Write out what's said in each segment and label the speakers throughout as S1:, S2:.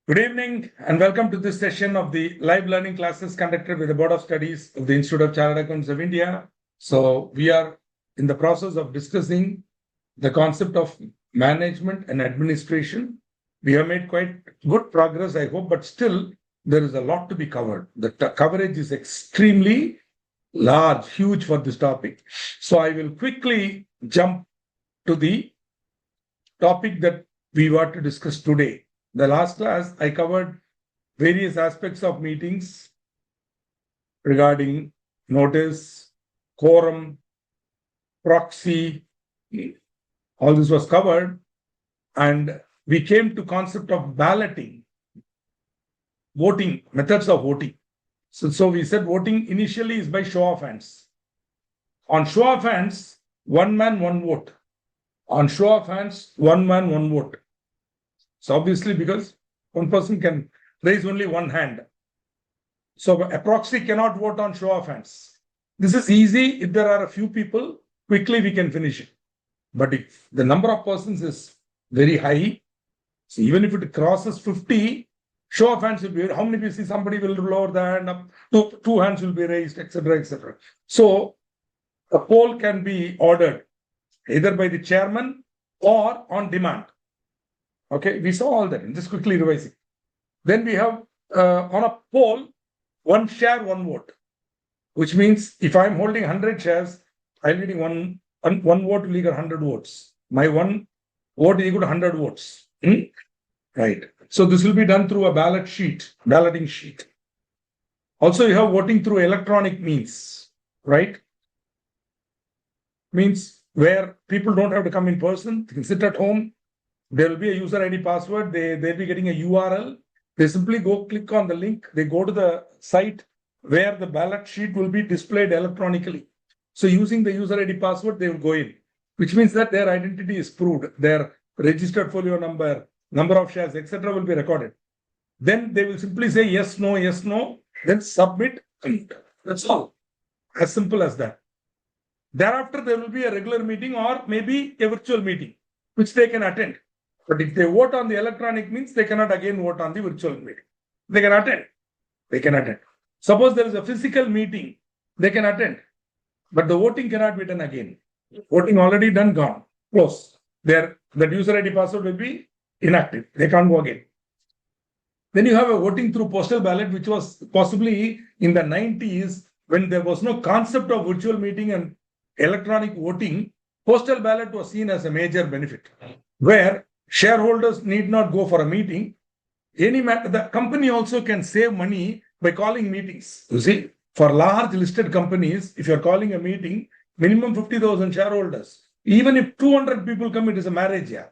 S1: Good evening and welcome to this session of the live learning classes conducted by the Board of Studies of the Institute of Chartered Accountants of India. So we are in the process of discussing the concept of management and administration. We have made quite good progress, I hope, but still there is a lot to be covered. The coverage is extremely large, huge for this topic. So I will quickly jump to the topic that we want to discuss today. The last class, I covered various aspects of meetings regarding notice, quorum, proxy. All this was covered, and we came to concept of balloting, voting, methods of voting. So we said voting initially is by show of hands. On show of hands, one man, one vote. On show of hands, one man, one vote. So obviously, because one person can raise only one hand. So a proxy cannot vote on show of hands. This is easy. If there are a few people, quickly we can finish it. But if the number of persons is very high, so even if it crosses 50, show of hands will be, how many people see somebody will lower the hand up, two hands will be raised, etc., etc. So a poll can be ordered either by the chairman or on demand. Okay, we saw all that. I'm just quickly revising. Then we have on a poll, one share, one vote, which means if I'm holding 100 shares, I'm getting one vote will equal 100 votes. My one vote is equal to 100 votes. Right. So this will be done through a balloting sheet. Also, you have voting through electronic means, right? Means where people don't have to come in person, they can sit at home. There will be a user ID password. They'll be getting a URL. They simply go click on the link. They go to the site where the ballot sheet will be displayed electronically. So using the user ID password, they will go in, which means that their identity is proved. Their registered folio number, number of shares, etc. will be recorded. Then they will simply say yes, no, then submit. That's all. As simple as that. Thereafter, there will be a regular meeting or maybe a virtual meeting, which they can attend. But if they vote on the electronic means, they cannot again vote on the virtual meeting. They can attend. They can attend. Suppose there is a physical meeting, they can attend. But the voting cannot be done again. Voting already done, gone, close. That user ID password will be inactive. They can't go again. Then you have a voting through postal ballot, which was possibly in the 90s when there was no concept of virtual meeting and electronic voting. Postal ballot was seen as a major benefit, where shareholders need not go for a meeting. The company also can save money by calling meetings. You see, for large listed companies, if you're calling a meeting, minimum 50,000 shareholders. Even if 200 people come, it is a marriage. Yeah,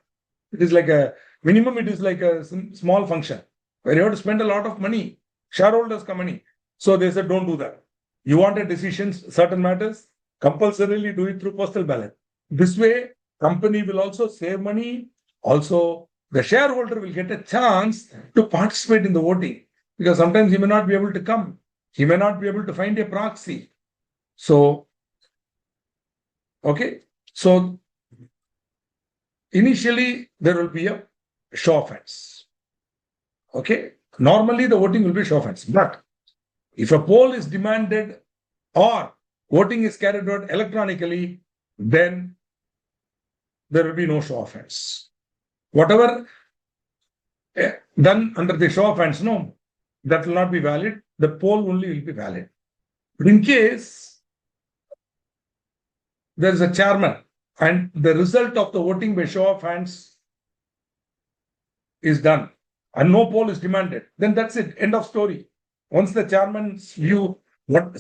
S1: it is like a minimum. It is like a small function where you have to spend a lot of money. Shareholders come money. So they said, don't do that. You want a decision, certain matters, compulsorily do it through postal ballot. This way, company will also save money. Also, the shareholder will get a chance to participate in the voting because sometimes he may not be able to come. He may not be able to find a proxy. So, okay. So, initially, there will be a show of hands. Okay. Normally, the voting will be show of hands. But if a poll is demanded or voting is carried out electronically, then there will be no show of hands. Whatever done under the show of hands, no, that will not be valid. The poll only will be valid. But in case there is a chairman and the result of the voting by show of hands is done and no poll is demanded, then that's it. End of story. Once the chairman's view, what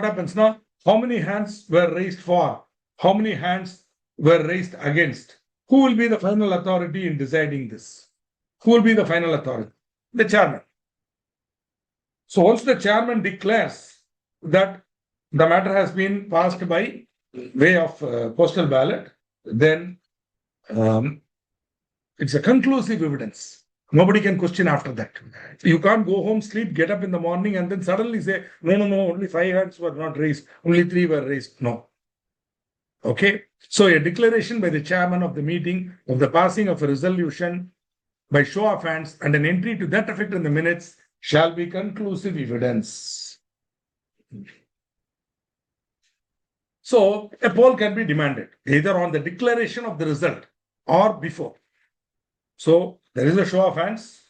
S1: happens now? How many hands were raised for? How many hands were raised against? Who will be the final authority in deciding this? Who will be the final authority? The chairman. So once the chairman declares that the matter has been passed by way of postal ballot, then it's a conclusive evidence. Nobody can question after that. You can't go home, sleep, get up in the morning, and then suddenly say, no, only 5 hands were not raised, only 3 were raised. No. Okay. So a declaration by the chairman of the meeting of the passing of a resolution by show of hands and an entry to that effect in the minutes shall be conclusive evidence. So a poll can be demanded either on the declaration of the result or before. So there is a show of hands.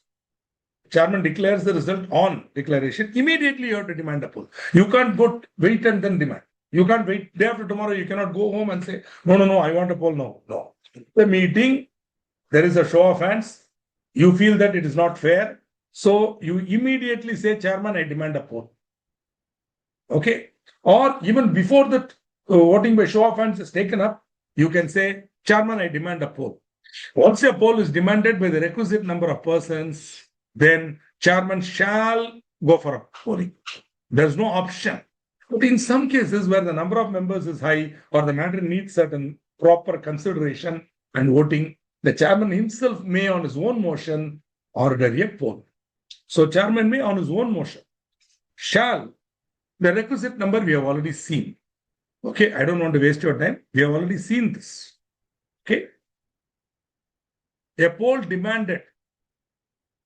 S1: Chairman declares the result on declaration. Immediately you have to demand a poll. You can't wait and then demand. You can't wait day after tomorrow. You cannot go home and say, no, I want a poll. No. The meeting, there is a show of hands. You feel that it is not fair. So you immediately say, Chairman, I demand a poll. Okay. Or even before that voting by show of hands is taken up, you can say, Chairman, I demand a poll. Once a poll is demanded by the requisite number of persons, then Chairman shall go for a polling. There's no option. But in some cases where the number of members is high or the matter needs certain proper consideration and voting, the Chairman himself may on his own motion order a poll. So Chairman may on his own motion shall. The requisite number we have already seen. Okay, I don't want to waste your time. We have already seen this. Okay. A poll demanded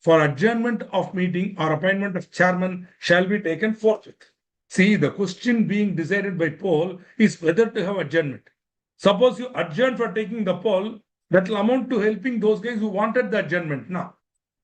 S1: for adjournment of meeting or appointment of chairman shall be taken forthwith. See, the question being decided by poll is whether to have adjournment. Suppose you adjourn for taking the poll, that will amount to helping those guys who wanted the adjournment. Now,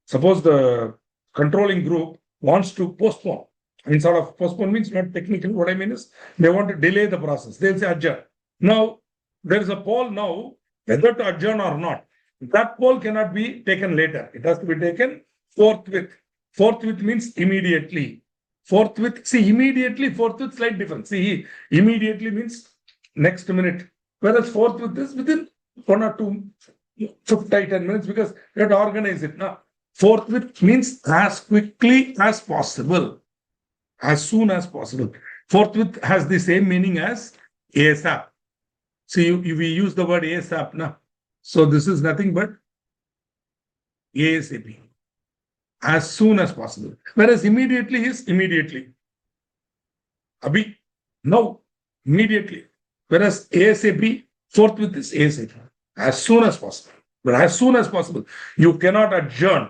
S1: suppose the controlling group wants to postpone. I mean, sort of postpone means not technical. What I mean is they want to delay the process. They'll say adjourn. Now, there is a poll now whether to adjourn or not. That poll cannot be taken later. It has to be taken forthwith. Forthwith means immediately. Forthwith, see, immediately, forthwith, slight difference. See, immediately means next minute. Whereas forthwith is within 1 or 2, 10 minutes because you have to organize it. Now, forthwith means as quickly as possible. As soon as possible. Forthwith has the same meaning as ASAP. See, we use the word ASAP now. So this is nothing but ASAP. As soon as possible. Whereas immediately is immediately. Abhi, no, immediately. Whereas ASAP, forthwith is ASAP. As soon as possible. But as soon as possible. You cannot adjourn.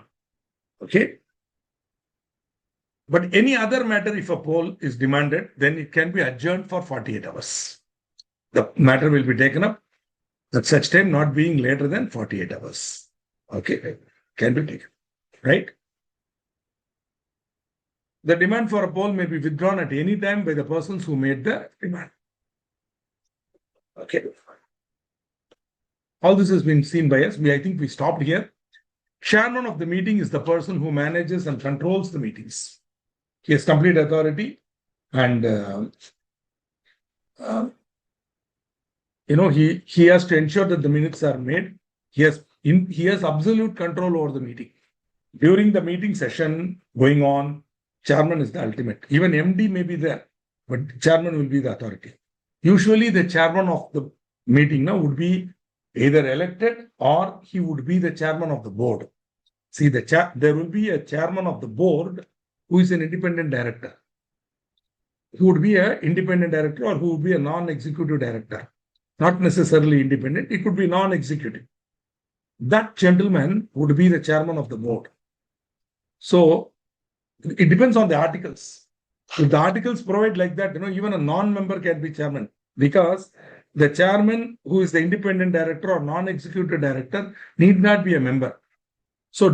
S1: Okay. But any other matter, if a poll is demanded, then it can be adjourned for 48 hours. The matter will be taken up at such time not being later than 48 hours. Okay, can be taken, right? The demand for a poll may be withdrawn at any time by the persons who made the demand. Okay. All this has been seen by us. I think we stopped here. Chairman of the meeting is the person who manages and controls the meetings. He has complete authority and, he has to ensure that the minutes are made. He has absolute control over the meeting. During the meeting session going on, chairman is the ultimate. Even MD may be there, but chairman will be the authority. Usually the chairman of the meeting now would be either elected or he would be the chairman of the board. See, there will be a chairman of the board who is an independent director. Who would be an independent director or who would be a non-executive director. Not necessarily independent, it could be non-executive. That gentleman would be the chairman of the board. So, it depends on the articles. If the articles provide like that, even a non-member can be chairman. Because the chairman who is the independent director or non-executive director need not be a member. So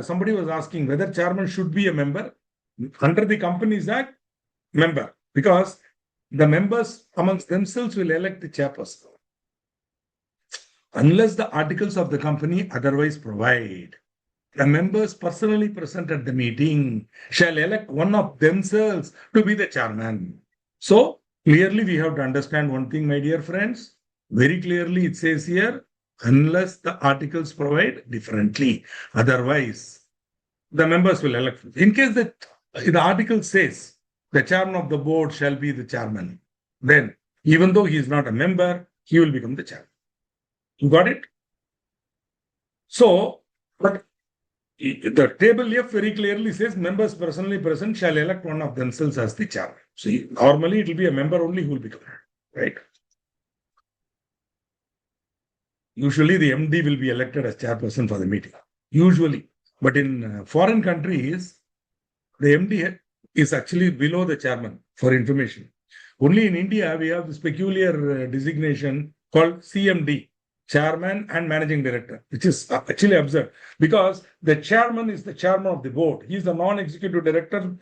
S1: somebody was asking whether chairman should be a member. Under the Companies Act, member. Because the members amongst themselves will elect the chairperson. Unless the articles of the company otherwise provide. The members personally present at the meeting shall elect one of themselves to be the chairman. So, clearly we have to understand one thing, my dear friends. Very clearly it says here, unless the articles provide differently. Otherwise, the members will elect. In case that the article says the chairman of the board shall be the chairman, then even though he is not a member, he will become the chairman. You got it? So, but the table F very clearly says members personally present shall elect one of themselves as the chairman. So normally it will be a member only who will become, right? Usually the MD will be elected as chairperson for the meeting. usually. But in foreign countries, the MD is actually below the chairman for information. Only in India, we have this peculiar designation called CMD, Chairman and Managing Director, which is actually absurd because the chairman is the chairman of the board. He is the non-executive director,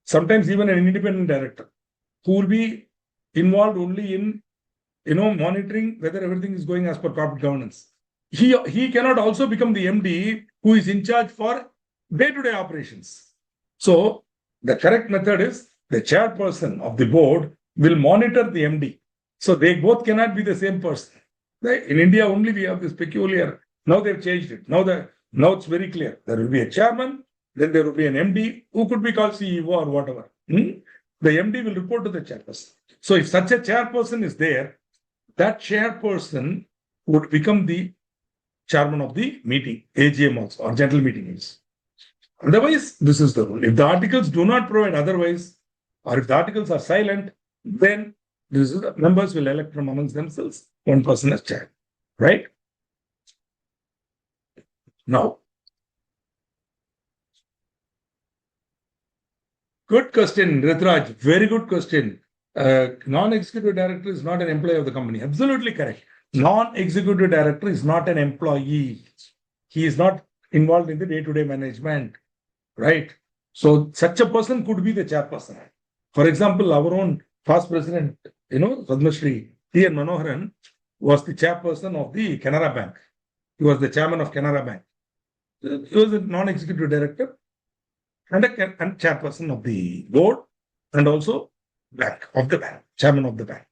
S1: sometimes even an independent director, who will be involved only in monitoring whether everything is going as per corporate governance. He cannot also become the MD who is in charge for day-to-day operations. So the correct method is the chairperson of the board will monitor the MD. So they both cannot be the same person. In India only we have this peculiar, now they've changed it. Now it's very clear. There will be a chairman, then there will be an MD who could be called CEO or whatever. The MD will report to the chairperson. So if such a chairperson is there, that chairperson would become the chairman of the meeting, AGM also, or general meetings. Otherwise, this is the rule. If the articles do not provide otherwise, or if the articles are silent, then the members will elect from amongst themselves one person as chair. Right? Now, good question, Ritraj. Very good question. Non-executive director is not an employee of the company. Absolutely correct. Non-executive director is not an employee. He is not involved in the day-to-day management. Right? So such a person could be the chairperson. For example, our own past president, Padma Shri T.N. Manoharan was the chairperson of the Canara Bank. He was the chairman of Canara Bank. He was a non-executive director and chairperson of the board and also chairman of the bank.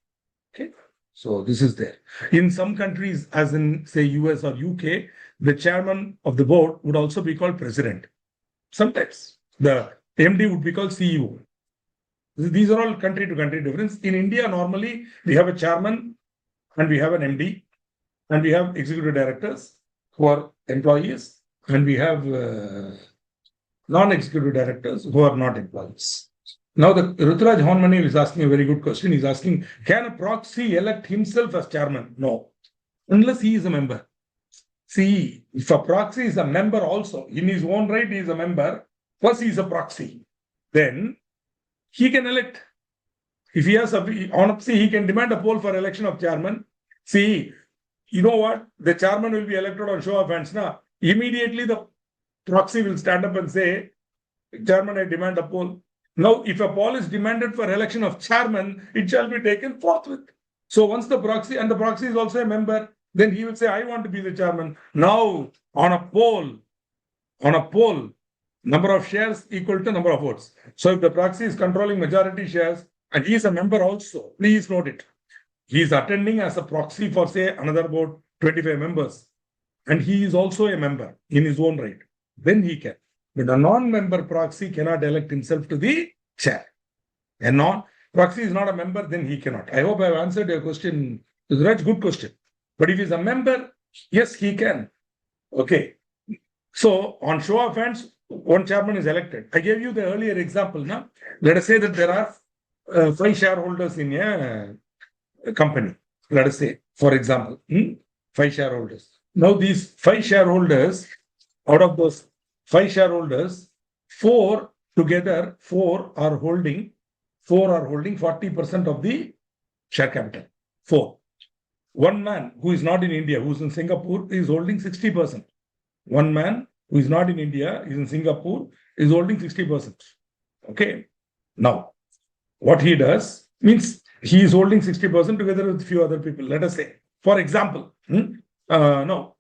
S1: Okay. So this is there. In some countries, as in say US or UK, the chairman of the board would also be called president. Sometimes the MD would be called CEO. These are all country to country difference. In India, normally we have a chairman and we have an MD and we have executive directors who are employees and we have non-executive directors who are not employees. Now, the Ruturaj Honmani is asking a very good question. He's asking, can a proxy elect himself as chairman? No, unless he is a member. See, if a proxy is a member also, in his own right, he is a member, plus he is a proxy, then he can elect. If he has he can demand a poll for election of chairman. See, you know what? The chairman will be elected on show of hands. Now, immediately the proxy will stand up and say, chairman, I demand a poll. Now, if a poll is demanded for election of chairman, it shall be taken forthwith. So once the proxy is also a member, then he will say, I want to be the chairman. Now, on a poll, number of shares equal to number of votes. So if the proxy is controlling majority shares and he is a member also, please note it. He is attending as a proxy for, say, another board, 25 members. And he is also a member in his own right. Then he can. But a non-member proxy cannot elect himself to the chair. A non-proxy is not a member, then he cannot. I hope I have answered your question. It's a good question. But if he's a member, yes, he can. Okay. So on show of hands, one chairman is elected. I gave you the earlier example. Now, let us say that there are 5 shareholders in a company. Let us say, for example, 5 shareholders. Now these 5 shareholders, out of those 5 shareholders, 4 are holding 40% of the share capital. 4. One man who is not in India, who is in Singapore, is holding 60%. One man who is not in India, is in Singapore, is holding 60%. Okay. Now, what he does means he is holding 60% together with a few other people. Let us say, for example, no.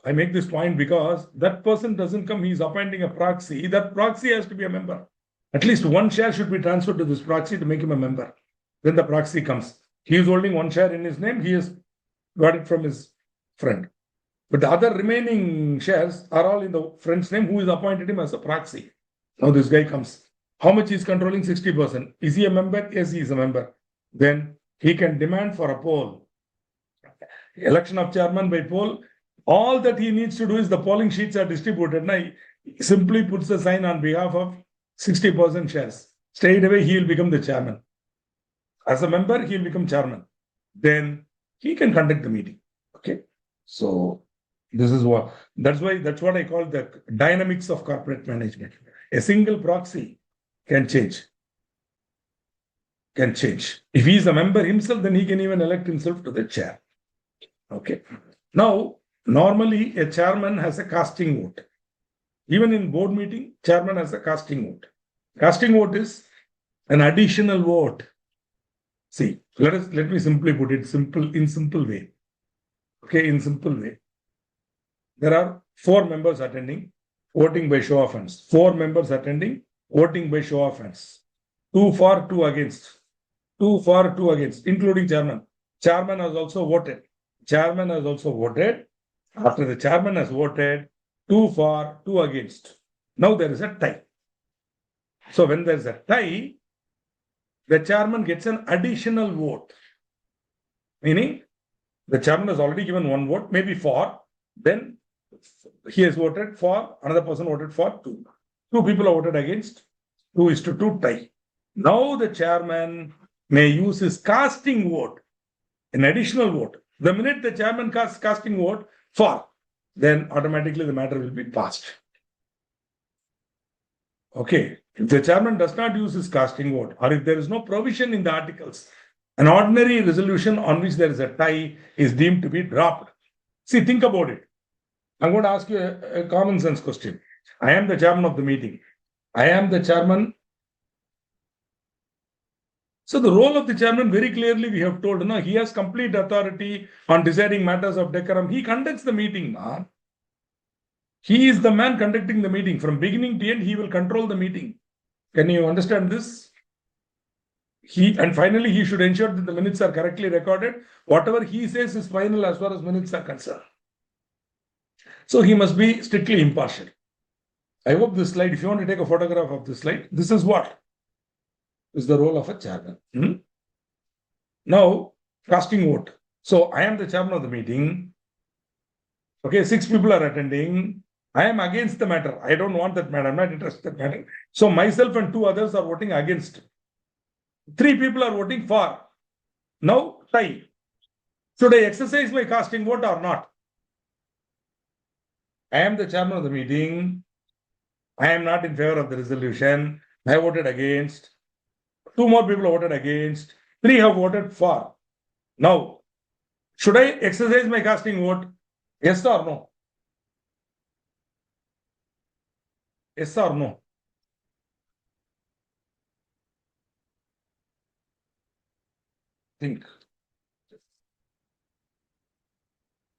S1: I make this point because that person doesn't come, he is appointing a proxy. That proxy has to be a member. At least one share should be transferred to this proxy to make him a member. Then the proxy comes. He is holding 1 share in his name. He has got it from his friend. But the other remaining shares are all in the friend's name who has appointed him as a proxy. Now this guy comes. How much is controlling? 60%. Is he a member? Yes, he is a member. Then he can demand for a poll. Election of chairman by poll. All that he needs to do is the polling sheets are distributed. Now he simply puts a sign on behalf of 60% shares. Straight away, he will become the chairman. As a member, he will become chairman. Then he can conduct the meeting. Okay. So This is that's what I call the dynamics of corporate management. A single proxy can change. If he is a member himself, then he can even elect himself to the chair. Okay. Now, normally a chairman has a casting vote. Even in board meeting, chairman has a casting vote. Casting vote is an additional vote. See, let me simply put it in simple way. Okay, in simple way. There are 4 members attending, voting by show of hands. 4 members attending, voting by show of hands. 2 for, 2 against. 2 for, 2 against, including chairman. Chairman has also voted. After the chairman has voted, 2 for, 2 against. Now there is a tie. So when there is a tie, the chairman gets an additional vote. Meaning, the chairman has already given 1 vote, maybe for, then he has voted for, another person voted for 2. 2 people have voted against, 2:2 tie. Now the chairman may use his casting vote, an additional vote. The minute the chairman casts casting vote for, then automatically the matter will be passed. Okay. If the chairman does not use his casting vote, or if there is no provision in the articles, an ordinary resolution on which there is a tie is deemed to be dropped. See, think about it. I'm going to ask you a common sense question. I am the chairman of the meeting. So the role of the chairman, very clearly we have told, he has complete authority on deciding matters of decorum. He conducts the meeting. He is the man conducting the meeting. From beginning to end, he will control the meeting. Can you understand this? And finally, he should ensure that the minutes are correctly recorded. Whatever he says is final as far as minutes are concerned. So he must be strictly impartial. I hope this slide, if you want to take a photograph of this slide, this is what is the role of a chairman. Now, casting vote. So I am the chairman of the meeting. Okay, 6 people are attending. I am against the matter. I don't want that matter. I'm not interested in that matter. So myself and 2 others are voting against. 3 people are voting for. Now, tie. Should I exercise my casting vote or not? I am the chairman of the meeting. I am not in favor of the resolution. I voted against. 2 more people voted against. 3 have voted for. Now, should I exercise my casting vote? Yes or no? Yes or no? Think.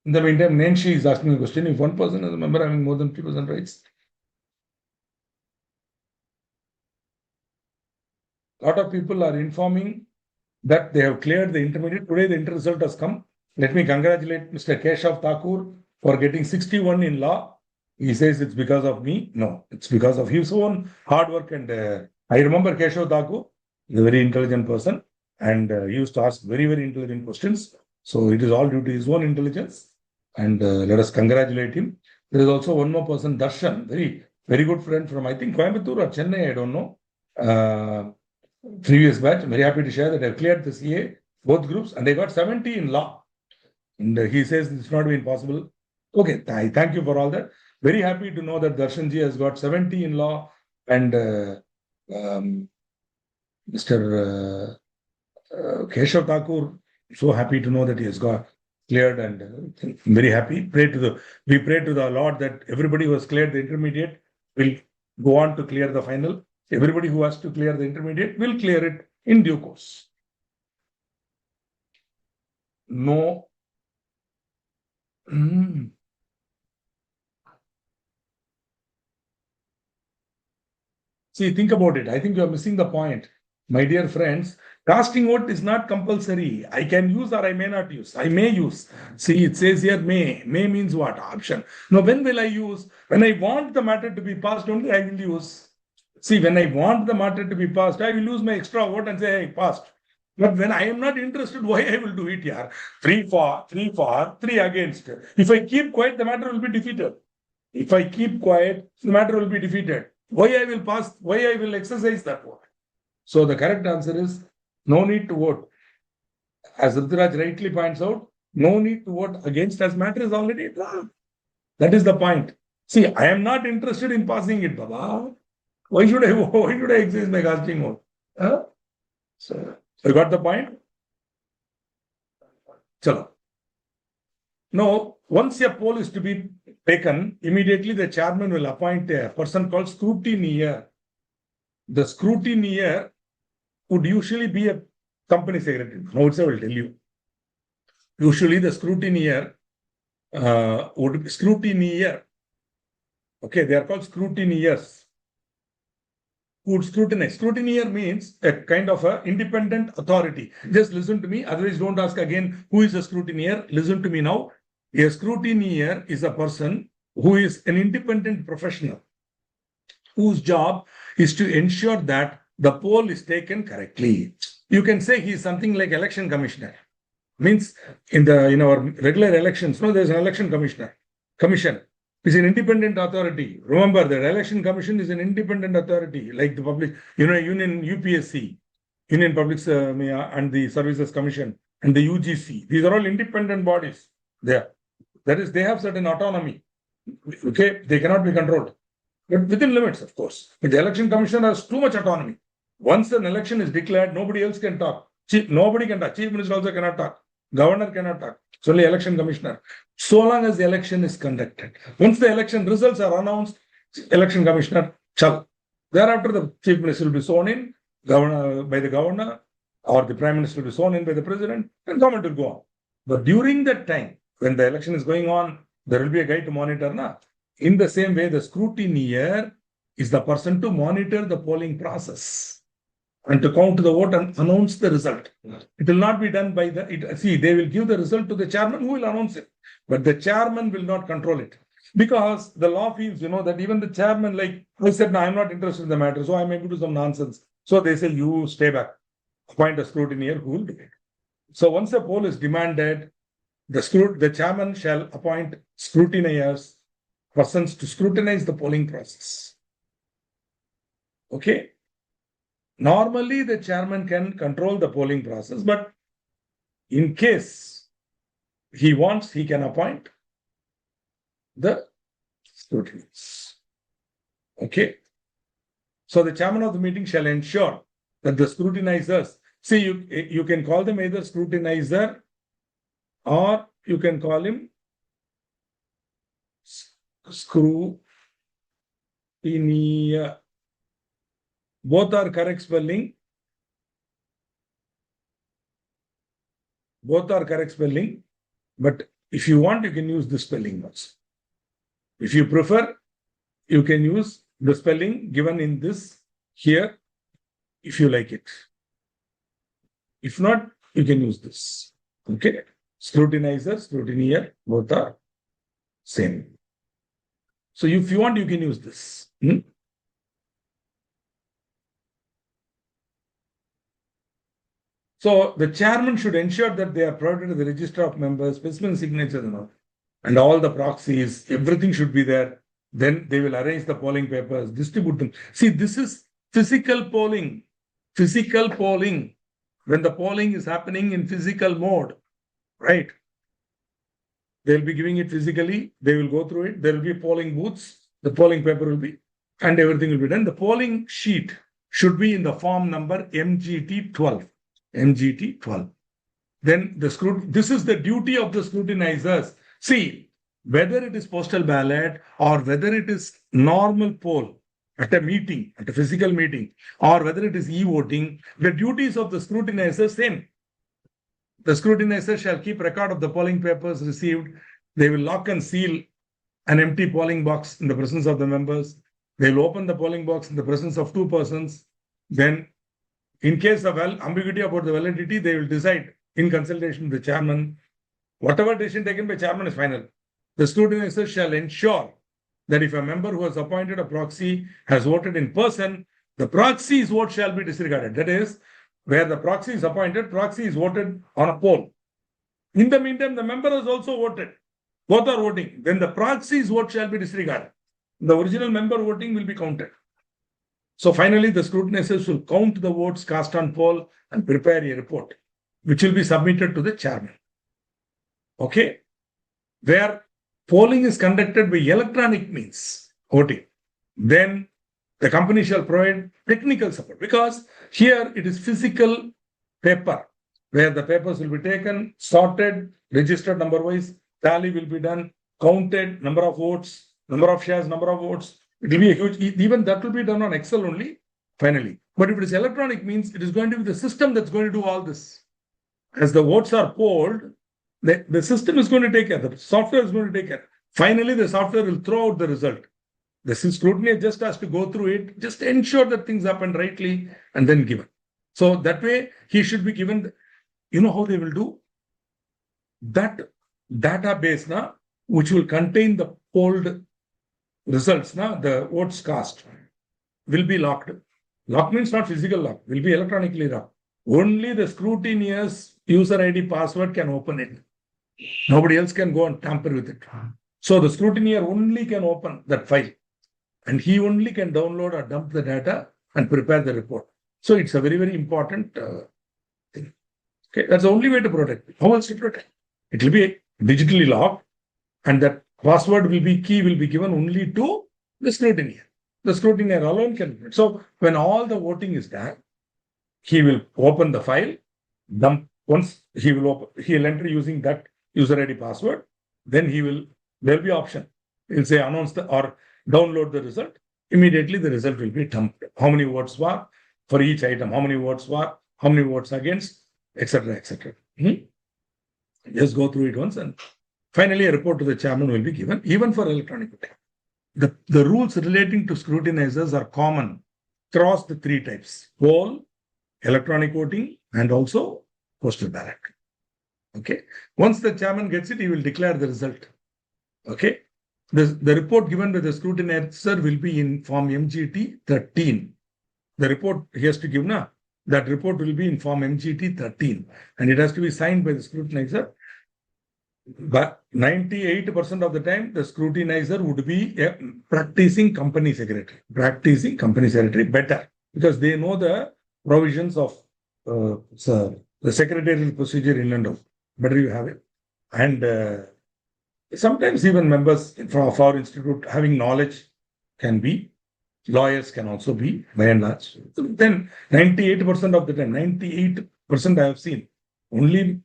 S1: In the meantime, Nancy is asking a question. If one person is a member having more than 3% rights, a lot of people are informing that they have cleared the intermediate. Today, the inter result has come. Let me congratulate Mr. Keshav Thakur for getting 61 in law. He says it's because of me. No, it's because of his own hard work. And I remember Keshav Thakur, he's a very intelligent person, and he used to ask very, very intelligent questions. So it is all due to his own intelligence. And let us congratulate him. There is also one more person, Darshan, very, very good friend from, I think, Coimbatore or Chennai, I don't know. Previous batch. I'm very happy to share that I've cleared the CA, both groups, and I got 70 in law. And he says it's not been possible. Okay, thank you for all that. Very happy to know that Darshanji has got 70 in law, and Mr. Keshav Thakur, so happy to know that he has got cleared, and very happy. We pray to the Lord that everybody who has cleared the intermediate will go on to clear the final. Everybody who has to clear the intermediate will clear it in due course. No. See, think about it. I think you are missing the point. My dear friends, casting vote is not compulsory. I can use or I may not use. I may use. See, it says here may. May means what? Option. Now, when will I use? When I want the matter to be passed only, I will use. See, when I want the matter to be passed, I will use my extra vote and say, hey, passed. But when I am not interested, why I will do it here? 3 for, 3 against. If I keep quiet, the matter will be defeated. If I keep quiet, the matter will be defeated. Why I will pass, why I will exercise that vote? So the correct answer is no need to vote. As Ruturaj rightly points out, no need to vote against as matter is already done. That is the point. See, I am not interested in passing it, Baba. Why should I exercise my casting mode? Huh? So, you got the point? Chalo. Now, once a poll is to be taken, immediately the chairman will appoint a person called scrutineer. The scrutineer would usually be a company secretary. Now, I will tell you. Usually, the scrutineer would be scrutineer. Okay, they are called scrutineers. Would scrutinize. Scrutineer means a kind of a independent authority. Just listen to me. Otherwise, don't ask again who is a scrutineer. Listen to me now. A scrutineer is a person who is an independent professional whose job is to ensure that the poll is taken correctly. You can say he is something like election commissioner. Means in our regular elections, there's an election commission. It's an independent authority. Remember that election commission is an independent authority, like the public, Union UPSC, Union Public and the Services Commission and the UGC. These are all independent bodies. There. That is, they have certain autonomy. Okay, they cannot be controlled. But within limits, of course. But the election commission has too much autonomy. Once an election is declared, nobody else can talk. Nobody can talk. Chief Minister also cannot talk. Governor cannot talk. It's only election commissioner. So long as the election is conducted. Once the election results are announced, election commissioner, chal. Thereafter, the chief minister will be sworn in by the governor, or the prime minister will be sworn in by the president, and government will go on. But during that time, when the election is going on, there will be a guy to monitor. In the same way, the scrutineer is the person to monitor the polling process and to count the vote and announce the result. It will not be done by they will give the result to the chairman who will announce it. But the chairman will not control it. Because the law feels, that even the chairman, like I said, no, I'm not interested in the matter, so I may do some nonsense. So they say, you stay back. Appoint a scrutineer who will do it. So once a poll is demanded, the chairman shall appoint scrutineers, persons to scrutinize the polling process. Okay? Normally, the chairman can control the polling process, but in case he wants, he can appoint the scrutineers. Okay? So the chairman of the meeting shall ensure that the scrutinizers, see, you can call them either scrutinizer or you can call him scrutineer. Both are correct spelling. Both are correct spelling. But if you want, you can use the spelling also. If you prefer, you can use the spelling given in this here, if you like it. If not, you can use this. Okay? Scrutinizer, scrutineer, both are same. So if you want, you can use this. So the chairman should ensure that they are provided to the register of members, specimen signatures and all the proxies, everything should be there. Then they will arrange the polling papers, distribute them. See, this is physical polling. Physical polling. When the polling is happening in physical mode, right? They'll be giving it physically. They will go through it. There will be polling booths. The polling paper will be, and everything will be done. The polling sheet should be in the form number MGT12. MGT12. Then this is the duty of the scrutinizers. See, whether it is postal ballot or whether it is normal poll at a meeting, at a physical meeting, or whether it is e-voting, the duties of the scrutinizers same. The scrutinizer shall keep record of the polling papers received. They will lock and seal an empty polling box in the presence of the members. They will open the polling box in the presence of two persons. Then, in case of ambiguity about the validity, they will decide in consultation with the chairman. Whatever decision taken by chairman is final. The scrutinizer shall ensure that if a member who has appointed a proxy has voted in person, the proxy's vote shall be disregarded. That is, where the proxy is appointed, proxy is voted on a poll. In the meantime, the member has also voted. Both are voting. Then the proxy's vote shall be disregarded. The original member voting will be counted. So finally, the scrutinizers will count the votes cast on poll and prepare a report, which will be submitted to the chairman. Okay? Where polling is conducted by electronic means, voting, then the company shall provide technical support, because here it is physical paper where the papers will be taken, sorted, registered number wise, tally will be done, counted, number of votes, number of shares, number of votes. It will be a huge, even that will be done on Excel only, finally. But if it is electronic means, it is going to be the system that's going to do all this. As the votes are polled, the system is going to take care, the software is going to take care. Finally, the software will throw out the result. The scrutineer just has to go through it, just ensure that things happen rightly, and then given. So that way, he should be given, you know how they will do? That database, which will contain the polled results, the votes cast, will be locked. Lock means not physical lock, will be electronically locked. Only the scrutineer's user ID password can open it. Nobody else can go and tamper with it. So the scrutineer only can open that file, and he only can download or dump the data and prepare the report. So it's a very, very important thing. Okay, that's the only way to protect it. How else to protect? It will be digitally locked, and that password will be, key will be given only to the scrutineer. The scrutineer alone can do it. So when all the voting is done, he will open the file, dump. Once he will enter using that user ID password, then there'll be option. He'll say announce or download the result. Immediately the result will be dumped. How many votes were for each item? How many votes were? How many votes against? Etc. Etc. Just go through it once, and finally a report to the chairman will be given. Even for electronic voting, the rules relating to scrutinizers are common across the three types: poll, electronic voting, and also postal ballot. Okay. Once the chairman gets it, he will declare the result. Okay. The report given by the scrutinizer will be in form MGT 13. The report he has to give that report will be in form MGT 13, and it has to be signed by the scrutinizer. But 98% of the time, the scrutinizer would be a practicing company secretary. Practicing company secretary better, because they know the provisions of the secretarial procedure in and out. Better you have it. And sometimes even members of our institute having knowledge can be. Lawyers can also be, by and large. So then 98% of the time, 98% I have seen, only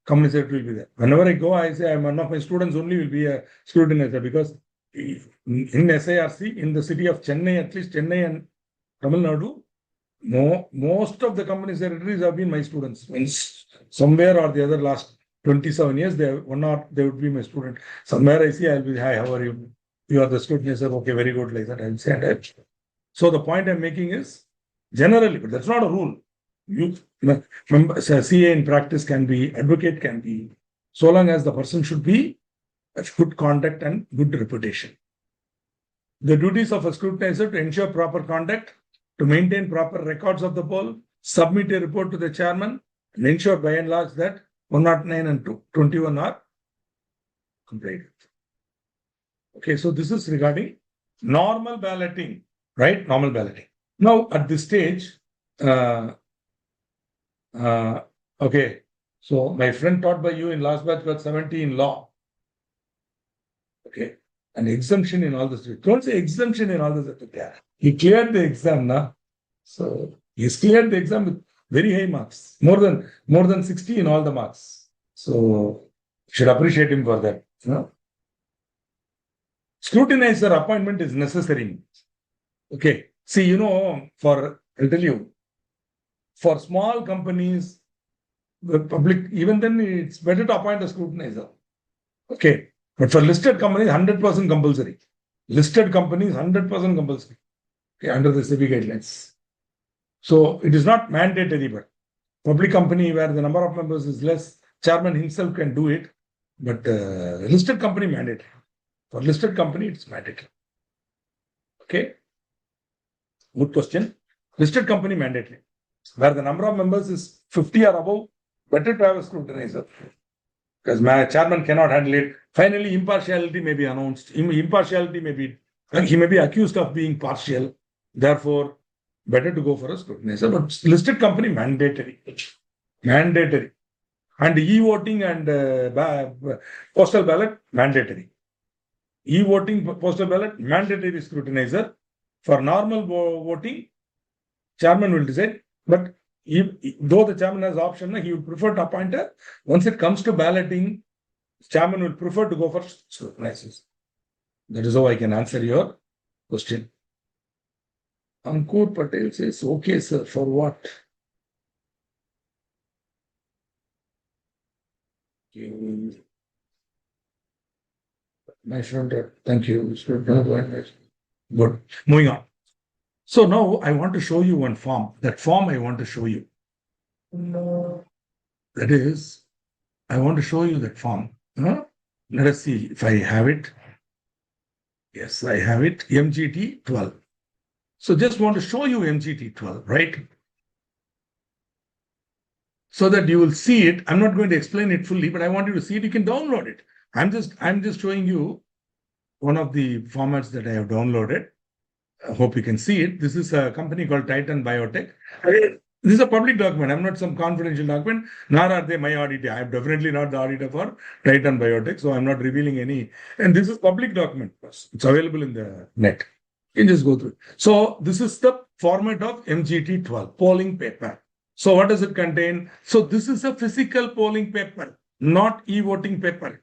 S1: company secretary will be there. Whenever I go, I say one of my students only will be a scrutinizer, because in SIRC, in the city of Chennai, at least Chennai and Tamil Nadu, most of the company secretaries have been my students. Means somewhere or the other last 27 years, they would be my student. Somewhere I see, I'll be, hi, how are you? You are the scrutinizer, okay, very good, like that. I'll say, and so the point I'm making is, generally, but that's not a rule. CA in practice can be, advocate can be, so long as the person should be of good conduct and good reputation. The duties of a scrutinizer: to ensure proper conduct, to maintain proper records of the poll, submit a report to the chairman, and ensure by and large that 109 and 21 are complied. Okay, so this is regarding normal balloting, right? Normal balloting. Now, at this stage, okay, so my friend taught by you in last batch got 70 in law. Okay, an exemption in all this. Don't say exemption in all this. He cleared the exam now. So he's cleared the exam with very high marks, more than 60 in all the marks. So should appreciate him for that. Scrutinizer appointment is necessary. Okay. See, I'll tell you, for small companies, the public, even then it's better to appoint a scrutinizer. Okay. But for listed companies, 100% compulsory. Listed companies, 100% compulsory. Okay, under the SEBI guidelines. So it is not mandatory, but public company where the number of members is less, chairman himself can do it. But listed company mandatory. For listed company, it's mandatory. Okay. Good question. Listed company mandatory. Where the number of members is 50 or above, better to have a scrutinizer. Because my chairman cannot handle it. Finally, impartiality may be announced. Impartiality may be, he may be accused of being partial. Therefore, better to go for a scrutinizer. But listed company mandatory. Mandatory. And e-voting and postal ballot mandatory. E-voting postal ballot, mandatory scrutinizer. For normal voting, chairman will decide. But though the chairman has option, he would prefer to appoint a. Once it comes to balloting, chairman will prefer to go for scrutinizers. That is how I can answer your question. Ankur Patel says, okay, sir, for what? My friend, thank you. Good. Moving on. So now I want to show you one form. That form I want to show you. That is, I want to show you that form. Let us see if I have it. Yes, I have it. MGT 12. So just want to show you MGT 12, right? So that you will see it. I'm not going to explain it fully, but I want you to see it. You can download it. I'm just showing you one of the formats that I have downloaded. I hope you can see it. This is a company called Titan Biotech. This is a public document. I'm not some confidential document, nor are they my auditor. I'm definitely not the auditor for Titan Biotech, so I'm not revealing any. And this is public document. It's available in the net. You can just go through it. So this is the format of MGT 12, polling paper. So what does it contain? So this is a physical polling paper, not e-voting paper.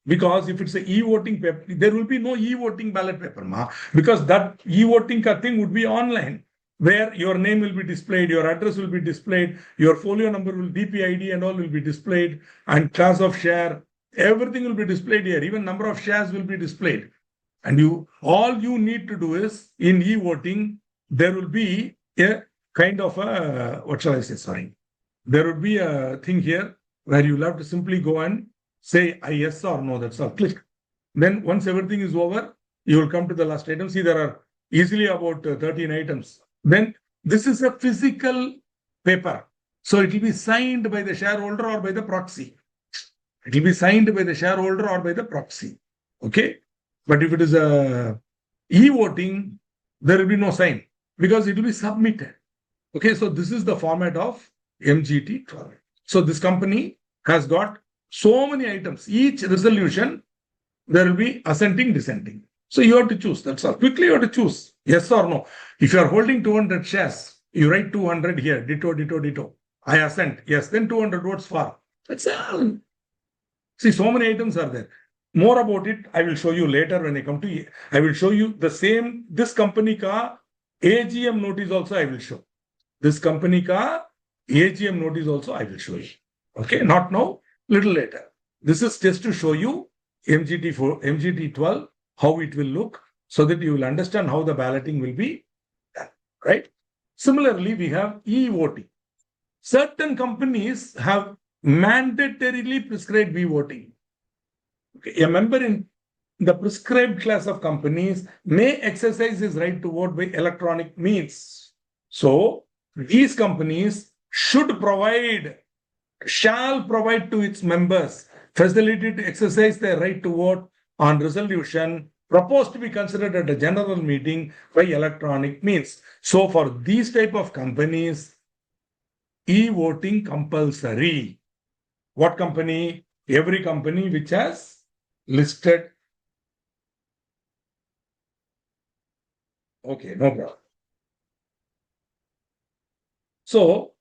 S1: Because if it's a e-voting paper, there will be no e-voting ballot paper, because that e-voting thing would be online, where your name will be displayed, your address will be displayed, your folio number will, DPID and all will be displayed, and class of share, everything will be displayed here. Even number of shares will be displayed. And all you need to do is, in e-voting, there will be a kind of a, what shall I say, sorry. There would be a thing here where you'll have to simply go and say yes or no, that's all. Click. Then once everything is over, you will come to the last item. See, there are easily about 13 items. Then this is a physical paper. So it will be signed by the shareholder or by the proxy. It will be signed by the shareholder or by the proxy. Okay. But if it is a e-voting, there will be no sign because it will be submitted. Okay. So this is the format of MGT 12. So this company has got so many items. Each resolution, there will be assenting, dissenting. So you have to choose. That's all. Quickly you have to choose. Yes or no. If you are holding 200 shares, you write 200 here. Ditto, ditto, ditto. I assent. Yes. Then 200 votes for. That's all. See, so many items are there. More about it, I will show you later when I come to. I will show you the same. This company ka AGM notice also I will show. This company ka AGM notice also I will show you. Okay. Not now. Little later. This is just to show you MGT 12, how it will look, so that you will understand how the balloting will be done, right? Similarly, we have e-voting. Certain companies have mandatorily prescribed e-voting. Okay. A member in the prescribed class of companies may exercise his right to vote by electronic means. So, these companies shall provide to its members facility to exercise their right to vote on resolution proposed to be considered at a general meeting by electronic means. So for these type of companies, e-voting compulsory. What company? Every company which has listed. Okay, no problem. So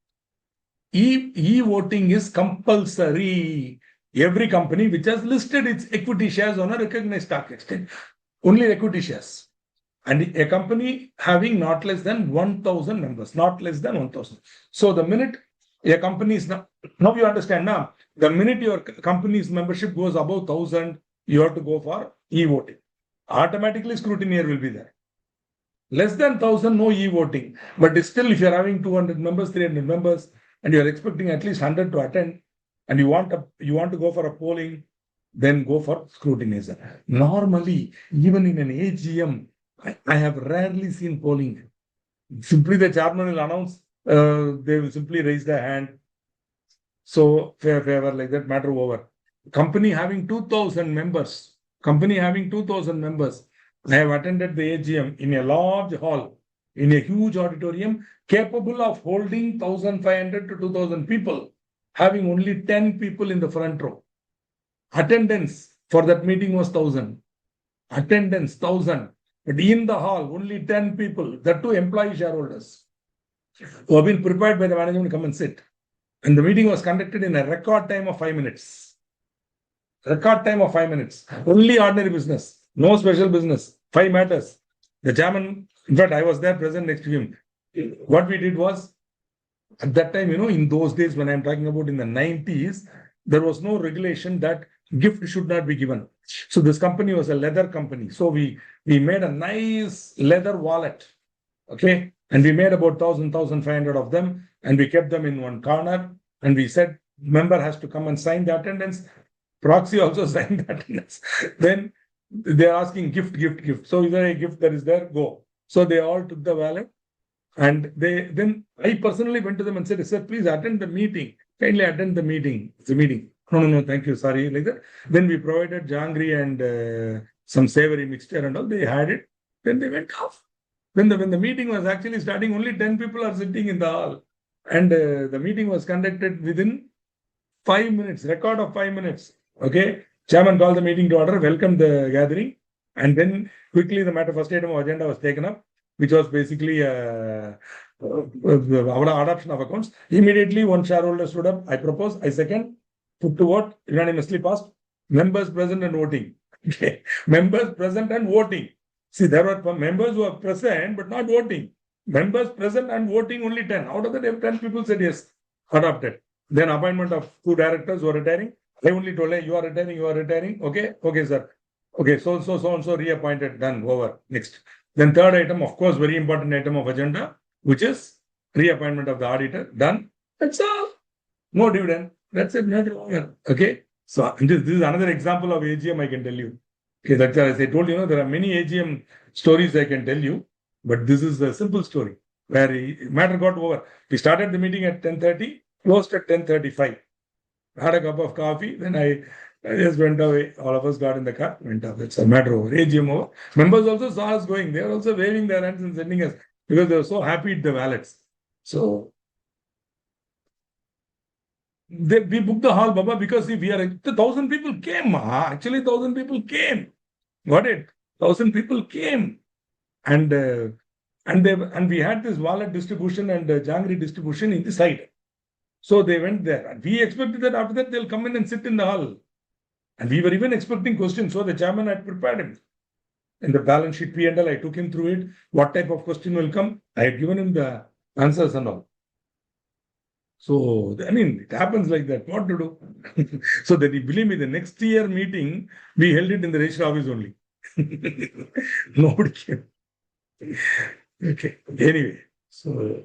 S1: e-voting is compulsory. Every company which has listed its equity shares on a recognized stock exchange, only equity shares. And a company having not less than 1,000 members, not less than 1,000. So the minute a company is now you understand now, the minute your company's membership goes above 1,000, you have to go for e-voting. Automatically scrutineer will be there. Less than 1,000, no e-voting. But still, if you're having 200 members, 300 members, and you're expecting at least 100 to attend, and you want to go for a polling, then go for scrutinizer. Normally, even in an AGM, I have rarely seen polling. Simply the chairman will announce, they will simply raise their hand. So favor like that, matter over. Company having 2,000 members. I have attended the AGM in a large hall, in a huge auditorium, capable of holding 1,500 to 2,000 people, having only 10 people in the front row. Attendance for that meeting was 1,000. Attendance 1,000. But in the hall, only 10 people, that too employee shareholders, who have been prepared by the management to come and sit. And the meeting was conducted in a record time of 5 minutes. Record time of 5 minutes. Only ordinary business. No special business. 5 matters. The chairman, in fact, I was there present next to him. What we did was, at that time, in those days when I'm talking about in the 90s, there was no regulation that gift should not be given. So this company was a leather company. So we made a nice leather wallet. Okay. And we made about 1,500 of them. And we kept them in one corner. And we said, member has to come and sign the attendance. Proxy also signed the attendance. Then they're asking gift. So is there a gift that is there? Go. So they all took the wallet. And then I personally went to them and said, sir, please attend the meeting. Kindly attend the meeting. It's a meeting. No, thank you. Sorry. Like that. Then we provided jangri and some savory mixture and all. They had it. Then they went off. When the meeting was actually starting, only 10 people are sitting in the hall. And the meeting was conducted within 5 minutes, record of 5 minutes. Okay. Chairman called the meeting to order, welcomed the gathering. And then quickly the first item of agenda was taken up, which was basically our adoption of accounts. Immediately, one shareholder stood up. I propose, I second, put to vote, unanimously passed. Members present and voting. Okay. Members present and voting. See, there were members who are present but not voting. Members present and voting only 10. Out of that, 10 people said yes, adopted. Then appointment of 2 directors who are retiring. I only told her, you are retiring. Okay, sir. Okay, so and so reappointed, done, over. Next. Then third item, of course, very important item of agenda, which is reappointment of the auditor. Done. That's all. No dividend. That's it. Okay. So this is another example of AGM I can tell you. Okay, that's as I told you, there are many AGM stories I can tell you, but this is a simple story where matter got over. We started the meeting at 10:30, closed at 10:35. Had a cup of coffee, then I just went away. All of us got in the car, went off. It's a matter over. AGM over. Members also saw us going. They were also waving their hands and sending us because they were so happy at the ballots. So we booked the hall, Baba, because if we are 1,000 people came. Actually, 1,000 people came. Got it? 1,000 people came, and we had this wallet distribution and jangri distribution in the side. So they went there, and we expected that after that they'll come in and sit in the hall, and we were even expecting questions. So the chairman had prepared him in the balance sheet P&L. I took him through it. What type of question will come? I had given him the answers and all. So, I mean, it happens like that. What to do? So that you believe me, the next year meeting, we held it in the registrar office only. Nobody came. Okay. Anyway, so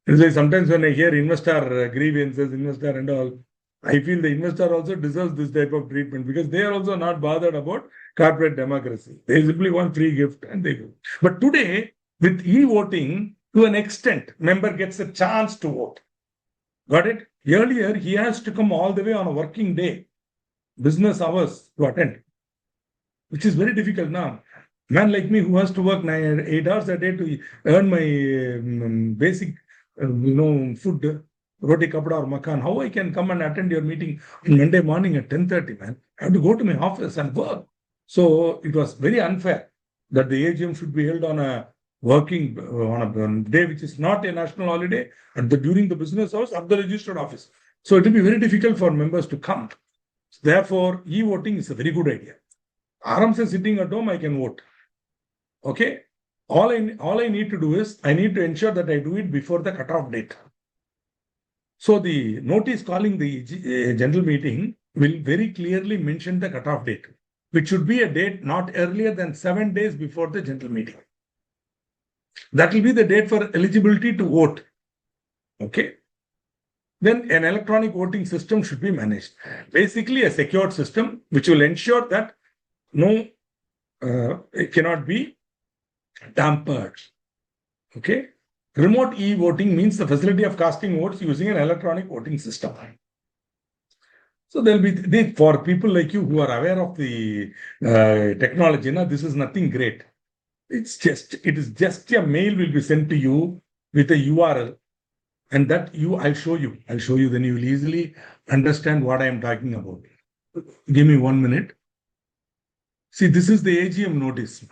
S1: it's like sometimes when I hear investor grievances, investor and all, I feel the investor also deserves this type of treatment because they are also not bothered about corporate democracy. They simply want free gift and they go. But today, with e-voting, to an extent, member gets a chance to vote. Got it? Earlier, he has to come all the way on a working day, business hours to attend, which is very difficult now. Man like me who has to work 8 hours a day to earn my basic, food, roti, kapda or makan, how I can come and attend your meeting on Monday morning at 10:30, man? I have to go to my office and work. So it was very unfair that the AGM should be held on a working on a day which is not a national holiday during the business hours of the registered office. So it will be very difficult for members to come. Therefore, e-voting is a very good idea. Aram says sitting at home, I can vote. Okay. All I need to do is I need to ensure that I do it before the cutoff date. So the notice calling the general meeting will very clearly mention the cutoff date, which should be a date not earlier than 7 days before the general meeting. That will be the date for eligibility to vote. Okay. Then an electronic voting system should be managed. Basically, a secured system which will ensure that it cannot be tampered. Okay. Remote e-voting means the facility of casting votes using an electronic voting system. So there'll be for people like you who are aware of the technology. This is nothing great. It is just a mail will be sent to you with a URL, and that I'll show you. Then you will easily understand what I am talking about. Give me 1 minute. See, this is the AGM notice.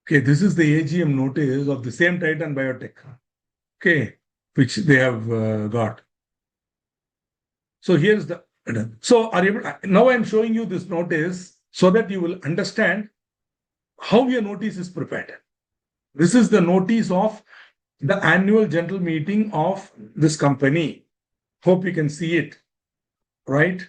S1: Okay, this is the AGM notice of the same Titan Biotech. Okay, which they have got. So here's the. So are you able, now I'm showing you this notice so that you will understand how your notice is prepared. This is the notice of the annual general meeting of this company. Hope you can see it, right?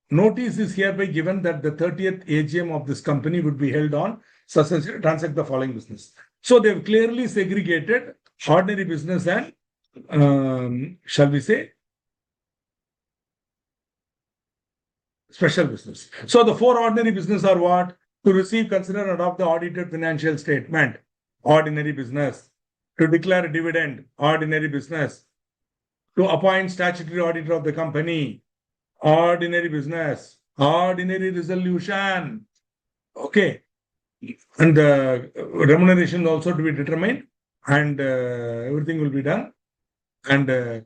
S1: Notice is hereby given that the 30th AGM of this company would be held on such as transact the following business. So they've clearly segregated ordinary business and, shall we say, special business. So the four ordinary business are what? To receive, consider, and adopt the audited financial statement, ordinary business. To declare a dividend, ordinary business. To appoint statutory auditor of the company, ordinary business. Ordinary resolution. Okay. And the remuneration also to be determined, and everything will be done. And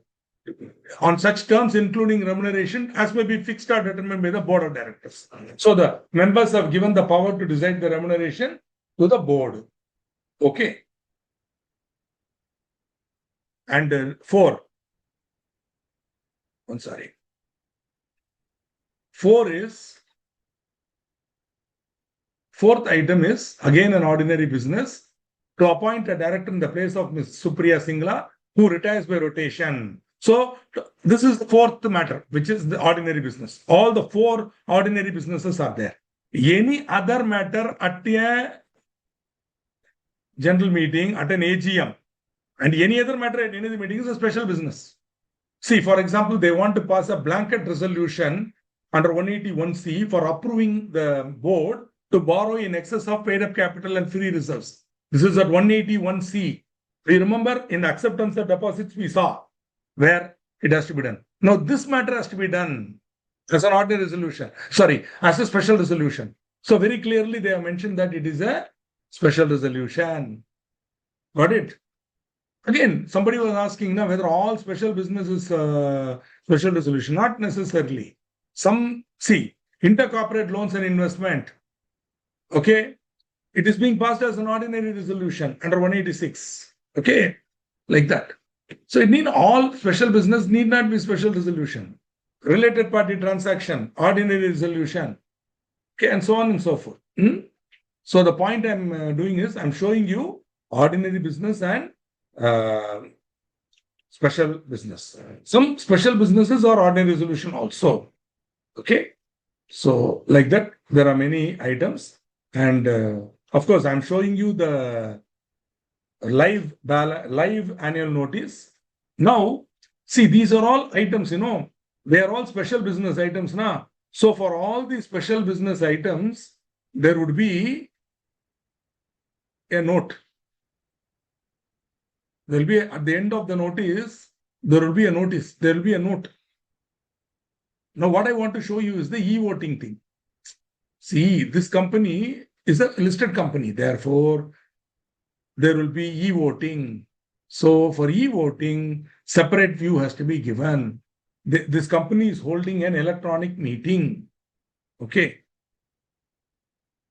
S1: on such terms, including remuneration, as may be fixed or determined by the board of directors. So the members have given the power to decide the remuneration to the board. Okay. And four. I'm sorry. Fourth item is again an ordinary business to appoint a director in the place of Ms. Supriya Singla, who retires by rotation. So this is the fourth matter, which is the ordinary business. All the four ordinary businesses are there. Any other matter at a general meeting, at an AGM, and any other matter at any other meeting is a special business. See, for example, they want to pass a blanket resolution under 181C for approving the board to borrow in excess of paid up capital and free reserves. This is at 181C. We remember in the acceptance of deposits we saw where it has to be done. Now this matter has to be done as an ordinary resolution. Sorry, as a special resolution. So very clearly they have mentioned that it is a special resolution. Got it? Again, somebody was asking now whether all special business is special resolution. Not necessarily. Some, see, intercorporate loans and investment. Okay, it is being passed as an ordinary resolution under 186. Okay, like that. So it need all special business need not be special resolution. Related party transaction, ordinary resolution. Okay, and so on and so forth. So the point I'm doing is I'm showing you ordinary business and special business. Some special businesses are ordinary resolution also. Okay, so like that, there are many items. And of course, I'm showing you the live annual notice. Now, see, these are all items, they are all special business items now. So for all these special business items, there would be a note. There will be, at the end of the notice, there will be a notice. There will be a note. Now, what I want to show you is the e-voting thing. See, this company is a listed company. Therefore, there will be e-voting. So for e-voting, separate view has to be given. This company is holding an electronic meeting. Okay.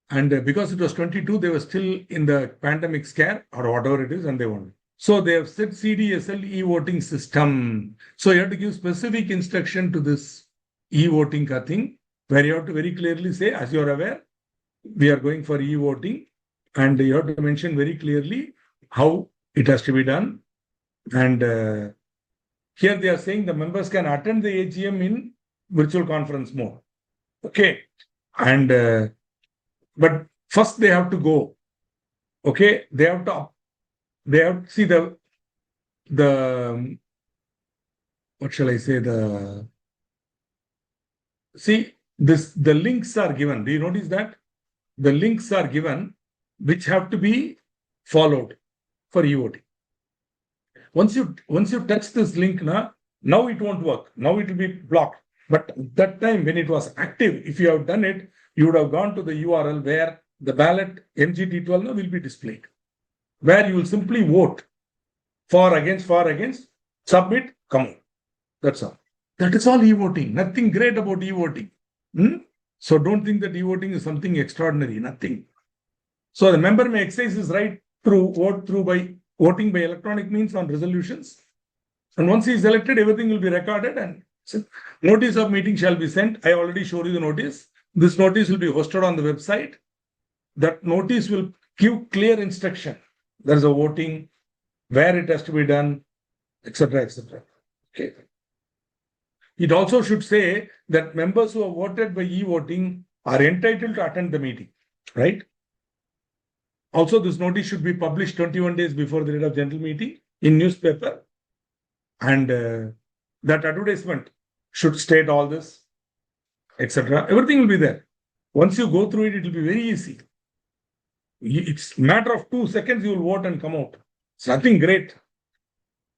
S1: And because it was 22, they were still in the pandemic scare or whatever it is, and they won. So they have said CDSL e-voting system. So you have to give specific instruction to this e-voting thing, where you have to very clearly say, as you are aware, we are going for e-voting, and you have to mention very clearly how it has to be done. And here they are saying the members can attend the AGM in virtual conference mode. Okay. And but first they have to go. Okay. They have to see the what shall I say? The links are given. Do you notice that? The links are given which have to be followed for e-voting. Once you touch this link, now it won't work. Now it will be blocked. But that time when it was active, if you have done it, you would have gone to the URL where the ballot MGT12 now will be displayed, where you will simply vote for, against, submit, come on. That's all. That is all e-voting. Nothing great about e-voting. So don't think that e-voting is something extraordinary, nothing. So the member may exercise his right through voting by electronic means on resolutions. And once he is elected, everything will be recorded and notice of meeting shall be sent. I already showed you the notice. This notice will be hosted on the website. That notice will give clear instruction. There is a voting, where it has to be done, etc., etc. Okay. It also should say that members who have voted by e-voting are entitled to attend the meeting, right? Also, this notice should be published 21 days before the date of general meeting in newspaper. And that advertisement should state all this, etc. Everything will be there. Once you go through it, it will be very easy. It's a matter of 2 seconds, you will vote and come out. It's nothing great.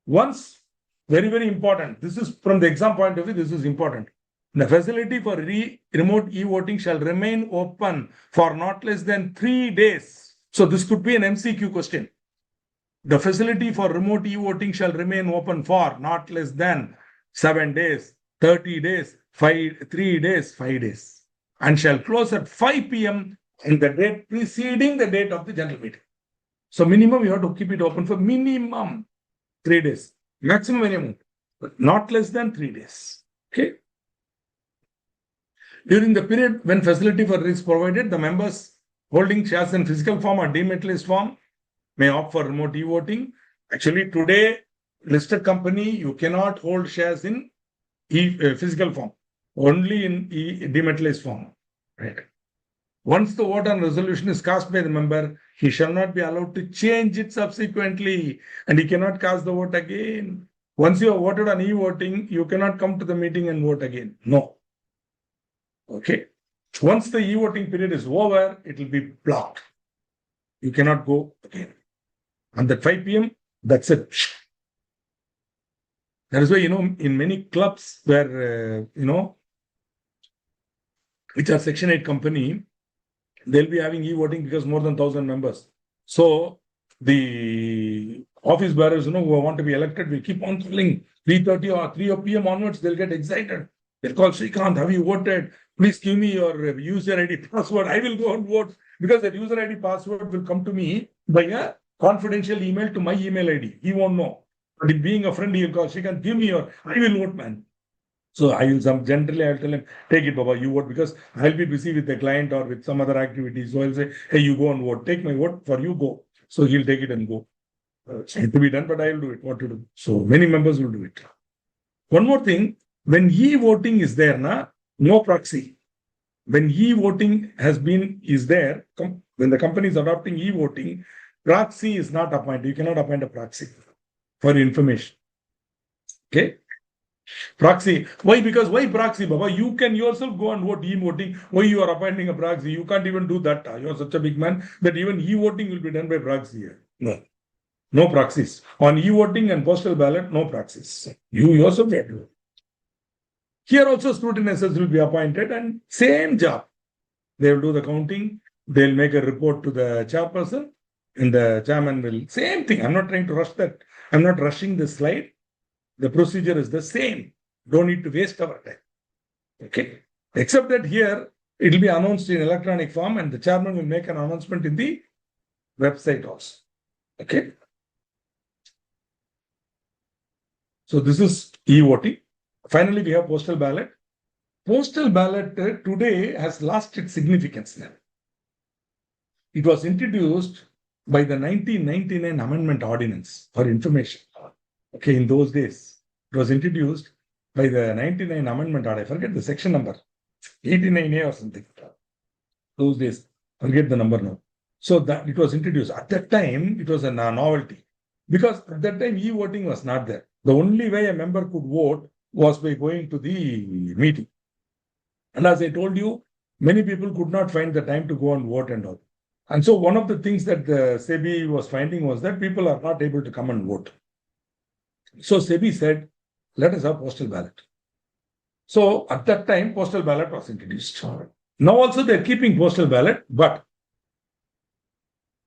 S1: Once, very, very important. This is from the exam point of view, this is important. The facility for remote e-voting shall remain open for not less than 3 days. So this could be an MCQ question. The facility for remote e-voting shall remain open for not less than 7 days, 30 days, 3 days, 5 days, and shall close at 5 p.m. in the date preceding the date of the general meeting. So minimum, you have to keep it open for minimum 3 days, maximum minimum, but not less than 3 days. Okay. During the period when facility for is provided, the members holding shares in physical form or dematerialized form may opt for remote e-voting. Actually, today, listed company, you cannot hold shares in physical form, only in dematerialized form. Right. Once the vote on resolution is cast by the member, he shall not be allowed to change it subsequently, and he cannot cast the vote again. Once you have voted on e-voting, you cannot come to the meeting and vote again. No. Okay. Once the e-voting period is over, it will be blocked. You cannot go again. And at 5 p.m., that's it. That is why, in many clubs where, which are Section 8 company, they'll be having e-voting because more than 1,000 members. So the office bearers, who want to be elected, will keep on calling 3:30 or 3 p.m. onwards. They'll get excited. They'll call, Srikanth, have you voted? Please give me your user ID password. I will go and vote, because that user ID password will come to me by a confidential email to my email ID. He won't know. But if being a friend, he'll call, Srikanth, give me your, I will vote, man. So generally I'll tell him, take it, Baba, you vote, because I'll be busy with the client or with some other activities. So I'll say, hey, you go and vote. Take my vote for you, go. So he'll take it and go. It's to be done, but I'll do it. What to do? So many members will do it. One more thing, when e-voting is there, no proxy. When e-voting is there, when the company is adopting e-voting, proxy is not appointed. You cannot appoint a proxy for information. Okay? Proxy. Why? Because why proxy, Baba? You can yourself go and vote e-voting. Why you are appointing a proxy? You can't even do that. You are such a big man that even e-voting will be done by proxy here. No. No proxies. On e-voting and postal ballot, no proxies. You yourself have to. Here also scrutineers will be appointed and same job. They will do the counting. They'll make a report to the chairperson and the chairman will, same thing. I'm not trying to rush that. I'm not rushing this slide. The procedure is the same. Don't need to waste our time. Okay. Except that here, it will be announced in electronic form and the chairman will make an announcement in the website also. Okay. So this is e-voting. Finally, we have postal ballot. Postal ballot today has lost its significance now. It was introduced by the 1999 Amendment Ordinance for information. Okay, in those days, it was introduced by the 99 Amendment Ordinance. I forget the section number, 89A or something. Those days, forget the number now. So that it was introduced. At that time, it was a novelty. Because at that time, e-voting was not there. The only way a member could vote was by going to the meeting. And as I told you, many people could not find the time to go and vote and all. And so one of the things that the SEBI was finding was that people are not able to come and vote. So SEBI said, let us have postal ballot. So at that time, postal ballot was introduced. Now also they're keeping postal ballot, but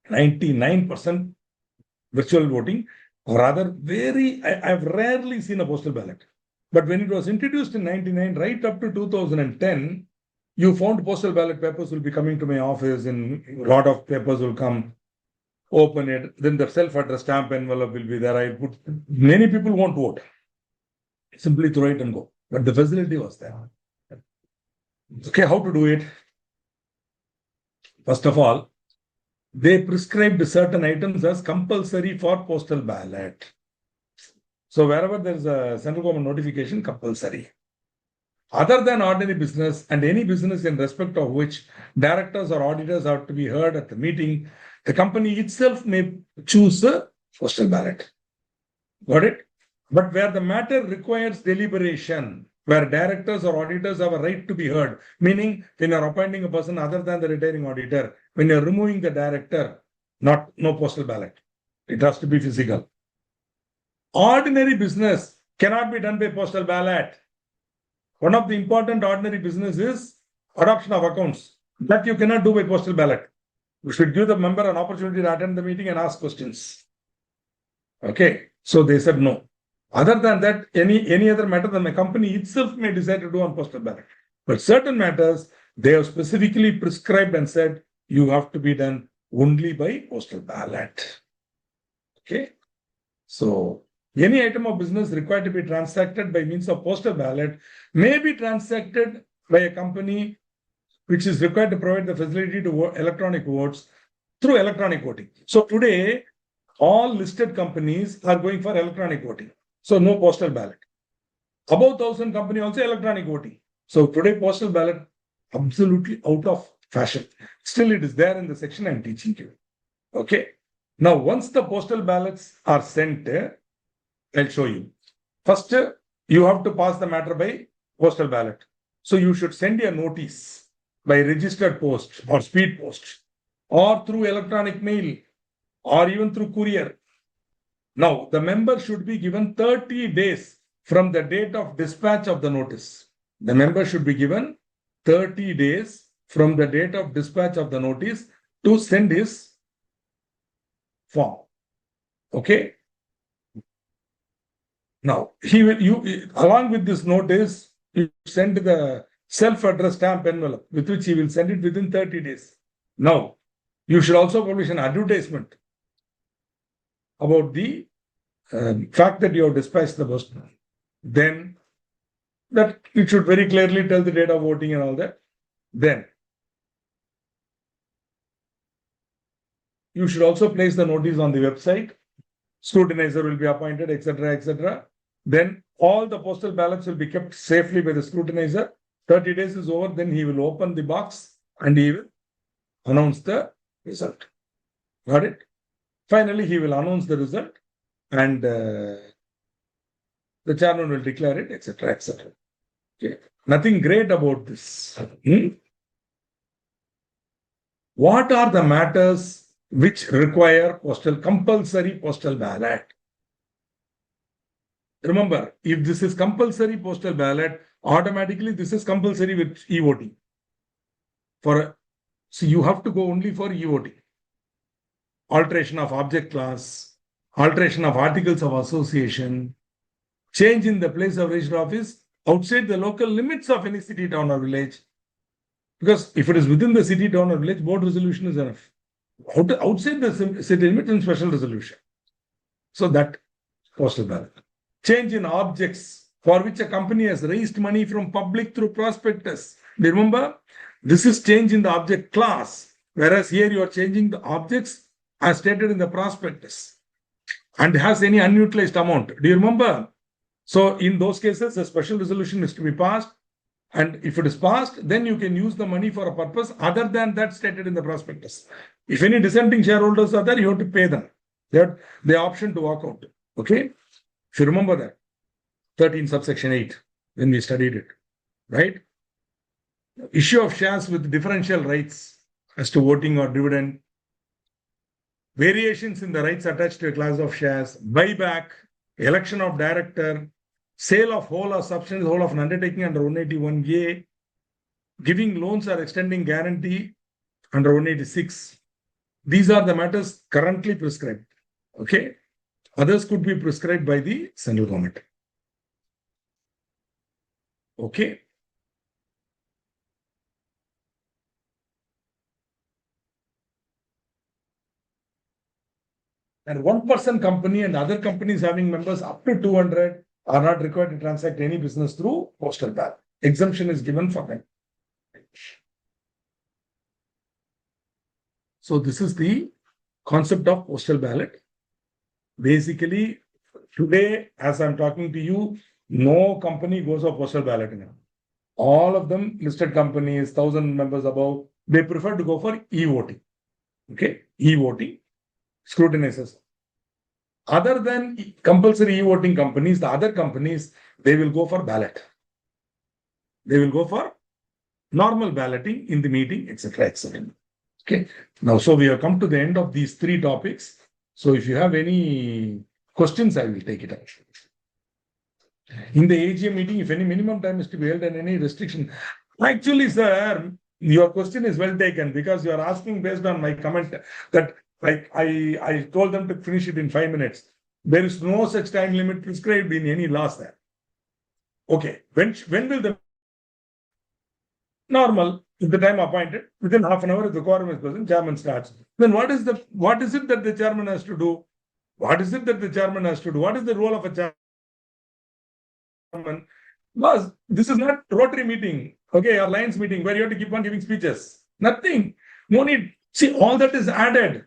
S1: 99% virtual voting, or rather I've rarely seen a postal ballot. But when it was introduced in 99, right up to 2010, you found postal ballot papers will be coming to my office and a lot of papers will come, open it, then the self-addressed stamp envelope will be there. I put, many people won't vote. Simply throw it and go. But the facility was there. Okay, how to do it? First of all, they prescribed certain items as compulsory for postal ballot. So wherever there is a central government notification, compulsory. Other than ordinary business and any business in respect of which directors or auditors have to be heard at the meeting, the company itself may choose a postal ballot. Got it? But where the matter requires deliberation, where directors or auditors have a right to be heard, meaning when you're appointing a person other than the retiring auditor, when you're removing the director, no postal ballot. It has to be physical. Ordinary business cannot be done by postal ballot. One of the important ordinary business is adoption of accounts. That you cannot do by postal ballot. You should give the member an opportunity to attend the meeting and ask questions. Okay. So they said no. Other than that, any other matter than the company itself may decide to do on postal ballot. But certain matters, they have specifically prescribed and said you have to be done only by postal ballot. Okay. So any item of business required to be transacted by means of postal ballot may be transacted by a company which is required to provide the facility to electronic votes through electronic voting. So today, all listed companies are going for electronic voting. So no postal ballot. Above 1,000 company also electronic voting. So today postal ballot absolutely out of fashion. Still it is there in the section I'm teaching you. Okay. Now once the postal ballots are sent, I'll show you. First, you have to pass the matter by postal ballot. So you should send a notice by registered post or speed post or through electronic mail or even through courier. Now, the member should be given 30 days from the date of dispatch of the notice. The member should be given 30 days from the date of dispatch of the notice to send his form. Okay. Now, along with this notice, you send the self-addressed stamp envelope with which he will send it within 30 days. Now, you should also publish an advertisement about the fact that you have dispatched the person. Then that it should very clearly tell the date of voting and all that. Then you should also place the notice on the website. Scrutinizer will be appointed, etc., etc. Then all the postal ballots will be kept safely by the scrutinizer. 30 days is over, then he will open the box and he will announce the result. Got it? Finally, he will announce the result and the chairman will declare it, etc., etc. Okay. Nothing great about this. What are the matters which require compulsory postal ballot? Remember, if this is compulsory postal ballot, automatically this is compulsory with e-voting. So you have to go only for e-voting. Alteration of object class, alteration of articles of association, change in the place of registered office outside the local limits of any city, town or village. Because if it is within the city, town or village, board resolution is enough. Outside the city limits and special resolution. So that postal ballot. Change in objects for which a company has raised money from public through prospectus. Remember, this is change in the object class, whereas here you are changing the objects as stated in the prospectus and has any unutilized amount. Do you remember? So in those cases, a special resolution is to be passed. And if it is passed, then you can use the money for a purpose other than that stated in the prospectus. If any dissenting shareholders are there, you have to pay them. They have the option to walk out. Okay? If you remember that, 13 subsection 8, when we studied it, right? Issue of shares with differential rights as to voting or dividend, variations in the rights attached to a class of shares, buyback, election of director, sale of whole or substance whole of an undertaking under 181A, giving loans or extending guarantee under 186. These are the matters currently prescribed. Okay. Others could be prescribed by the central government. Okay. And 1% company and other companies having members up to 200 are not required to transact any business through postal ballot. Exemption is given for them. So this is the concept of postal ballot. Basically, today, as I'm talking to you, no company goes for postal ballot now. All of them, listed companies, 1,000 members above, they prefer to go for e-voting. Okay, e-voting, scrutinizers. Other than compulsory e-voting companies, the other companies, they will go for ballot. They will go for normal balloting in the meeting, etc., etc. Okay. Now, so we have come to the end of these three topics. So if you have any questions, I will take it up. In the AGM meeting, if any minimum time is to be held and any restriction. Actually, sir, your question is well taken because you are asking based on my comment that like I told them to finish it in 5 minutes. There is no such time limit prescribed in any laws there. Okay. When will the normal, if the time appointed, within half an hour, if the quorum is present, chairman starts. Then what is it that the chairman has to do? What is it that the chairman has to do? What is the role of a chairman? Because this is not Rotary meeting, okay, or Lions meeting where you have to keep on giving speeches. Nothing. No need. See, all that is added.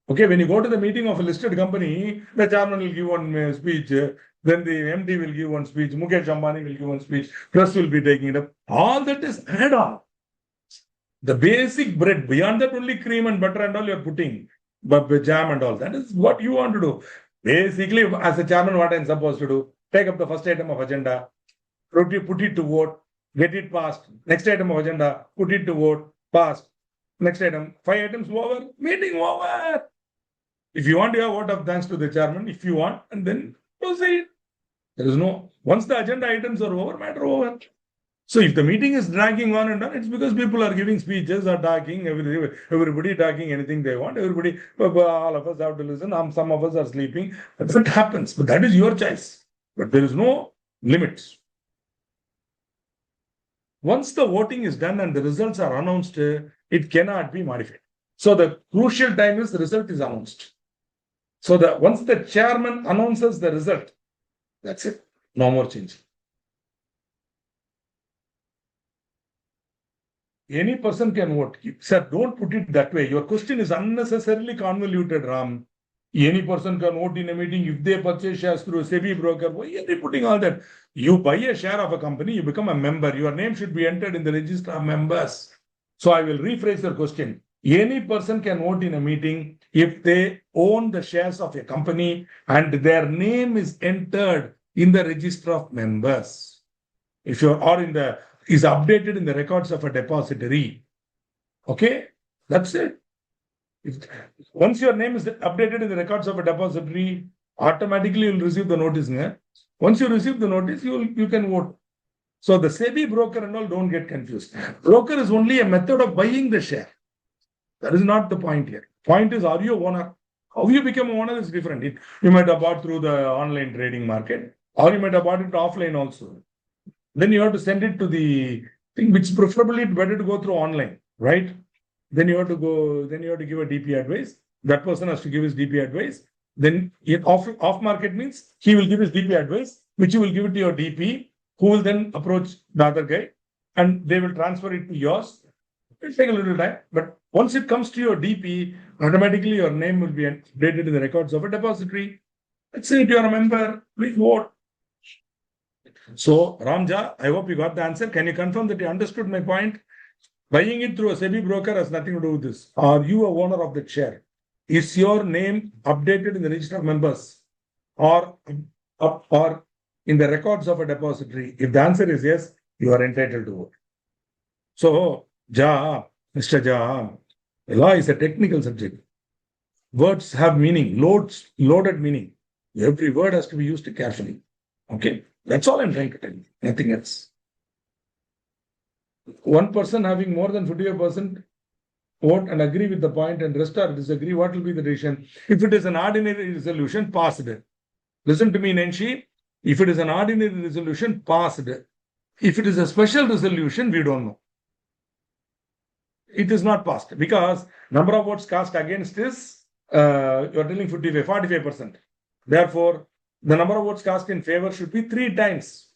S1: Okay, when you go to the meeting of a listed company, the chairman will give one speech, then the MD will give one speech, Mukesh Ambani will give one speech, press will be taking it up. All that is add on. The basic bread, beyond that only cream and butter and all you're putting, but jam and all. That is what you want to do. Basically, as a chairman, what I'm supposed to do? Take up the first item of agenda, put it to vote, get it passed. Next item of agenda, put it to vote, passed. Next item, 5 items over, meeting over. If you want, you have vote of thanks to the chairman. If you want, and then proceed. There is no, once the agenda items are over, matter over. So if the meeting is dragging on and on, it's because people are giving speeches or talking, everybody talking anything they want. Everybody, all of us have to listen. Some of us are sleeping. That's what happens. But that is your choice. But there is no limits. Once the voting is done and the results are announced, it cannot be modified. So the crucial time is the result is announced. So once the chairman announces the result, that's it. No more change. Any person can vote. Sir, don't put it that way. Your question is unnecessarily convoluted, Ram. Any person can vote in a meeting if they purchase shares through a SEBI broker. Why are they putting all that? You buy a share of a company, you become a member. Your name should be entered in the register of members. So I will rephrase your question. Any person can vote in a meeting if they own the shares of a company and their name is entered in the register of members. If you're or in the is updated in the records of a depository. Okay, that's it. Once your name is updated in the records of a depository, automatically you'll receive the notice. Once you receive the notice, you can vote. So the SEBI broker and all don't get confused. Broker is only a method of buying the share. That is not the point here. Point is, are you an owner? How you become an owner is different. You might have bought through the online trading market, or you might have bought it offline also. Then you have to send it to the thing, which preferably better to go through online, right? Then you have to give a DP advice. That person has to give his DP advice. Then off market means he will give his DP advice, which you will give it to your DP, who will then approach the other guy, and they will transfer it to yours. It will take a little time, but once it comes to your DP, automatically your name will be updated in the records of a depository. Let's say you are a member, please vote. So, Ramja, I hope you got the answer. Can you confirm that you understood my point? Buying it through a SEBI broker has nothing to do with this. Are you a owner of that share? Is your name updated in the register of members or in the records of a depository? If the answer is yes, you are entitled to vote. So, Mr. Jha, law is a technical subject. Words have meaning, loaded meaning. Every word has to be used carefully. Okay, that's all I'm trying to tell you. Nothing else. One person having more than 50% vote and agree with the point and rest are disagree, what will be the decision? If it is an ordinary resolution, passed. Listen to me, Nancy. If it is an ordinary resolution, passed. If it is a special resolution, we don't know. It is not passed because number of votes cast against is you're telling 55, 45%. Therefore, the number of votes cast in favor should be 3 times,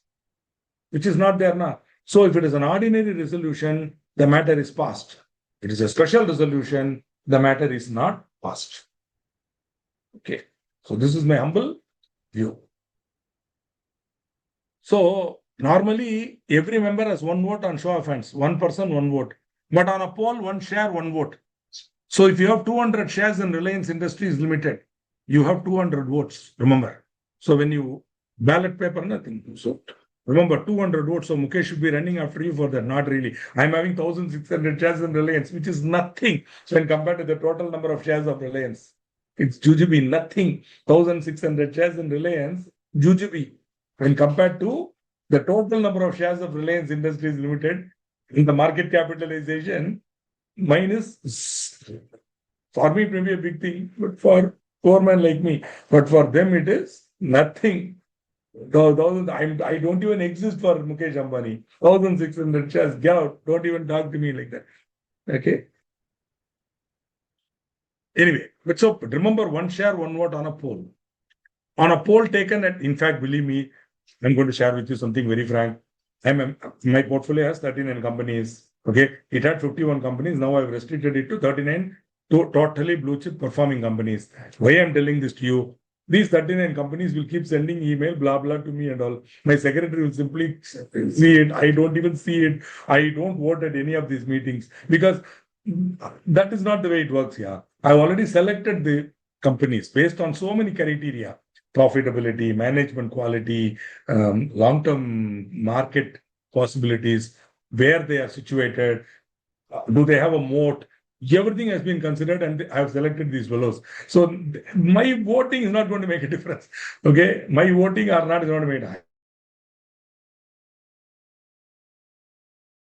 S1: which is not there now. So if it is an ordinary resolution, the matter is passed. It is a special resolution, the matter is not passed. Okay. So this is my humble view. So normally every member has one vote on show of hands, one person, one vote. But on a poll, one share, one vote. So if you have 200 shares in Reliance Industries Limited, you have 200 votes, remember. So when you ballot paper, nothing. So remember, 200 votes. So Mukesh should be running after you for that. Not really. I'm having 1,600 shares in Reliance, which is nothing when compared to the total number of shares of Reliance. It's jujube, nothing. 1,600 shares in Reliance, jujube. When compared to the total number of shares of Reliance Industries Limited in the market capitalization, mine is, for me, it may be a big thing, but for poor man like me, but for them, it is nothing. I don't even exist for Mukesh Ambani. 1,600 shares, get out. Don't even talk to me like that. Okay. Anyway, but so remember, one share, one vote on a poll. On a poll taken at, in fact, believe me, I'm going to share with you something very frank. My portfolio has 39 companies. Okay. It had 51 companies. Now I've restricted it to 39 totally blue chip performing companies. Why I'm telling this to you? These 39 companies will keep sending email, blah, blah to me and all. My secretary will simply see it. I don't even see it. I don't vote at any of these meetings because that is not the way it works here. I've already selected the companies based on so many criteria: profitability, management quality, long-term market possibilities, where they are situated, do they have a moat? Everything has been considered and I have selected these fellows. So my voting is not going to make a difference. Okay. My voting or not is not going to make a difference.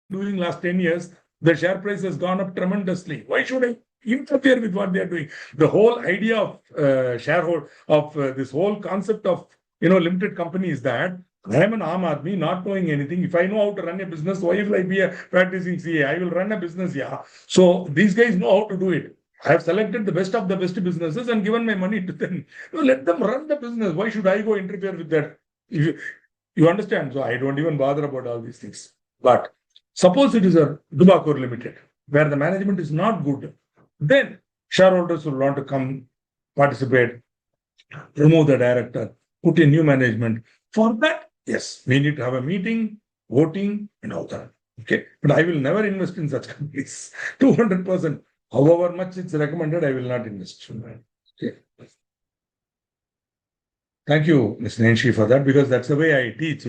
S1: During last 10 years, the share price has gone up tremendously. Why should I interfere with what they are doing? The whole idea of shareholder, of this whole concept of, limited company is that I am an Aam Aadmi, not knowing anything. If I know how to run a business, why will I be a practicing CA? I will run a business, yeah. So these guys know how to do it. I have selected the best of the best businesses and given my money to them. Let them run the business. Why should I go interfere with that? You understand? So I don't even bother about all these things. But suppose it is a Dubakor Limited, where the management is not good, then shareholders will want to come participate, remove the director, put in new management. For that, yes, we need to have a meeting, voting, and all that. Okay. But I will never invest in such companies. 200%. However much it's recommended, I will not invest. Okay. Thank you, Ms. Nancy, for that, because that's the way I teach,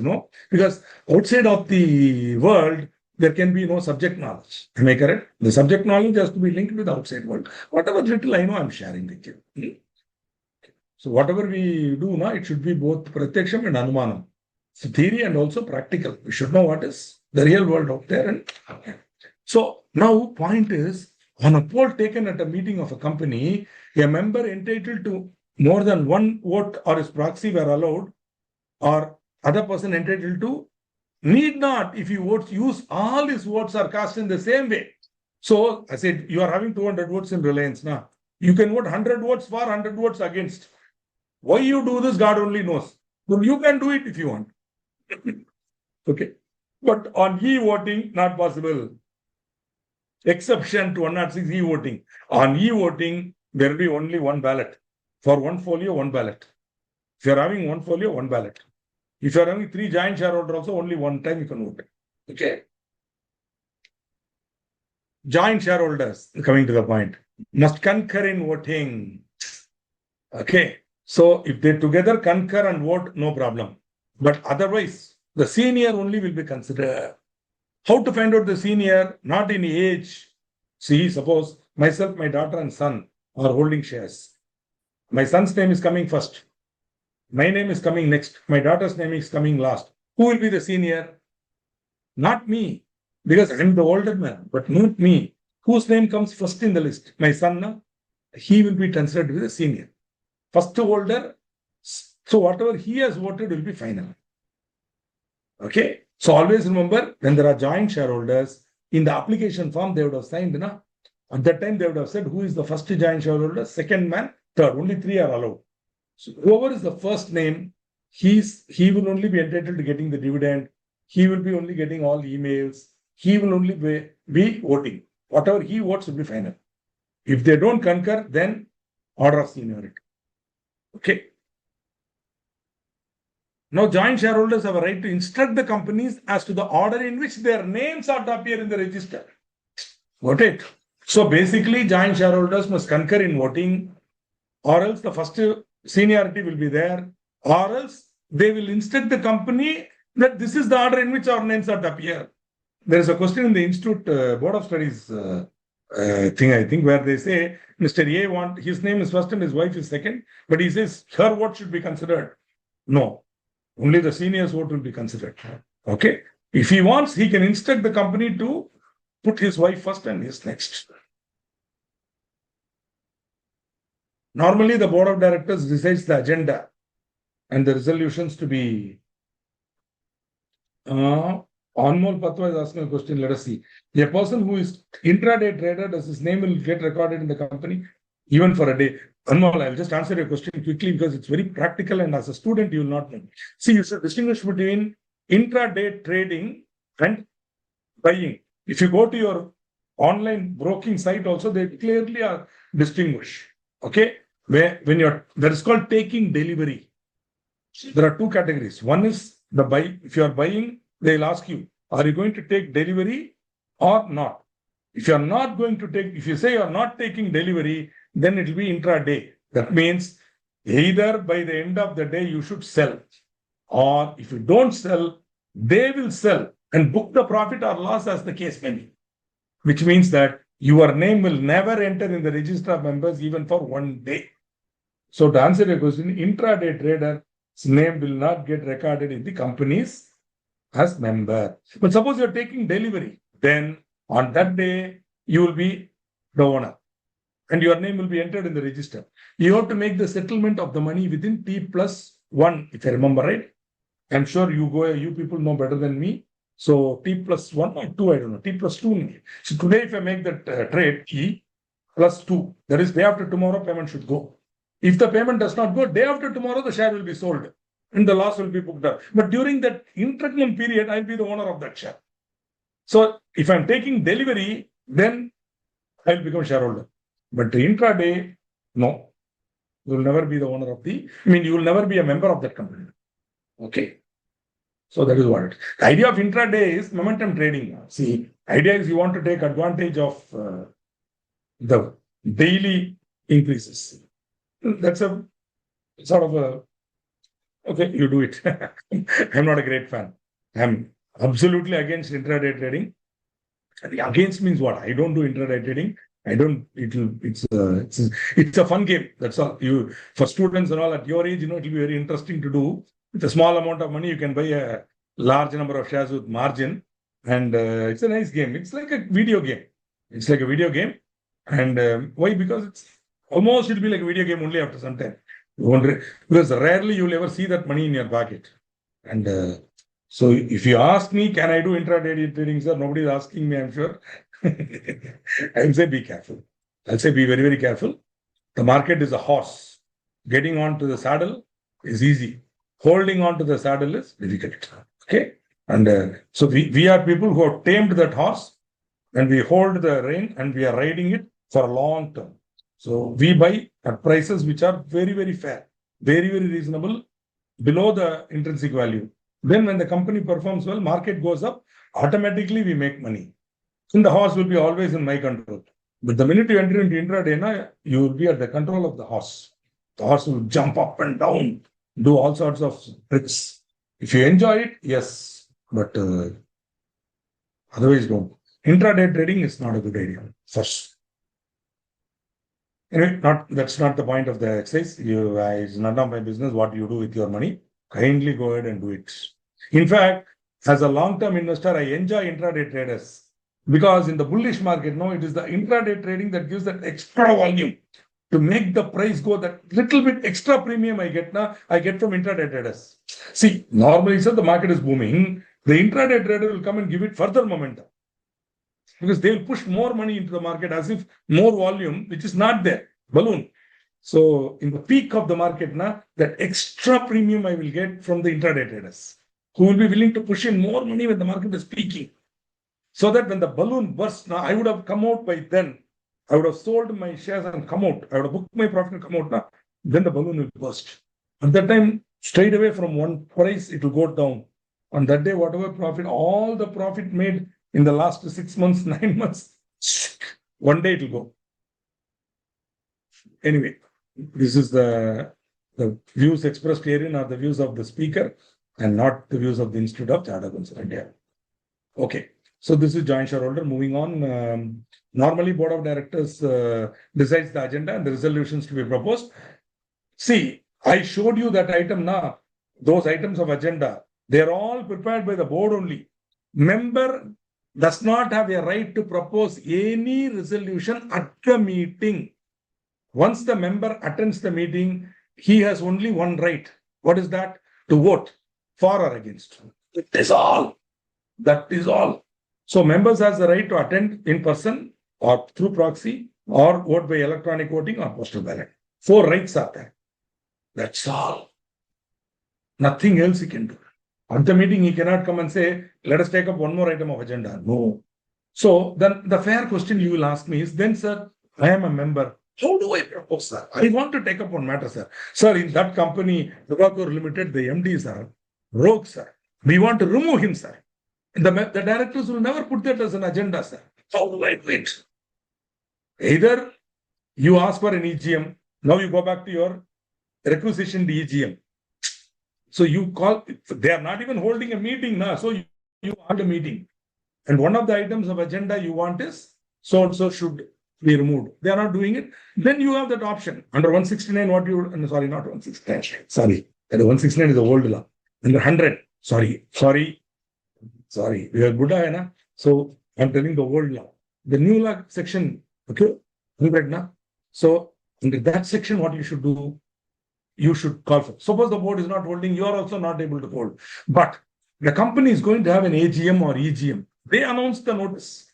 S1: because outside of the world, there can be no subject knowledge. Am I correct? The subject knowledge has to be linked with the outside world. Whatever little I know, I'm sharing with you. So whatever we do now, it should be both pratyaksham and anumanam. So theory and also practical. We should know what is the real world out there. And so now point is, on a poll taken at a meeting of a company, a member entitled to more than one vote or his proxy were allowed, or other person entitled to need not, if he votes, use all his votes are cast in the same way. So I said, you are having 200 votes in Reliance now. You can vote 100 votes for, 100 votes against. Why you do this, God only knows. So you can do it if you want. Okay. But on e-voting, not possible. Exception to 106 e-voting. On e-voting, there will be only one ballot. For one folio, one ballot. If you are having one folio, one ballot. If you are having 3 joint shareholders, also only one time you can vote. Okay. Joint shareholders, coming to the point, must concur in voting. Okay. So if they together concur and vote, no problem. But otherwise, the senior only will be considered. How to find out the senior? Not in age. See, suppose myself, my daughter and son are holding shares. My son's name is coming first. My name is coming next. My daughter's name is coming last. Who will be the senior? Not me, because I'm the older man, but not me. Whose name comes first in the list? My son, he will be considered to be the senior. First holder. So whatever he has voted will be final. Okay. So always remember, when there are joint shareholders, in the application form, they would have signed, At that time, they would have said who is the first joint shareholder, second man, third. Only three are allowed. So whoever is the first name, he will only be entitled to getting the dividend. He will be only getting all emails. He will only be voting. Whatever he votes will be final. If they don't concur, then order of seniority. Okay. Now, joint shareholders have a right to instruct the companies as to the order in which their names are to appear in the register. Got it? So basically, joint shareholders must concur in voting, or else the first seniority will be there, or else they will instruct the company that this is the order in which our names are to appear. There is a question in the Institute Board of Studies thing, I think, where they say Mr. A his name is first and his wife is second, but he says her vote should be considered. No, only the senior's vote will be considered. Okay. If he wants, he can instruct the company to put his wife first and his next. Normally, the board of directors decides the agenda and the resolutions to be. Anmol Patwa is asking a question. Let us see. A person who is intraday trader, does his name will get recorded in the company even for a day? Anmol, I'll just answer your question quickly because it's very practical and as a student, you will not know. See, you should distinguish between intraday trading and buying. If you go to your online broking site also, they clearly are distinguished. Okay? When that is called taking delivery. There are two categories. One is the buy. If you are buying, they'll ask you, are you going to take delivery or not? If you are not going to take, if you say you are not taking delivery, then it will be intraday. That means either by the end of the day you should sell, or if you don't sell, they will sell and book the profit or loss as the case may be. Which means that your name will never enter in the register of members even for one day. So to answer your question, intraday trader's name will not get recorded in the companies as member. But suppose you're taking delivery, then on that day, you will be the owner and your name will be entered in the register. You have to make the settlement of the money within T+1, if I remember right. I'm sure you people know better than me. So T+1 or 2, I don't know, T+2. So today, if I make that trade, T+2, that is day after tomorrow, payment should go. If the payment does not go, day after tomorrow, the share will be sold and the loss will be booked up. But during that interim period, I'll be the owner of that share. So if I'm taking delivery, then I'll become shareholder. But the intraday, no, you will never be the owner of you will never be a member of that company. Okay. So that is what it is. The idea of intraday is momentum trading. See, idea is you want to take advantage of the daily increases. That's a sort of a, okay, you do it. I'm not a great fan. I'm absolutely against intraday trading. Against means what? I don't do intraday trading. It's a fun game. That's all. For students and all at your age, it will be very interesting to do. With a small amount of money, you can buy a large number of shares with margin. And it's a nice game. It's like a video game. And why? Because it'll be like a video game only after some time. Because rarely you'll ever see that money in your pocket. And so if you ask me, can I do intraday trading, sir? Nobody is asking me, I'm sure. I will say be careful. I'll say be very, very careful. The market is a horse. Getting onto the saddle is easy. Holding on to the saddle is difficult. Okay? And so we are people who have tamed that horse and we hold the rein and we are riding it for a long term. So we buy at prices which are very, very fair, very, very reasonable, below the intrinsic value. Then when the company performs well, market goes up, automatically we make money. And the horse will be always in my control. But the minute you enter into intraday, you will be at the control of the horse. The horse will jump up and down, do all sorts of tricks. If you enjoy it, yes, but otherwise don't. Intraday trading is not a good idea. First. Anyway, that's not the point of the exercise. It's none of my business what you do with your money. Kindly go ahead and do it. In fact, as a long-term investor, I enjoy intraday traders because in the bullish market, it is the intraday trading that gives that extra volume to make the price go. That little bit extra premium I get from intraday traders. See, normally, the market is booming. The intraday trader will come and give it further momentum. because they will push more money into the market as if more volume, which is not there, balloon. So in the peak of the market, now that extra premium I will get from the intraday traders who will be willing to push in more money when the market is peaking. So that when the balloon bursts, now I would have come out by then. I would have sold my shares and come out. I would have booked my profit and come out now. Then the balloon will burst. At that time, straight away from one price, it will go down. On that day, whatever profit, all the profit made in the last 6 months, 9 months, one day it will go. Anyway, this is the views expressed herein are the views of the speaker and not the views of the Institute of Chartered Accountants of India. Okay, so this is joint shareholder. Moving on, normally board of directors decides the agenda and the resolutions to be proposed. See, I showed you that item now. Those items of agenda, they're all prepared by the board only. Member does not have a right to propose any resolution at the meeting. Once the member attends the meeting, he has only one right. What is that? To vote for or against. That is all. That is all. So members has the right to attend in person or through proxy or vote by electronic voting or postal ballot. 4 rights are there. That's all. Nothing else he can do. At the meeting, he cannot come and say, let us take up one more item of agenda. No. So then the fair question you will ask me is, then sir, I am a member. How do I propose, sir? I want to take up one matter, sir. Sir, in that company, Tobacco Limited, the MDs are rogue, sir. We want to remove him, sir. The directors will never put that as an agenda, sir. How do I do it? Either you ask for an EGM, now you go back to your requisition the EGM. So you call, they are not even holding a meeting now, so you want a meeting. And one of the items of agenda you want is so should be removed. They are not doing it. Then you have that option. Under 169, what you, sorry, not 169, sorry. 169 is the old law. Under 100, sorry. We are Buddha, na? So I'm telling the old law. The new law section, okay? 100 na? So under that section, what you should do, you should call for. Suppose the board is not holding, you are also not able to hold. But the company is going to have an AGM or EGM. They announce the notice.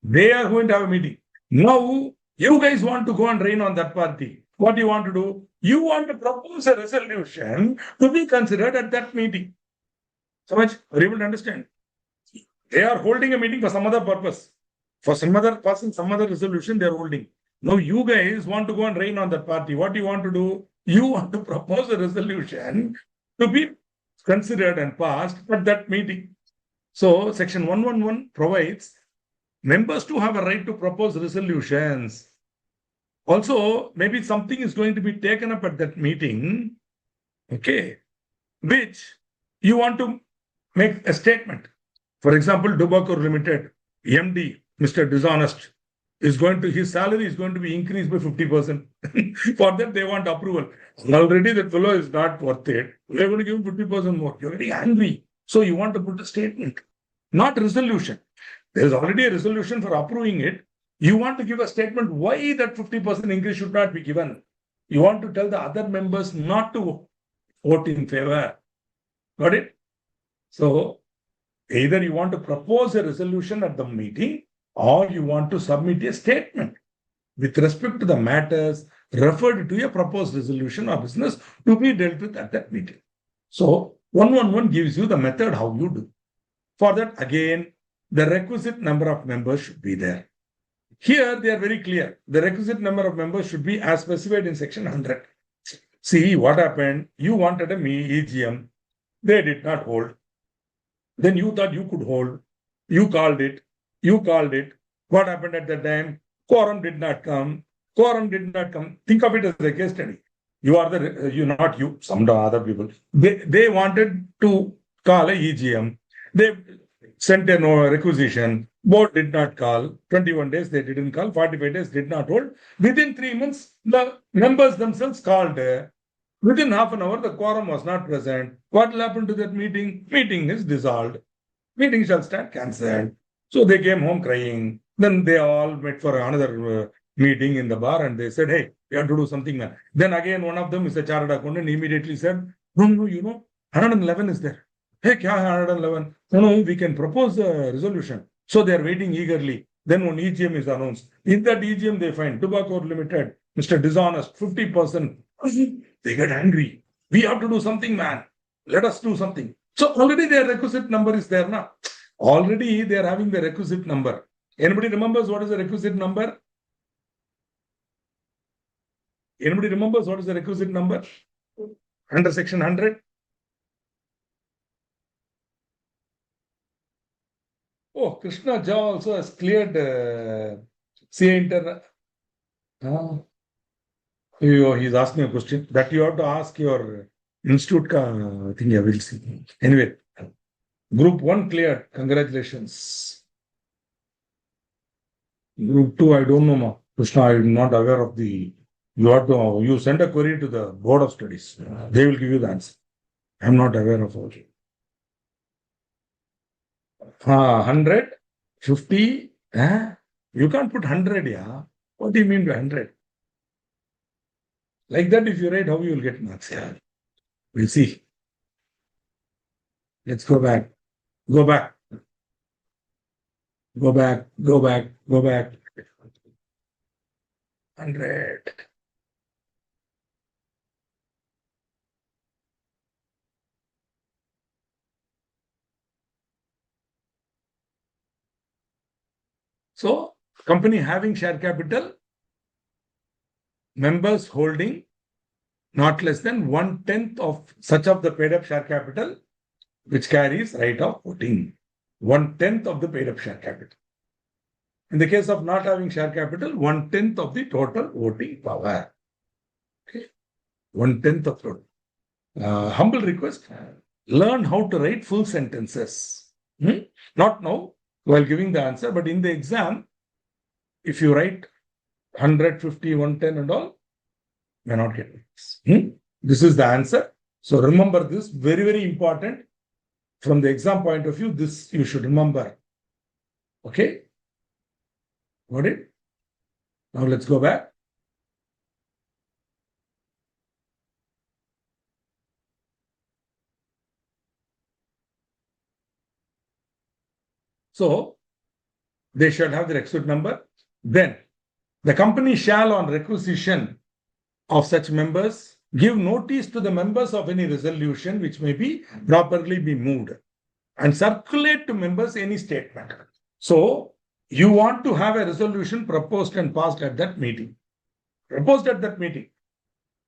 S1: They are going to have a meeting. Now, you guys want to go and rain on that party. What do you want to do? You want to propose a resolution to be considered at that meeting. So much, are you able to understand? They are holding a meeting for some other purpose. For some other person, some other resolution they are holding. Now, you guys want to go and rain on that party. What do you want to do? You want to propose a resolution to be considered and passed at that meeting. So, section 111 provides members to have a right to propose resolutions. Also, maybe something is going to be taken up at that meeting, okay, which you want to make a statement. For example, Tobacco Limited, MD, Mr. Dishonest, his salary is going to be increased by 50%. For that, they want approval. Already that fellow is not worth it. They're going to give him 50% more. You're very angry. So you want to put a statement, not resolution. There is already a resolution for approving it. You want to give a statement why that 50% increase should not be given. You want to tell the other members not to vote in favor. Got it? So either you want to propose a resolution at the meeting or you want to submit a statement with respect to the matters referred to a proposed resolution or business to be dealt with at that meeting. So 111 gives you the method how you do. For that, again, the requisite number of members should be there. Here, they are very clear. The requisite number of members should be as specified in section 100. See what happened. You wanted a EGM. They did not hold. Then you thought you could hold. You called it. What happened at that time? Quorum did not come. Think of it as a case study. You are not you, some other people. They wanted to call a EGM. They sent a requisition. Board did not call. 21 days they didn't call. 45 days did not hold. Within 3 months, the members themselves called. Within half an hour, the quorum was not present. What will happen to that meeting? Meeting is dissolved. Meeting shall stand cancelled. So they came home crying. Then they all met for another meeting in the bar and they said, hey, we have to do something now. Then again, one of them is a chartered accountant, immediately said, no, 111 is there. Hey, kya 111? No, we can propose a resolution. So they are waiting eagerly. Then one EGM is announced. In that EGM, they find Tobacco Limited, Mr. Dishonest, 50%. They get angry. We have to do something, man. Let us do something. So already their requisite number is there now. Already they are having the requisite number. Anybody remembers what is the requisite number? Anybody remembers what is the requisite number? Under section 100? Oh, Krishna Jha also has cleared CA Inter. He's asking a question that you have to ask your institute. I think I will see. Anyway, group 1 cleared. Congratulations. Group 2, I don't know, ma. Krishna, I'm not aware of the. You send a query to the Board of Studies. They will give you the answer. I'm not aware of all. 100, 50. You can't put 100, yeah. What do you mean by 100? Like that, if you write, how you will get marks? Yeah. We'll see. Let's go back. Go back. Go back. Go back. Go back. 100. So, company having share capital, members holding not less than 1/10 of such of the paid up share capital, which carries right of voting. 1/10 of the paid up share capital. In the case of not having share capital, 1/10 of the total voting power. Okay. 1/10 of total. Humble request, learn how to write full sentences. Not now, while giving the answer, but in the exam, if you write 100, 50, 110 and all, may not get this. This is the answer. So remember this, very, very important. From the exam point of view, this you should remember. Okay? Got it? Now let's go back. So, they should have the requisite number. Then, the company shall, on requisition of such members, give notice to the members of any resolution which may be properly be moved and circulate to members any statement. So, you want to have a resolution proposed and passed at that meeting. Proposed at that meeting.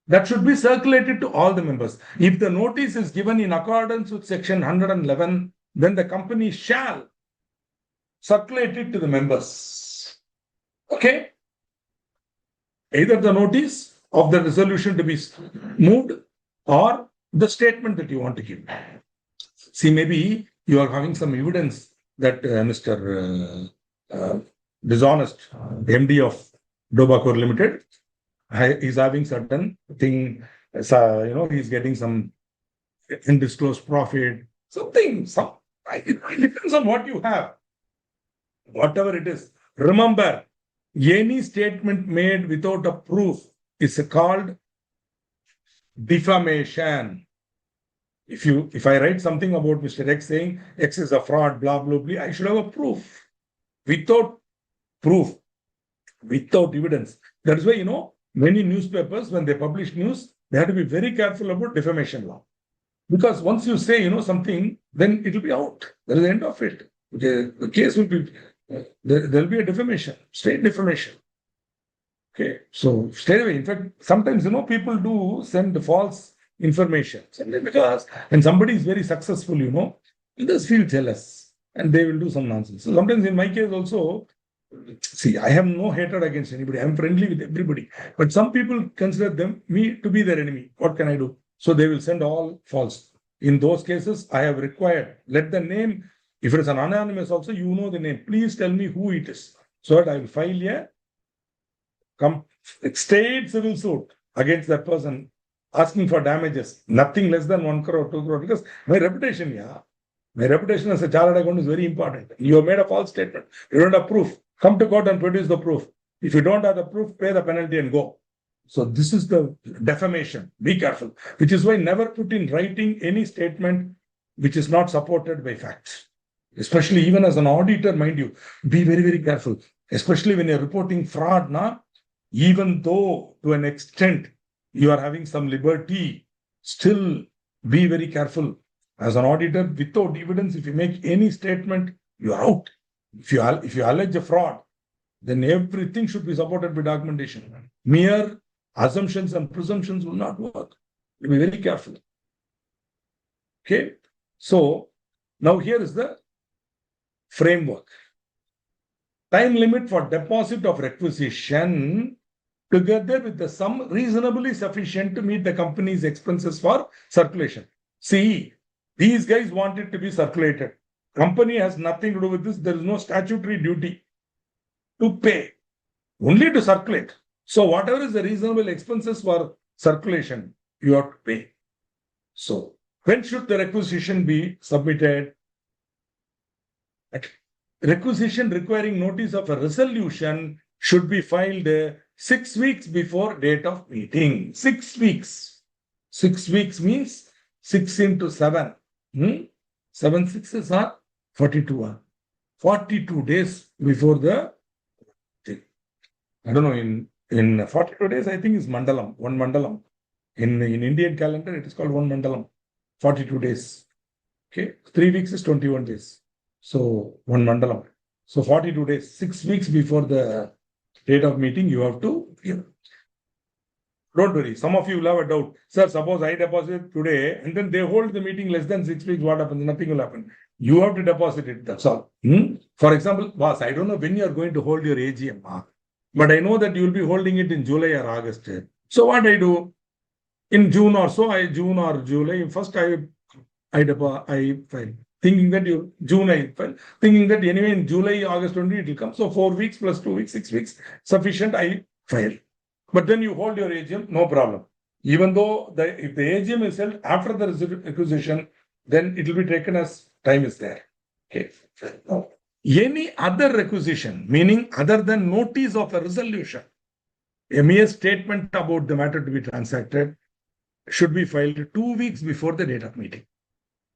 S1: That should be circulated to all the members. If the notice is given in accordance with section 111, then the company shall circulate it to the members. Okay? Either the notice of the resolution to be moved or the statement that you want to give. See, maybe you are having some evidence that Mr. Dishonest, MD of Tobacco Limited, is having certain thing, he's getting some undisclosed profit, something, it depends on what you have. Whatever it is, remember, any statement made without a proof is called defamation. If I write something about Mr. X saying X is a fraud, blah, blah, blah, I should have a proof. Without proof, without evidence. That is why, many newspapers, when they publish news, they have to be very careful about defamation law. Because once you say, something, then it will be out. That is the end of it. Okay, the case will be, there will be a defamation, state defamation. Okay, so stay away. In fact, sometimes, people do send false information. Because when somebody is very successful, they just feel jealous and they will do some nonsense. So sometimes in my case also, see, I have no hatred against anybody. I am friendly with everybody. But some people consider me to be their enemy. What can I do? So they will send all false. In those cases, I have required, let the name, if it is an anonymous also, you know the name. Please tell me who it is. So that I will file a state civil suit against that person, asking for damages. Nothing less than 1 crore, 2 crore. Because my reputation, my reputation as a chartered accountant is very important. You have made a false statement. You don't have proof. Come to court and produce the proof. If you don't have the proof, pay the penalty and go. So this is the defamation. Be careful. Which is why never put in writing any statement which is not supported by facts. Especially even as an auditor, mind you, be very, very careful. Especially when you're reporting fraud, even though to an extent you are having some liberty, still be very careful. As an auditor, without evidence, if you make any statement, you are out. If you allege a fraud, then everything should be supported by documentation. Mere assumptions and presumptions will not work. Be very careful. Okay. So now here is the framework. Time limit for deposit of requisition together with the sum reasonably sufficient to meet the company's expenses for circulation. See, these guys want it to be circulated. Company has nothing to do with this. There is no statutory duty to pay, only to circulate. So whatever is the reasonable expenses for circulation, you have to pay. So when should the requisition be submitted? Requisition requiring notice of a resolution should be filed 6 weeks before date of meeting. 6 weeks. 6 weeks means 6 into 7. 7 sixes are 42. 42 days before the thing. I don't know, in 42 days, I think is Mandalam, one Mandalam. In Indian calendar, it is called one Mandalam. 42 days. Okay, 3 weeks is 21 days. So one Mandalam. So 42 days, 6 weeks before the date of meeting, you have to give. Don't worry. Some of you will have a doubt. Sir, suppose I deposit today and then they hold the meeting less than 6 weeks, what happens? Nothing will happen. You have to deposit it. That's all. For example, boss, I don't know when you are going to hold your AGM, but I know that you will be holding it in July or August. So what I do? In June or so, June or July, first I file. Thinking that June I file. Thinking that anyway in July, August only it will come. So 4 weeks plus 2 weeks, 6 weeks, sufficient, I file. But then you hold your AGM, no problem. Even though if the AGM is held after the requisition, then it will be taken as time is there. Okay. Now, any other requisition, meaning other than notice of a resolution, a mere statement about the matter to be transacted, should be filed 2 weeks before the date of meeting.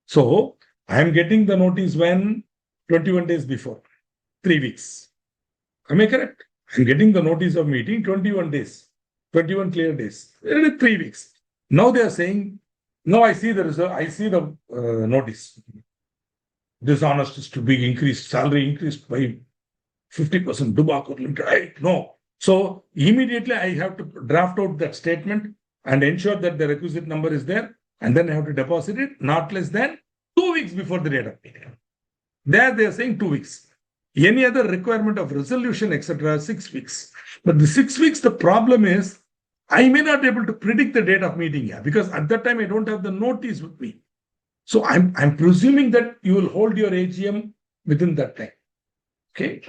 S1: So I am getting the notice when 21 days before, 3 weeks. Am I correct? I'm getting the notice of meeting 21 days, 21 clear days, 3 weeks. Now they are saying, no, I see the result, I see the notice. Dishonest is to be increased, salary increased by 50%, tobacco limited. Right? No. So immediately I have to draft out that statement and ensure that the requisite number is there, and then I have to deposit it not less than 2 weeks before the date of meeting. There they are saying 2 weeks. Any other requirement of resolution, etc., 6 weeks. But the 6 weeks, the problem is I may not be able to predict the date of meeting here because at that time I don't have the notice with me. So I'm presuming that you will hold your AGM within that time. Okay.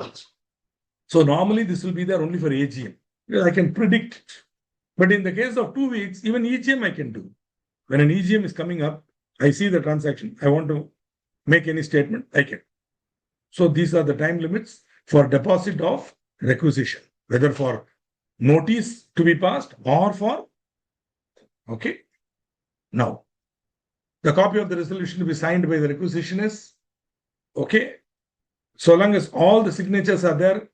S1: So normally this will be there only for AGM because I can predict it. But in the case of 2 weeks, even EGM I can do. When an EGM is coming up, I see the transaction. I want to make any statement, I can. So these are the time limits for deposit of requisition, whether for notice to be passed or for, okay. Now, the copy of the resolution to be signed by the requisitionist, okay. So long as all the signatures are there,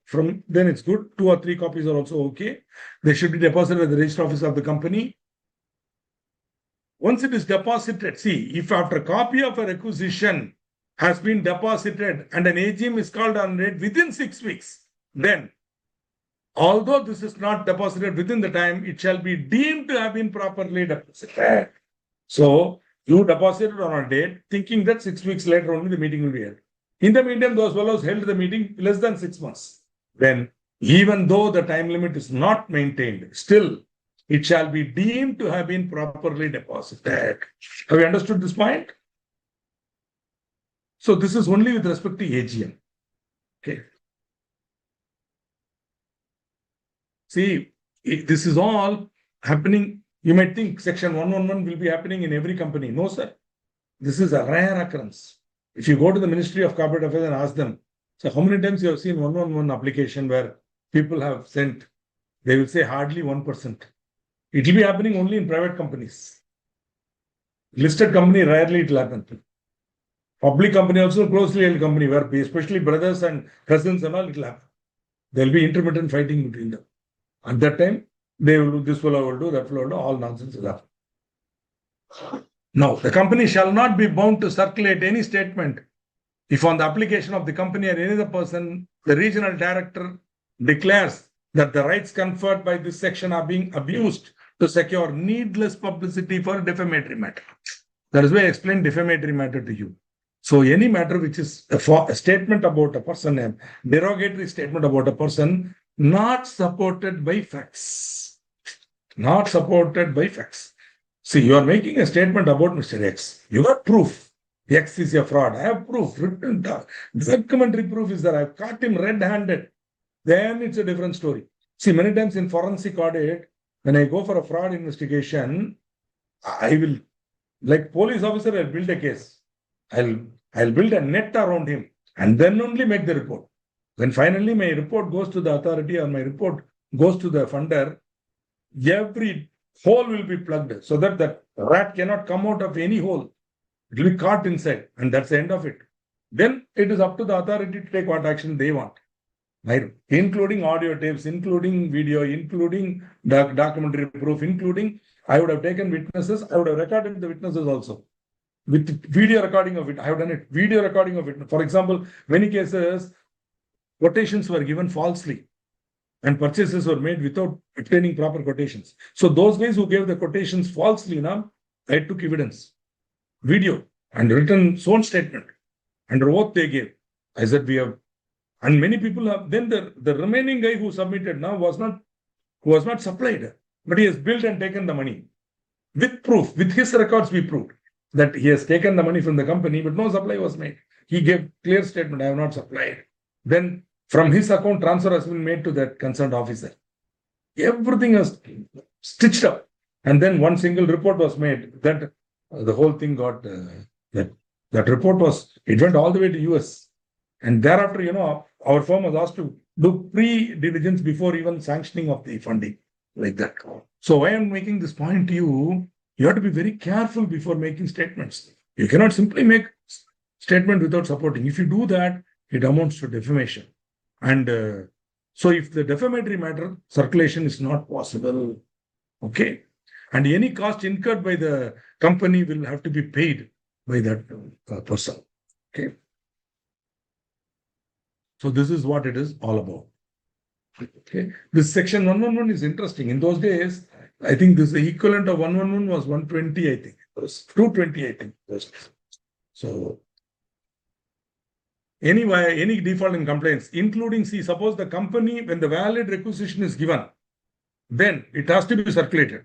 S1: then it's good. 2 or 3 copies are also okay. They should be deposited at the register office of the company. Once it is deposited, see, if after a copy of a requisition has been deposited and an AGM is called on it within 6 weeks, then, although this is not deposited within the time, it shall be deemed to have been properly deposited. So, you deposited on a date, thinking that 6 weeks later only the meeting will be held. In the meantime, those fellows held the meeting less than 6 months. Then, even though the time limit is not maintained, still, it shall be deemed to have been properly deposited. Have you understood this point? So, this is only with respect to AGM. Okay. See, this is all happening. You might think section 111 will be happening in every company. No, sir. This is a rare occurrence. If you go to the Ministry of Corporate Affairs and ask them, so how many times you have seen 111 application where people have sent, they will say hardly 1%. It will be happening only in private companies. Listed company, rarely it will happen. Public company also closely held company where especially brothers and cousins and all, it will happen. There will be intermittent fighting between them. At that time, they will do, this fellow will do, that fellow will do, all nonsense will happen. Now, the company shall not be bound to circulate any statement if on the application of the company or any other person, the regional director declares that the rights conferred by this section are being abused to secure needless publicity for defamatory matter. That is why I explained defamatory matter to you. So any matter which is a statement about a person, a derogatory statement about a person, not supported by facts. Not supported by facts. See, you are making a statement about Mr. X. You got proof. X is a fraud. I have proof. Written documentary proof is that I've caught him red-handed. Then it's a different story. See, many times in forensic audit, when I go for a fraud investigation, I will, like police officer, I'll build a case. I'll build a net around him and then only make the report. When finally my report goes to the authority or my report goes to the funder, every hole will be plugged so that the rat cannot come out of any hole. It will be caught inside and that's the end of it. Then it is up to the authority to take what action they want. Right? Including audio tapes, including video, including documentary proof, including I would have taken witnesses, I would have recorded the witnesses also. With video recording of it, I have done it. Video recording of it. For example, many cases, quotations were given falsely and purchases were made without obtaining proper quotations. So those guys who gave the quotations falsely, now I took evidence, video and written sworn statement under oath they gave. I said we have, and many people have. Then the remaining guy who submitted now was not supplied, but he has billed and taken the money with proof. With his records, we proved that he has taken the money from the company, but no supply was made. He gave clear statement, I have not supplied. Then from his account, transfer has been made to that concerned officer. Everything was stitched up. And then one single report was made that the whole thing got, that report was, it went all the way to US. And thereafter, our firm was asked to do pre-diligence before even sanctioning of the funding like that. So why I'm making this point to you, you have to be very careful before making statements. You cannot simply make statement without supporting. If you do that, it amounts to defamation. And so if the defamatory matter, circulation is not possible, okay? And any cost incurred by the company will have to be paid by that person, okay? So this is what it is all about. Okay, this section 111 is interesting. In those days, I think this the equivalent of 111 was 120, I think. It was 220, I think. So anyway, any default in complaints, including, see, suppose the company, when the valid requisition is given, then it has to be circulated.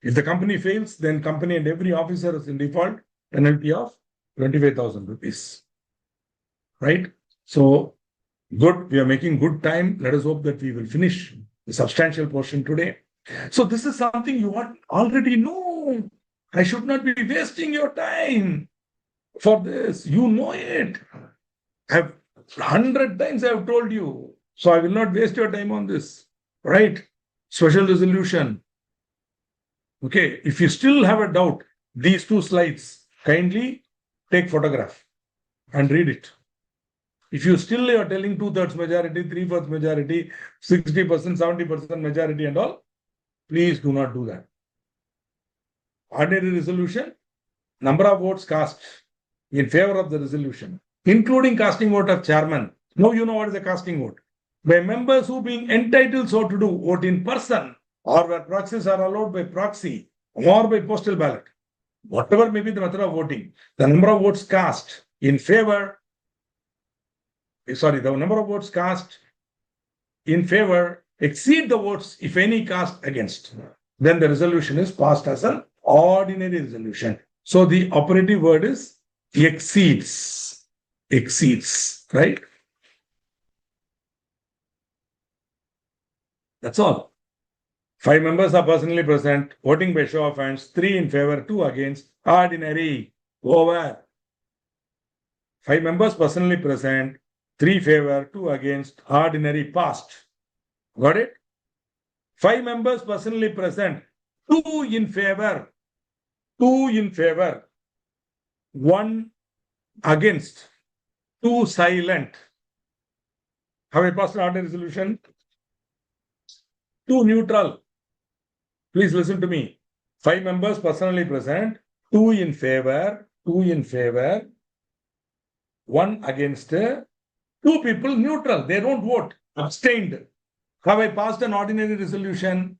S1: If the company fails, then company and every officer is in default, penalty of 25,000 rupees. Right? So good, we are making good time. Let us hope that we will finish the substantial portion today. So this is something you already know. I should not be wasting your time for this. You know it. I've 100 times I have told you. So I will not waste your time on this. Right? Special resolution. Okay. If you still have a doubt, these two slides, kindly take photograph and read it. If you still are telling 2/3 majority, 3/4 majority, 60%, 70% majority and all, please do not do that. Ordinary resolution, number of votes cast in favor of the resolution, including casting vote of chairman. Now you know what is a casting vote. By members who being entitled so to do, vote in person, or where proxies are allowed by proxy or by postal ballot. Whatever may be the method of voting, the number of votes cast in favor, the number of votes cast in favor exceed the votes, if any, cast against. Then the resolution is passed as an ordinary resolution. So the operative word is exceeds. Exceeds, right? That's all. 5 members are personally present, voting by show of hands, 3 in favor, 2 against, ordinary, over. 5 members personally present, 3 favor, 2 against, ordinary, passed. Got it? 5 members personally present, 2 in favor, 1 against, 2 silent. Have I passed an ordinary resolution? 2 neutral. Please listen to me. 5 members personally present, 2 in favor, 1 against, 2 people neutral. They don't vote, abstained. Have I passed an ordinary resolution?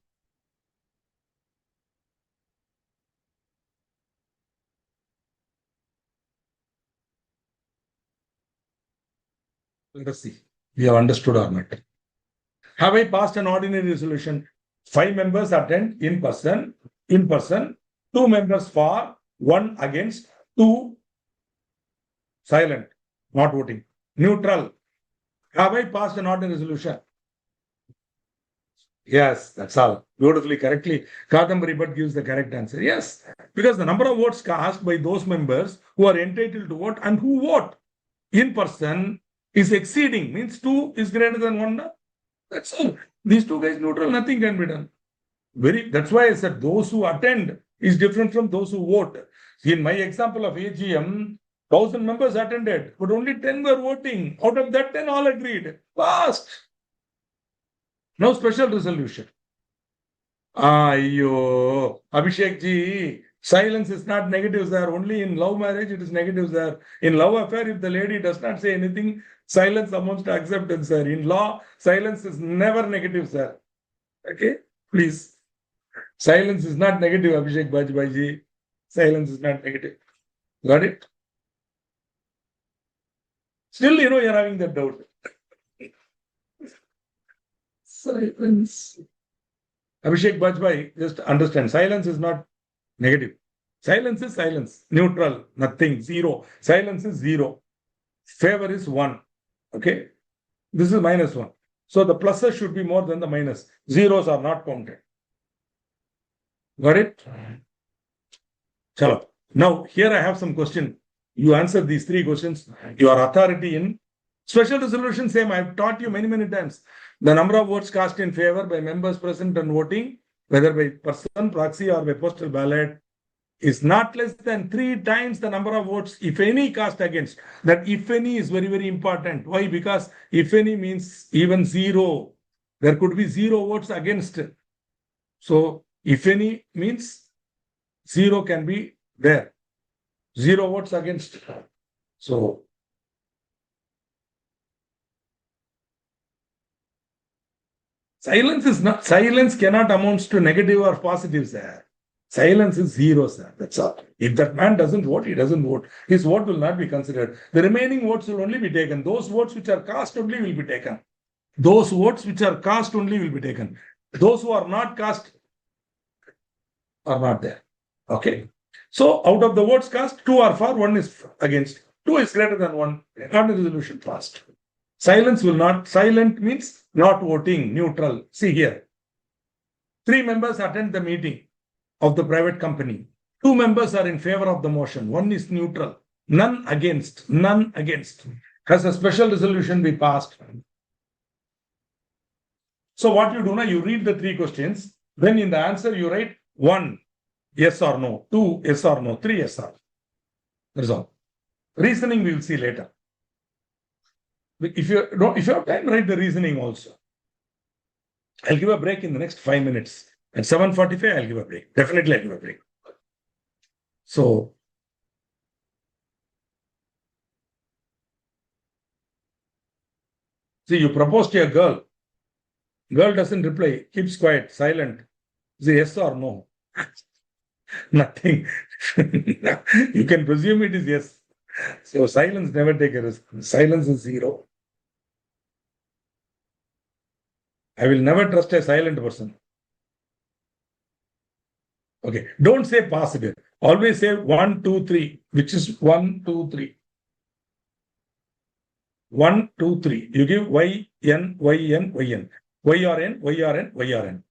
S1: Let us see. We have understood or not. Have I passed an ordinary resolution? 5 members attend in person, 2 members for, 1 against, 2 silent, not voting, neutral. Have I passed an ordinary resolution? Yes, that's all. Beautifully, correctly. Kadambari Bhatt gives the correct answer. Yes, because the number of votes cast by those members who are entitled to vote and who vote in person is exceeding, means 2 is greater than 1. That's all. These 2 guys neutral, nothing can be done. That's why I said those who attend is different from those who vote. In my example of AGM, 1,000 members attended, but only 10 were voting. Out of that, 10 all agreed. Passed. No special resolution. Abhishek ji, silence is not negative, sir. Only in love marriage it is negative, sir. In love affair, if the lady does not say anything, silence amounts to acceptance, sir. In law, silence is never negative, sir. Okay, please. Silence is not negative, Abhishek Bajpai ji. Silence is not negative. Got it? Still, you're having that doubt. Silence. Abhishek Bajpai, just understand, silence is not negative. Silence is silence. Neutral, nothing, 0. Silence is 0. Favor is 1. Okay? This is -1. So the pluses should be more than the minus. Zeros are not counted. Got it? Chalo. Now, here I have some question. You answer these 3 questions. Your authority in special resolution, same. I've taught you many times. The number of votes cast in favor by members present and voting, whether by person, proxy, or by postal ballot, is not less than 3 times the number of votes, if any, cast against. That if any is very important. Why? Because if any means even 0. There could be 0 votes against. So, if any means 0 can be there. 0 votes against. So, silence cannot amount to negative or positive, sir. Silence is 0, sir. That's all. If that man doesn't vote, he doesn't vote. His vote will not be considered. The remaining votes will only be taken. Those votes which are cast only will be taken. Those votes which are cast only will be taken. Those who are not cast are not there. Okay. So, out of the votes cast, 2 are for, 1 is against. 2 is greater than 1. Ordinary resolution passed. Silence will not. Silent means not voting, neutral. See here. 3 members attend the meeting of the private company. 2 members are in favor of the motion. 1 is neutral. None against. None against. Has a special resolution be passed? So what you do now, you read the 3 questions. Then in the answer, you write 1, yes or no. 2, yes or no. 3, yes or no. That's all. Reasoning we will see later. If you have time, write the reasoning also. I'll give a break in the next 5 minutes. At 7:45, I'll give a break. Definitely, I'll give a break. So, see, you propose to a girl. Girl doesn't reply, keeps quiet, silent. Say yes or no. Nothing. You can presume it is yes. So, silence never take a risk. Silence is 0. I will never trust a silent person. Okay, don't say positive. Always say 1, 2, 3, which is 1, 2, 3. 1, 2, 3. You give Y, N, Y, N, Y, N. Y or N, Y or N, Y or N.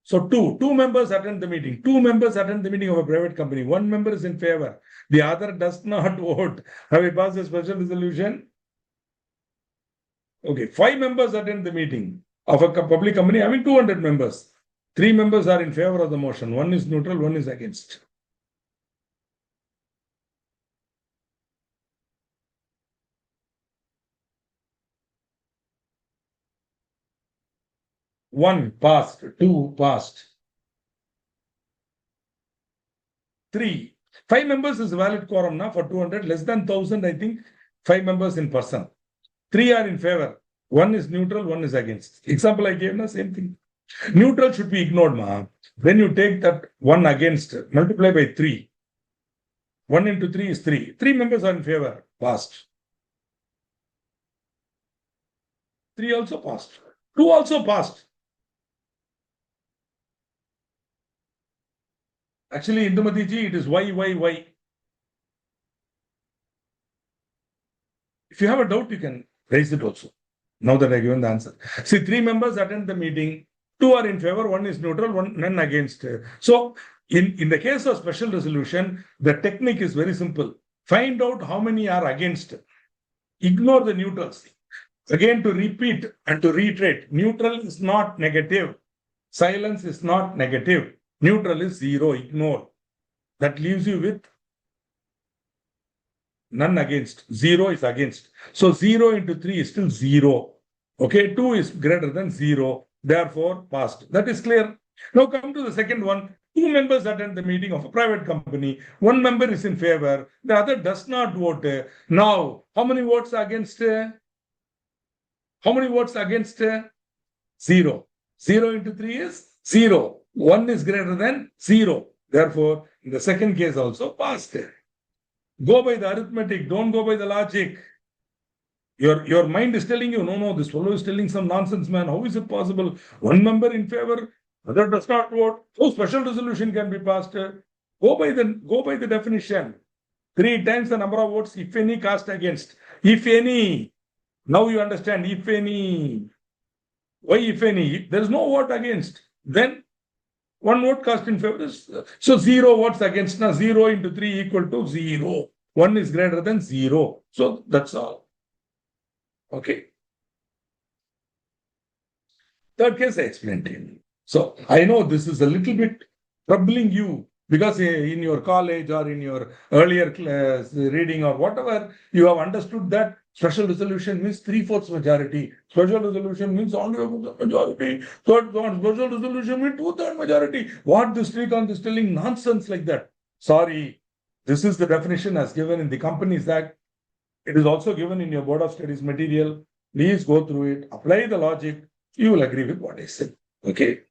S1: So 2 members attend the meeting. 2 members attend the meeting of a private company. 1 member is in favor. The other does not vote. Have we passed a special resolution? Okay, 5 members attend the meeting of a public company having 200 members. 3 members are in favor of the motion. 1 is neutral, 1 is against. 1 passed, 2 passed, 3. 5 members is valid quorum now for 200, less than 1000, I think 5 members in person. 3 are in favor, 1 is neutral, 1 is against. Example I gave now, same thing. Neutral should be ignored, ma. Then you take that 1 against, multiply by 3. 1 into 3 is 3. 3 members are in favor, passed. 3 also passed. 2 also passed. Actually, Indumati ji, it is Y. If you have a doubt, you can raise it also. Now that I've given the answer. See, 3 members attend the meeting. 2 are in favor, 1 is neutral, none against. So, in the case of special resolution, the technique is very simple. Find out how many are against. Ignore the neutrals. Again, to repeat and to reiterate, neutral is not negative. Silence is not negative. Neutral is 0, ignore. That leaves you with none against. 0 is against. So 0 into 3 is still 0. Okay, 2 is greater than 0. Therefore, passed. That is clear. Now come to the second one. 2 members attend the meeting of a private company. 1 member is in favor. The other does not vote. Now, how many votes against? How many votes against? 0. 0 into 3 is 0. 1 is greater than 0. Therefore, in the second case also passed. Go by the arithmetic. Don't go by the logic. Your mind is telling you, no, this fellow is telling some nonsense, man. How is it possible? 1 member in favor, other does not vote. So special resolution can be passed. Go by the definition. 3 times the number of votes, if any, cast against. If any. Now you understand, if any. Why if any? If there is no vote against, then 1 vote cast in favor is, so 0 votes against. Now 0 into 3 equal to 0. 1 is greater than 0. So that's all. Okay. Third case I explained to you. So I know this is a little bit troubling you because in your college or in your earlier class, reading or whatever, you have understood that special resolution means 3/4 majority. Special resolution means only a majority. Special resolution means 2/3 majority. What this Srikanth is telling nonsense like that. Sorry, this is the definition as given in the Companies Act. It is also given in your Board of Studies material. Please go through it, apply the logic. You will agree with what I said. Okay.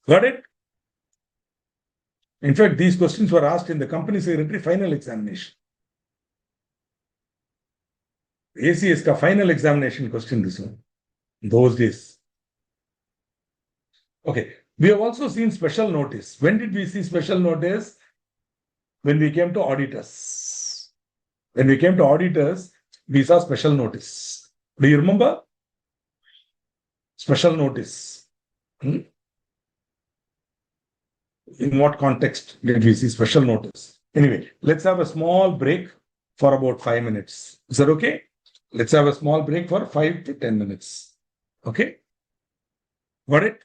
S1: Got it? In fact, these questions were asked in the company secretary final examination. ACS ka final examination question this one. Those days. Okay. We have also seen special notice. When did we see special notice? When we came to auditors. When we came to auditors, we saw special notice. Do you remember? Special notice. In what context did we see special notice? Anyway, let's have a small break for about 5 minutes. Is that okay? Let's have a small break for 5 to 10 minutes. Okay? Got it?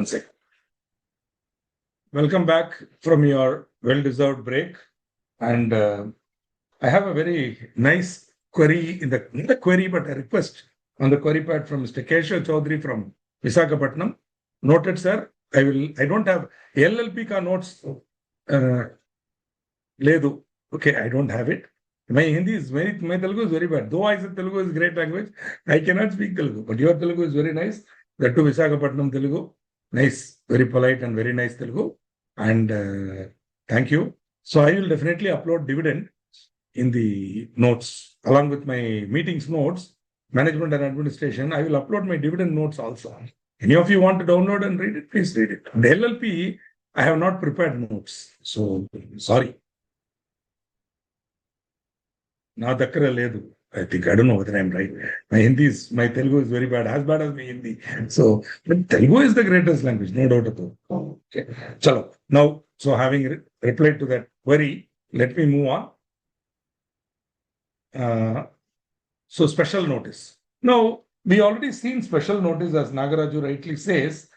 S1: One second. Welcome back from your well-deserved break. And I have a very nice query not a query, but a request on the query pad from Mr. Keshav Chaudhary from Visakhapatnam. Noted, sir. I don't have LLP ka notes. Ledu. Okay, I don't have it. My Hindi is my Telugu is very bad. Though I said Telugu is a great language, I cannot speak Telugu. But your Telugu is very nice. That too, Visakhapatnam Telugu. Nice, very polite and very nice Telugu. And thank you. So I will definitely upload dividend in the notes along with my meetings notes, management and administration. I will upload my dividend notes also. Any of you want to download and read it, please read it. The LLP, I have not prepared notes. So sorry. Now dakkara ledu. I think I don't know whether I'm right. My Telugu is very bad as my Hindi. So but Telugu is the greatest language, no doubt at all. Okay. Chalo. Now, so having replied to that query, let me move on. So special notice. Now, we already seen special notice, as Nagaraju rightly says,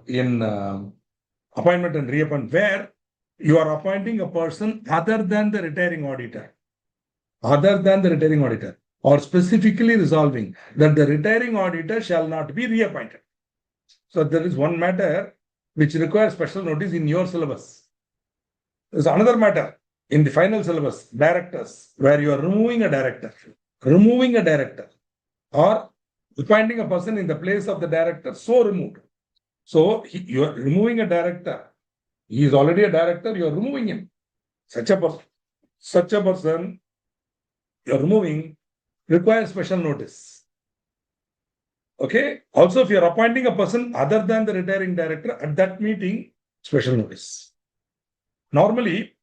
S1: in appointment and reappointment, where you are appointing a person other than the retiring auditor. Or specifically resolving that the retiring auditor shall not be reappointed. So there is one matter which requires special notice in your syllabus. There's another matter in the final syllabus, directors, where you are removing a director, or appointing a person in the place of the director, so removed. So you are removing a director. He is already a director, you are removing him. Such a person you're removing requires special notice. Okay. Also, if you're appointing a person other than the retiring director at that meeting, special notice. Normally,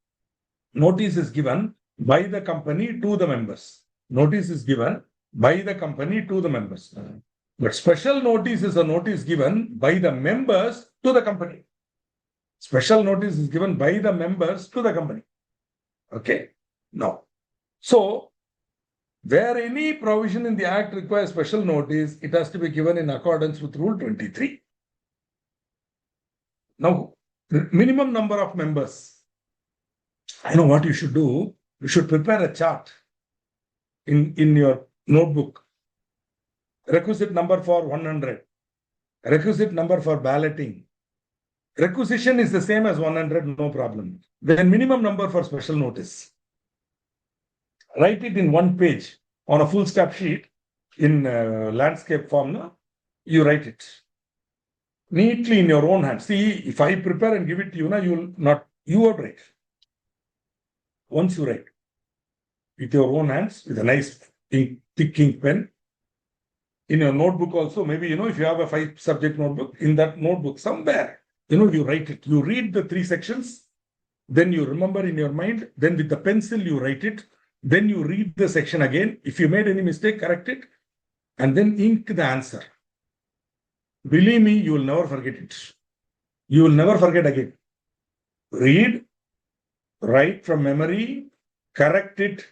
S1: notice is given by the company to the members. But special notice is a notice given by the members to the company. Okay. Now, so where any provision in the Act requires special notice, it has to be given in accordance with Rule 23. Now, the minimum number of members. I know what you should do. You should prepare a chart in your notebook. Requisite number for 100. Requisite number for balloting. Requisition is the same as 100, no problem. Then minimum number for special notice. Write it in one page on a full step sheet in landscape form. No? You write it neatly in your own hand. See, if I prepare and give it to you, you will write. Once you write with your own hands, with a nice thick ink pen, in your notebook also, maybe, if you have a 5-subject notebook, in that notebook somewhere, you write it. You read the 3 sections, then you remember in your mind, then with the pencil you write it. Then you read the section again. If you made any mistake, correct it. And then ink the answer. Believe me, you will never forget it. You will never forget again. Read, write from memory, correct it,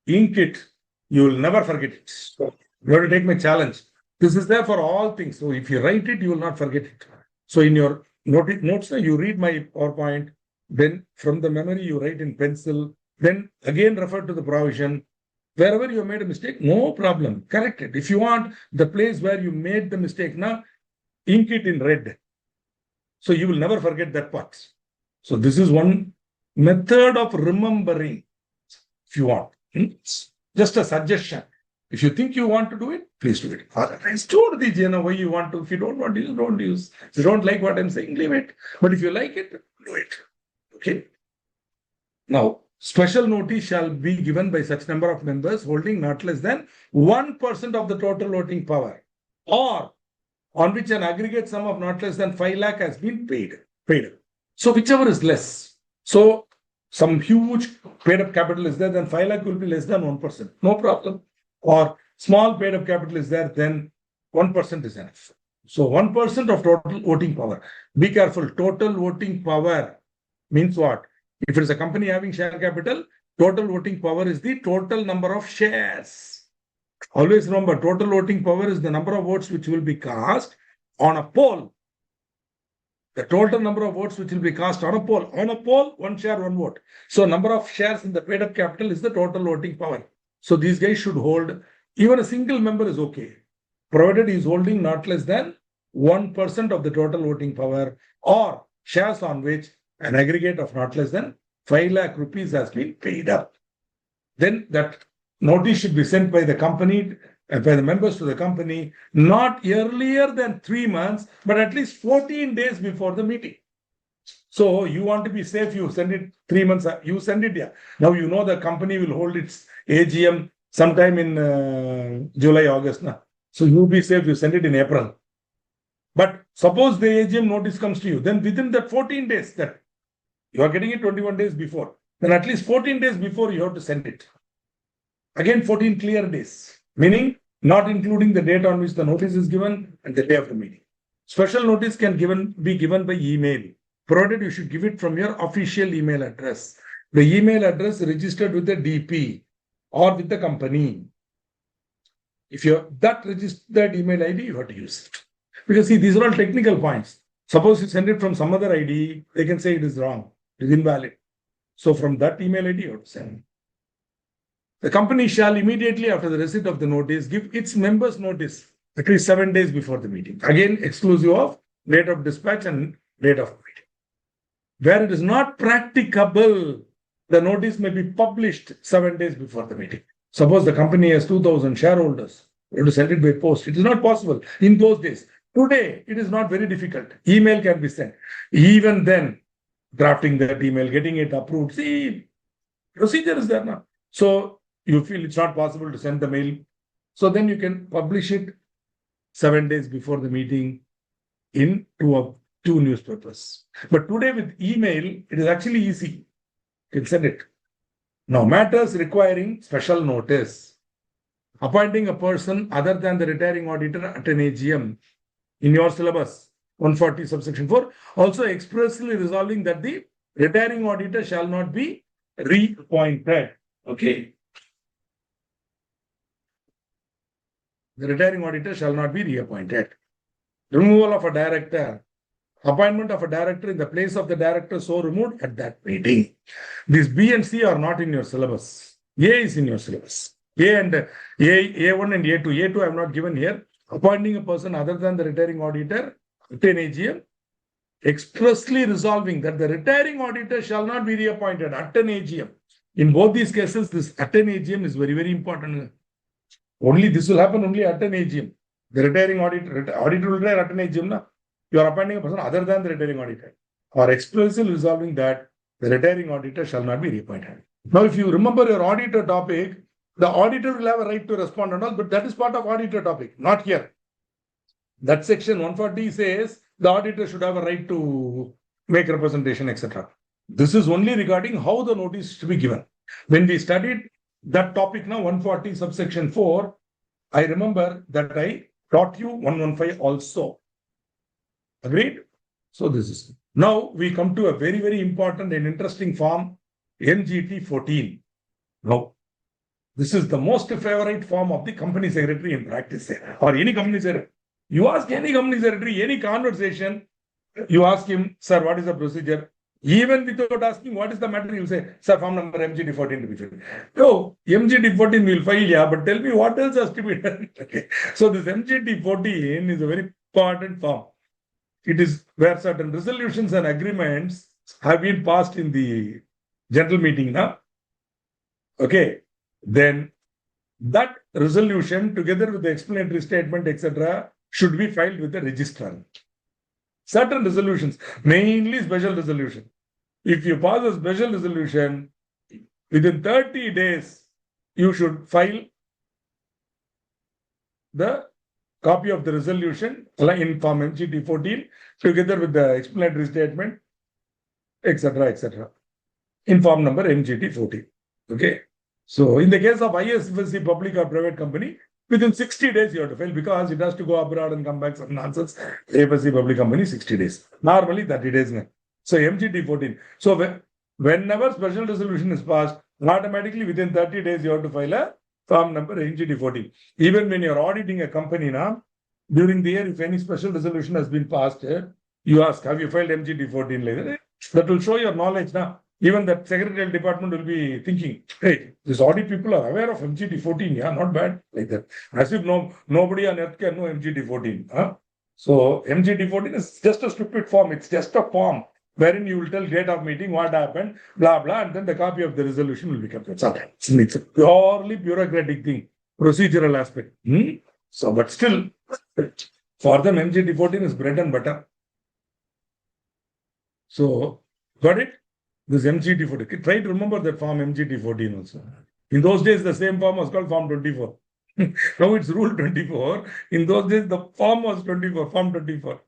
S1: ink it. You will never forget it. So you have to take my challenge. This is there for all things. So if you write it, you will not forget it. So in your notes, you read my PowerPoint. Then from the memory, you write in pencil. Then again refer to the provision. Wherever you made a mistake, no problem. Correct it. If you want the place where you made the mistake, now ink it in red. So you will never forget that part. So this is one method of remembering, if you want. Just a suggestion. If you think you want to do it, please do it. Otherwise, don't the way you want to. If you don't want to use, don't use. If you don't like what I'm saying, leave it. But if you like it, do it. Okay. Now, special notice shall be given by such number of members holding not less than 1% of the total voting power, or on which an aggregate sum of not less than 5 lakh has been paid. So whichever is less. So some huge paid up capital is there, then 5 lakh will be less than 1%. No problem. Or small paid up capital is there, then 1% is enough. So 1% of total voting power. Be careful. Total voting power means what? If it is a company having share capital, total voting power is the total number of shares. Always remember, total voting power is the number of votes which will be cast on a poll. the total number of votes which will be cast on a poll. On a poll, 1 share, 1 vote. So number of shares in the paid up capital is the total voting power. So these guys should hold, even a single member is okay, provided he is holding not less than 1% of the total voting power or shares on which an aggregate of not less than 5 lakh rupees has been paid up. Then that notice should be sent by the company, by the members to the company, not earlier than 3 months, but at least 14 days before the meeting. So you want to be safe, you send it 3 months, you send it, yeah. Now you know the company will hold its AGM sometime in July, August. Nah. So you be safe, you send it in April. But suppose the AGM notice comes to you, then within that 14 days, that you are getting it 21 days before, then at least 14 days before you have to send it. Again, 14 clear days, meaning not including the date on which the notice is given and the day of the meeting. Special notice can be given by email, provided you should give it from your official email address. The email address registered with the DP or with the company. If you have that registered email ID, you have to use it. Because see, these are all technical points. Suppose you send it from some other ID, they can say it is wrong, it is invalid. So from that email ID, you have to send. The company shall immediately after the receipt of the notice give its members notice at least 7 days before the meeting. Again, exclusive of date of dispatch and date of meeting. Where it is not practicable, the notice may be published 7 days before the meeting. Suppose the company has 2,000 shareholders. You have to send it by post. It is not possible in those days. Today, it is not very difficult. Email can be sent. Even then, drafting that email, getting it approved. See, procedure is there now. So you feel it's not possible to send the mail. So then you can publish it 7 days before the meeting in two newspapers. But today with email, it is actually easy. You can send it. Now, matters requiring special notice. Appointing a person other than the retiring auditor at an AGM in your syllabus, 140 subsection 4, also expressly resolving that the retiring auditor shall not be reappointed. Okay. The retiring auditor shall not be reappointed. Removal of a director. Appointment of a director in the place of the director so removed at that meeting. These B and C are not in your syllabus. A is in your syllabus. A1 and A2. A2 I have not given here. Appointing a person other than the retiring auditor at an AGM, expressly resolving that the retiring auditor shall not be reappointed at an AGM. In both these cases, this at an AGM is very, very important. Only this will happen only at an AGM. The retiring auditor will retire at an AGM. Na? You are appointing a person other than the retiring auditor, or expressly resolving that the retiring auditor shall not be reappointed. Now, if you remember your auditor topic, the auditor will have a right to respond and all, but that is part of auditor topic, not here. That section 140 says the auditor should have a right to make representation, etc. This is only regarding how the notice should be given. When we studied that topic now, 140 subsection 4, I remember that I taught you 115 also. Agreed? So this is. Now we come to a very, very important and interesting form, MGT 14. Now, this is the most favorite form of the company secretary in practice, or any company secretary. You ask any company secretary, any conversation, you ask him, sir, what is the procedure? Even without asking what is the matter, you say, sir, form number MGT 14 to be filled. No, MGT 14 will file, yeah, but tell me what else has to be done. Okay. So this MGT 14 is a very important form. It is where certain resolutions and agreements have been passed in the general meeting now. Okay. Then that resolution together with the explanatory statement, etc., should be filed with the registrar. Certain resolutions, mainly special resolution. If you pass a special resolution, within 30 days, you should file the copy of the resolution in form MGT 14 together with the explanatory statement, etc., etc., in form number MGT 14. Okay. So in the case of ISFSC public or private company, within 60 days you have to file because it has to go abroad and come back, some nonsense. FSC public company, 60 days. Normally 30 days. So MGT 14. So whenever special resolution is passed, automatically within 30 days you have to file a form number MGT 14. Even when you're auditing a company now, during the year, if any special resolution has been passed, You ask, have you filed MGT14 later? That will show your knowledge now. Even that secretarial department will be thinking, hey, these audit people are aware of MGT14. Yeah, not bad. Like that. As if nobody on earth can know MGT14. Huh? So MGT14 is just a stupid form. It's just a form wherein you will tell date of meeting, what happened, blah, blah, and then the copy of the resolution will be kept. It's a purely bureaucratic thing, procedural aspect. So, but still, for them, MGT14 is bread and butter. So, got it? This MGT14. Try to remember that form MGT14 also. In those days, the same form was called Form 24. Now it's Rule 24. In those days, the form was 24, Form 24.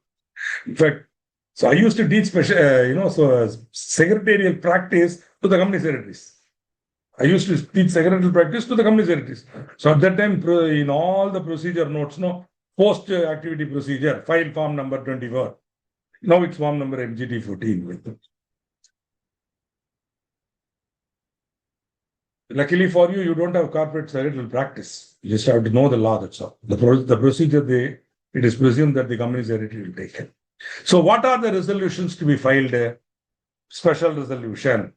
S1: In fact, so I used to teach secretarial practice to the company secretaries. I used to teach secretarial practice to the company secretaries. So at that time, in all the procedure notes, post activity procedure, file form number 24. Now it's form number MGT14. Luckily for you, you don't have corporate secretarial practice. You just have to know the law, that's all. The procedure, it is presumed that the company secretary will take it. So what are the resolutions to be filed? Special resolution.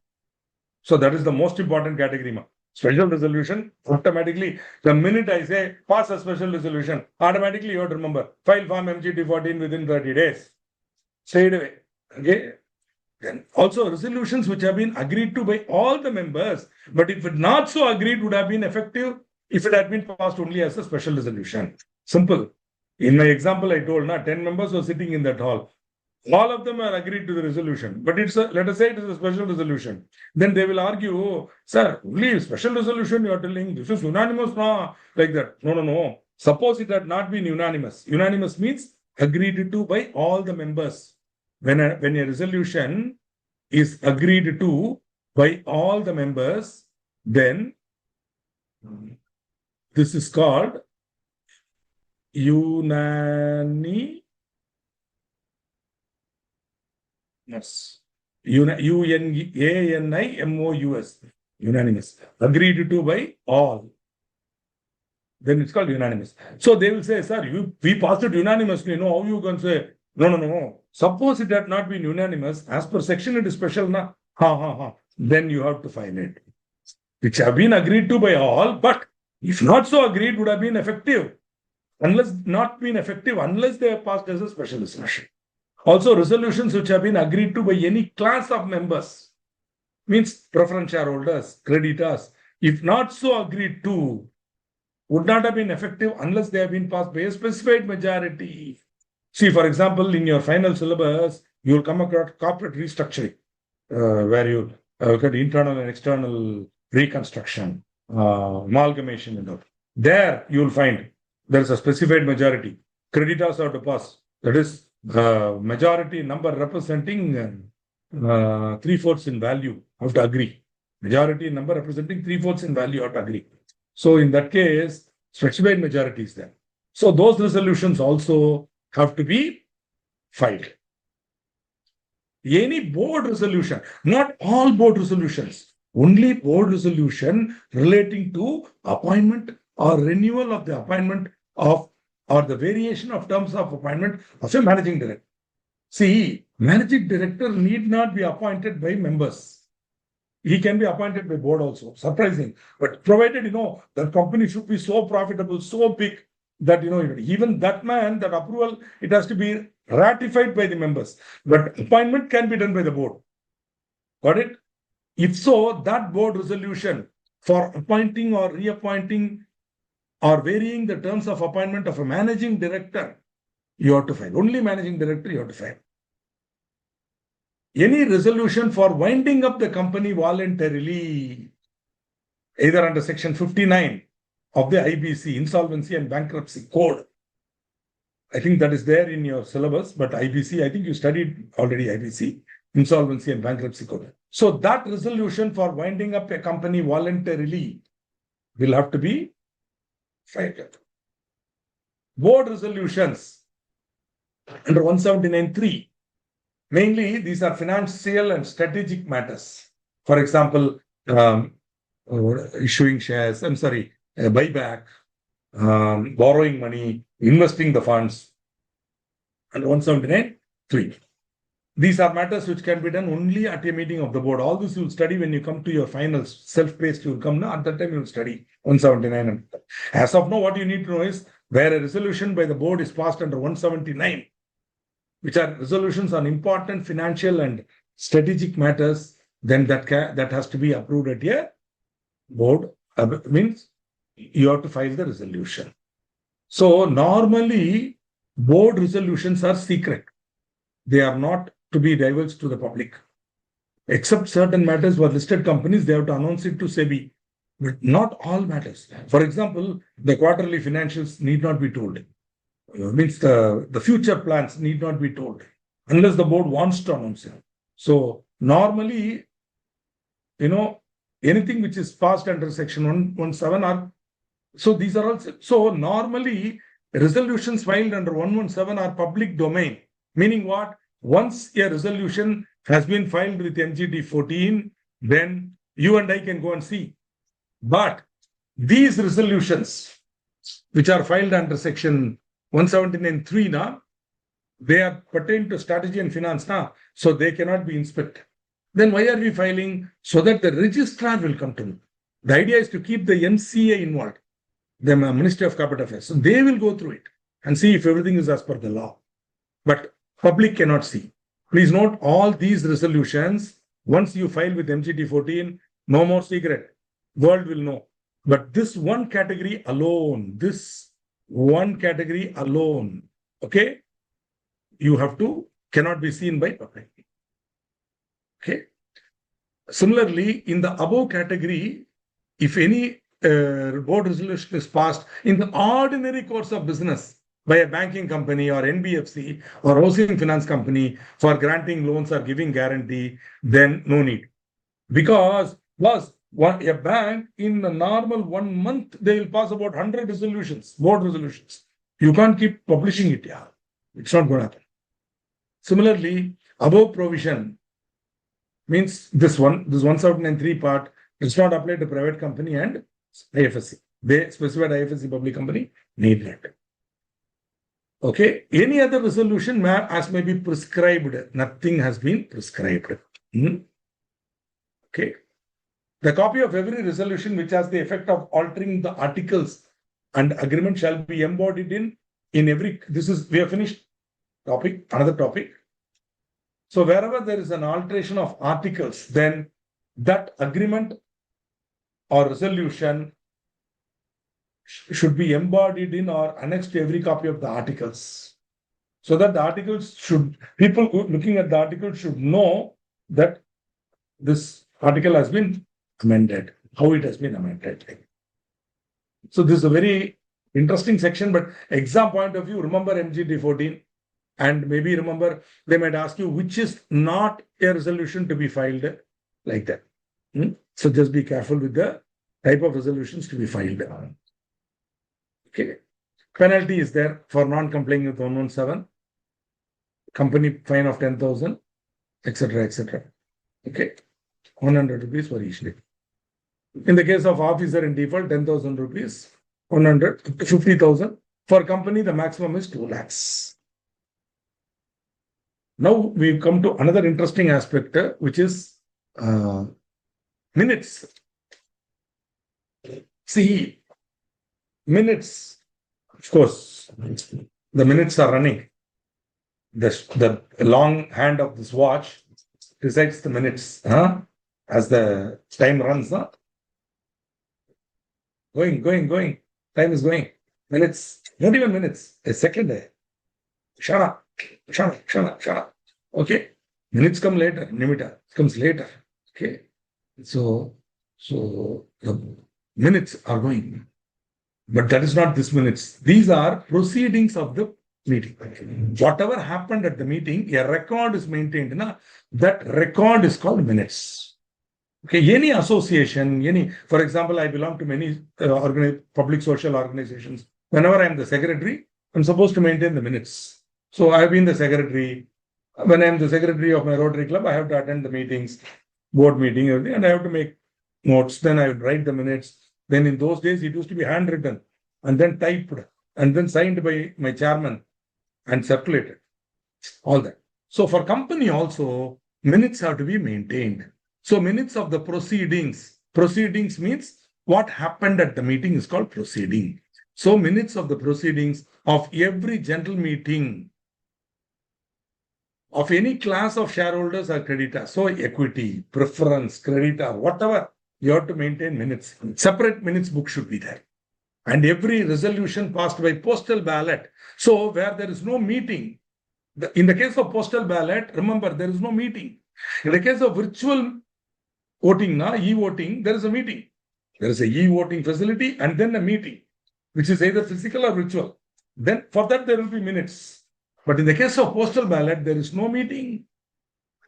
S1: So that is the most important category. Special resolution, automatically, the minute I say pass a special resolution, automatically you have to remember, file form MGT14 within 30 days. Straight away. Okay. Then also resolutions which have been agreed to by all the members, but if it not so agreed, would have been effective if it had been passed only as a special resolution. Simple. In my example, I told 10 members were sitting in that hall. All of them are agreed to the resolution, but it's let us say it is a special resolution. Then they will argue, sir, only special resolution you are telling, this is unanimous, no? Like that. No. Suppose it had not been unanimous. Unanimous means agreed to by all the members. When a resolution is agreed to by all the members, then this is called unanimous. UNANIMOUS. Unanimous. Agreed to by all. Then it's called unanimous. So they will say, sir, we passed it unanimously. No, how you can say, no. Suppose it had not been unanimous, as per section it is special, na? Then you have to file it. Which have been agreed to by all, but if not so agreed, would have been effective. Unless they have passed as a special resolution. Also, resolutions which have been agreed to by any class of members, means preference shareholders, creditors, if not so agreed to, would not have been effective unless they have been passed by a specified majority. See, for example, in your final syllabus, you will come across corporate restructuring, where you look at internal and external reconstruction, amalgamation, and all. There you will find there is a specified majority. Creditors have to pass. That is majority number representing 3/4 in value. Have to agree. Majority number representing 3/4 in value. Have to agree. So in that case, specified majority is there. So those resolutions also have to be filed. Any board resolution, not all board resolutions, only board resolution relating to appointment or renewal of the appointment of or the variation of terms of appointment of a managing director. See, managing director need not be appointed by members. He can be appointed by board also. Surprising. But provided, the company should be so profitable, so big, that, even that man, that approval, it has to be ratified by the members. But appointment can be done by the board. Got it? If so, that board resolution for appointing or reappointing or varying the terms of appointment of a managing director, you have to file. Only managing director you have to file. Any resolution for winding up the company voluntarily, either under section 59 of the IBC, Insolvency and Bankruptcy Code. I think that is there in your syllabus, but IBC, I think you studied already IBC, Insolvency and Bankruptcy Code. So that resolution for winding up a company voluntarily will have to be filed. Board resolutions under 179(3). Mainly, these are financial and strategic matters. For example, issuing shares, buyback, borrowing money, investing the funds. And 179(3). These are matters which can be done only at a meeting of the board. All this you will study when you come to your finals. Self-paced, you will come now. At that time, you will study 179. As of now, what you need to know is where a resolution by the board is passed under 179, which are resolutions on important financial and strategic matters, then that has to be approved at a board. Means you have to file the resolution. So normally, board resolutions are secret. They are not to be divulged to the public. Except certain matters for listed companies, they have to announce it to SEBI. But not all matters. For example, the quarterly financials need not be told. Means the future plans need not be told unless the board wants to announce it. So normally, anything which is passed under section 117 are, so these are also, so normally resolutions filed under 117 are public domain. Meaning what? Once a resolution has been filed with MGD 14, then you and I can go and see. But these resolutions, which are filed under section 179(3) now, they are pertain to strategy and finance now, so they cannot be inspected. Then why are we filing? So that the registrar will come to know. The idea is to keep the MCA involved, the Ministry of Capital Affairs. So they will go through it and see if everything is as per the law. But public cannot see. Please note all these resolutions, once you file with MGT 14, no more secret. World will know. But this one category alone, okay, you have to, cannot be seen by public. Okay. Similarly, in the above category, if any board resolution is passed in the ordinary course of business, by a banking company or NBFC or housing finance company for granting loans or giving guarantee, then no need. Because a bank in a normal 1 month, they will pass about 100 resolutions, board resolutions. You can't keep publishing it. Yeah, it's not going to happen. Similarly, above provision means this 173 part does not apply to private company and IFSC. They specified IFSC public company need not. Okay, any other resolution as may be prescribed, nothing has been prescribed. Okay, the copy of every resolution which has the effect of altering the articles and agreement shall be embodied in every, we have finished topic, another topic. So wherever there is an alteration of articles, then that agreement or resolution should be embodied in or annexed to every copy of the articles. So that the articles people looking at the article should know that this article has been amended, how it has been amended. So this is a very interesting section, but exam point of view, remember MGT 14 and maybe remember they might ask you which is not a resolution to be filed like that. So just be careful with the type of resolutions to be filed. Okay. Penalty is there for non-complying with 117. Company fine of 10,000, etc., etc. Okay. 100 rupees for each day. In the case of officer in default, 10,000 rupees, 50,000. For company, the maximum is 2 lakhs. Now we come to another interesting aspect, which is minutes. See, minutes, of course, the minutes are running. The long hand of this watch decides the minutes as the time runs. Going. Time is going. Minutes, not even minutes, a second. Shut up. Okay. Minutes come later. Nimita comes later. Okay. So the minutes are going. But that is not this minutes. These are proceedings of the meeting. Whatever happened at the meeting, a record is maintained. That record is called minutes. Okay, any association, for example, I belong to many public social organizations. Whenever I am the secretary, I'm supposed to maintain the minutes. So I've been the secretary. When I'm the secretary of my Rotary Club, I have to attend the meetings, board meeting, everything, and I have to make notes. Then I would write the minutes. Then in those days, it used to be handwritten and then typed and then signed by my chairman and circulated. All that. So for company also, minutes have to be maintained. So minutes of the proceedings means what happened at the meeting is called proceeding. So minutes of the proceedings of every general meeting of any class of shareholders or creditors. So equity, preference, creditor, whatever, you have to maintain minutes. Separate minutes book should be there. And every resolution passed by postal ballot. So where there is no meeting, in the case of postal ballot, remember, there is no meeting. In the case of virtual voting, e-voting, there is a meeting. There is a e-voting facility and then a meeting, which is either physical or virtual. Then for that, there will be minutes. But in the case of postal ballot, there is no meeting.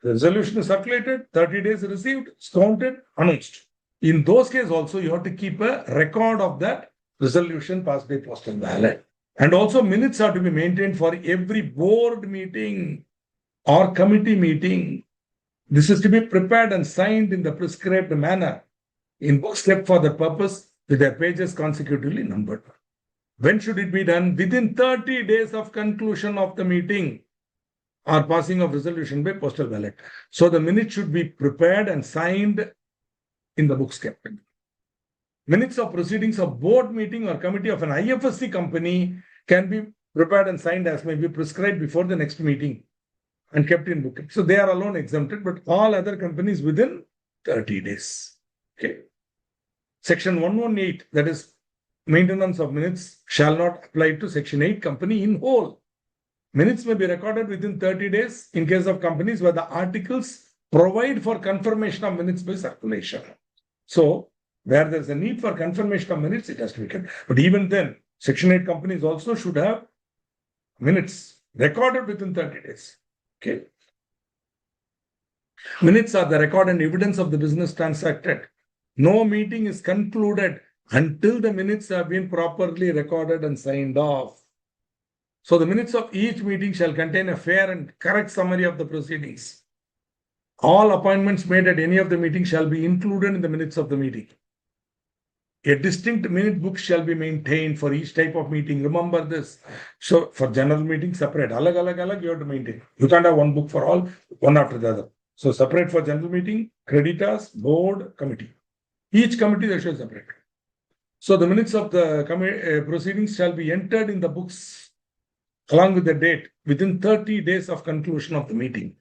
S1: The resolution is circulated, 30 days received, counted, announced. In those cases also, you have to keep a record of that resolution passed by postal ballot. And also minutes are to be maintained for every board meeting or committee meeting. This is to be prepared and signed in the prescribed manner in books kept for the purpose with their pages consecutively numbered. When should it be done? Within 30 days of conclusion of the meeting or passing of resolution by postal ballot. So the minutes should be prepared and signed in the books kept. Minutes of proceedings of board meeting or committee of an IFSC company can be prepared and signed as may be prescribed before the next meeting and kept in book. So they are alone exempted, but all other companies within 30 days. Okay. Section 118, that is maintenance of minutes, shall not apply to Section 8 company in whole. Minutes may be recorded within 30 days in case of companies where the articles provide for confirmation of minutes by circulation. So where there's a need for confirmation of minutes, it has to be kept. But even then, Section 8 companies also should have minutes recorded within 30 days. Okay. Minutes are the record and evidence of the business transacted. No meeting is concluded until the minutes have been properly recorded and signed off. So the minutes of each meeting shall contain a fair and correct summary of the proceedings. All appointments made at any of the meetings shall be included in the minutes of the meeting. A distinct minute book shall be maintained for each type of meeting. Remember this. So for general meeting, separate. Alag, you have to maintain. You can't have one book for all, one after the other. So separate for general meeting, creditors, board, committee. Each committee they should separate. So the minutes of the proceedings shall be entered in the books along with the date within 30 days of conclusion of the meeting.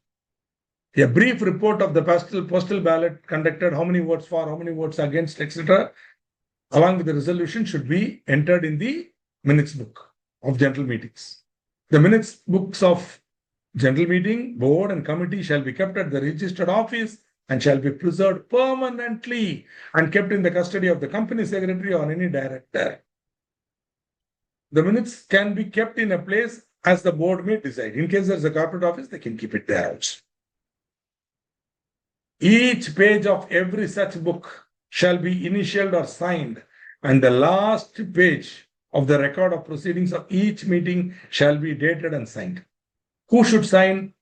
S1: A brief report of the postal ballot conducted, how many votes for, how many votes against, etc., along with the resolution should be entered in the minutes book of general meetings. The minutes books of general meeting, board and committee shall be kept at the registered office and shall be preserved permanently and kept in the custody of the company secretary or any director. The minutes can be kept in a place as the board may decide. In case there's a corporate office, they can keep it there. Each page of every such book shall be initialed or signed, and the last page of the record of proceedings of each meeting shall be dated and signed. Who should sign?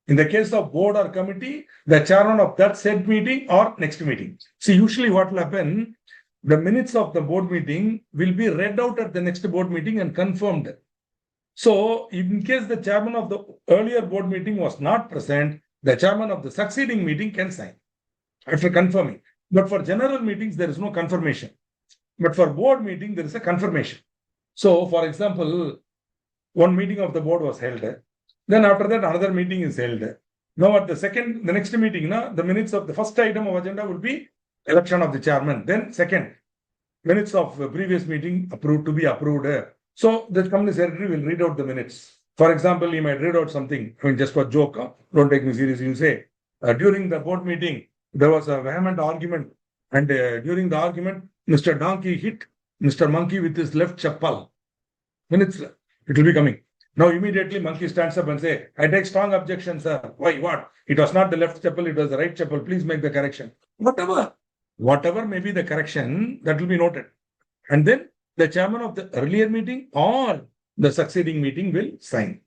S1: In the case of board or committee, the chairman of that said meeting or next meeting. See, usually what will happen, the minutes of the board meeting will be read out at the next board meeting and confirmed. So in case the chairman of the earlier board meeting was not present, the chairman of the succeeding meeting can sign after confirming. But for general meetings, there is no confirmation. But for board meeting, there is a confirmation. So, for example, one meeting of the board was held. Then after that, another meeting is held. Now at the next meeting, the minutes of the first item of agenda will be election of the chairman. Then second, minutes of the previous meeting approved to be approved. So the company secretary will read out the minutes. For example, he might read out something, just for joke, don't take me seriously. You say, during the board meeting, there was a vehement argument. And during the argument, Mr. Donkey hit Mr. Monkey with his left chappal. Minutes, it will be coming. Now immediately Monkey stands up and say, I take strong objection, sir. Why, what? It was not the left chappal, it was the right chappal. Please make the correction. Whatever may be the correction, that will be noted. And then the chairman of the earlier meeting or the succeeding meeting will sign.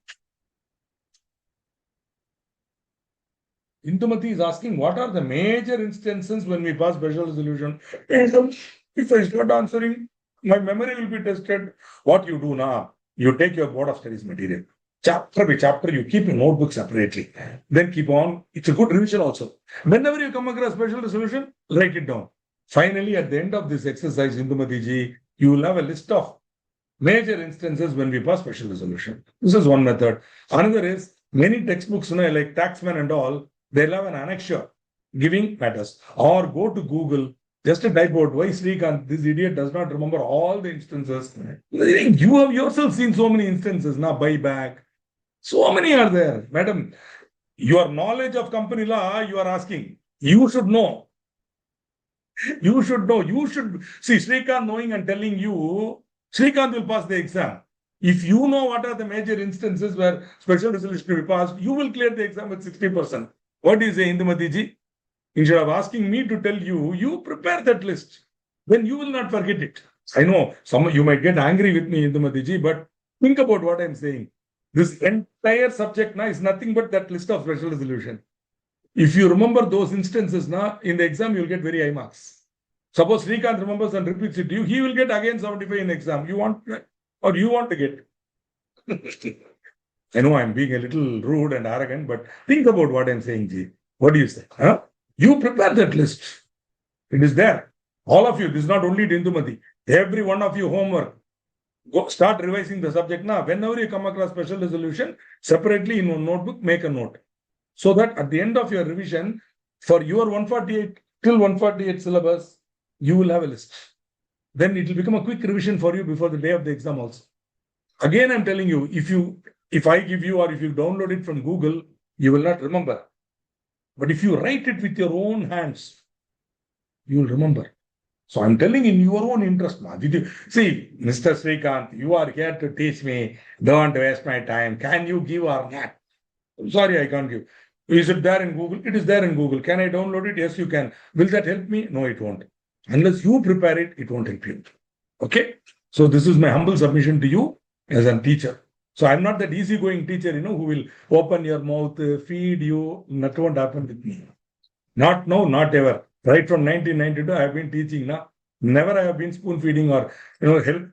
S1: Indumati is asking, what are the major instances when we pass special resolution? If I start answering, my memory will be tested. What you do now, you take your board of studies material. chapter by chapter, you keep your notebook separately. Then keep on. It's a good revision also. Whenever you come across special resolution, write it down. Finally, at the end of this exercise, Indumati ji, you will have a list of major instances when we pass special resolution. This is one method. Another is many textbooks, like Taxman and all, they'll have an annexure giving matters. Or go to Google, just type out why Srikanth, this idiot does not remember all the instances. You have yourself seen so many instances, now buyback. So many are there. Madam, your knowledge of company law, you are asking. You should know. You should know. You should see Srikanth knowing and telling you, Srikanth will pass the exam. If you know what are the major instances where special resolution will be passed, you will clear the exam with 60%. What do you say, Indumati ji? Instead of asking me to tell you, you prepare that list. Then you will not forget it. I know some you might get angry with me, Indumati ji, but think about what I'm saying. This entire subject now is nothing but that list of special resolution. If you remember those instances now, in the exam, you'll get very high marks. Suppose Srikanth remembers and repeats it to you, he will get again 75 in exam. You want to get. I know I'm being a little rude and arrogant, but think about what I'm saying, Ji. What do you say? Huh? You prepare that list. It is there. All of you, this is not only Indumati. Every one of you homework. Go start revising the subject now. Whenever you come across special resolution, separately in one notebook, make a note. So that at the end of your revision, for your 148 till 148 syllabus, you will have a list. Then it will become a quick revision for you before the day of the exam also. Again, I'm telling you, if I give you or if you download it from Google, you will not remember. But if you write it with your own hands, you will remember. So I'm telling in your own interest. See, Mr. Srikanth, you are here to teach me. Don't waste my time. Can you give or not? I'm sorry, I can't give. Is it there in Google? It is there in Google. Can I download it? Yes, you can. Will that help me? No, it won't. Unless you prepare it, it won't help you. Okay? So this is my humble submission to you as a teacher. So I'm not that easygoing teacher, who will open your mouth, feed you. That won't happen with me. Not now, not ever. Right from 1992, I have been teaching now. Never I have been spoon feeding or, help.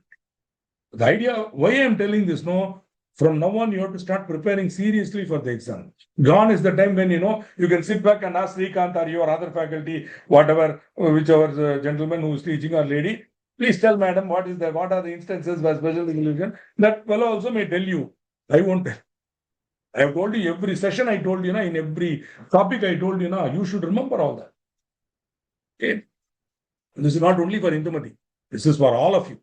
S1: The idea, why I am telling this, from now on, you have to start preparing seriously for the exam. Gone is the time when, you can sit back and ask Srikanth or your other faculty, whatever, whichever gentleman who is teaching or lady, please tell madam, what are the instances where special resolution? That fellow also may tell you. I won't tell. I have told you every session, I told you, in every topic I told you, you should remember all that. Okay. This is not only for Indumati. This is for all of you.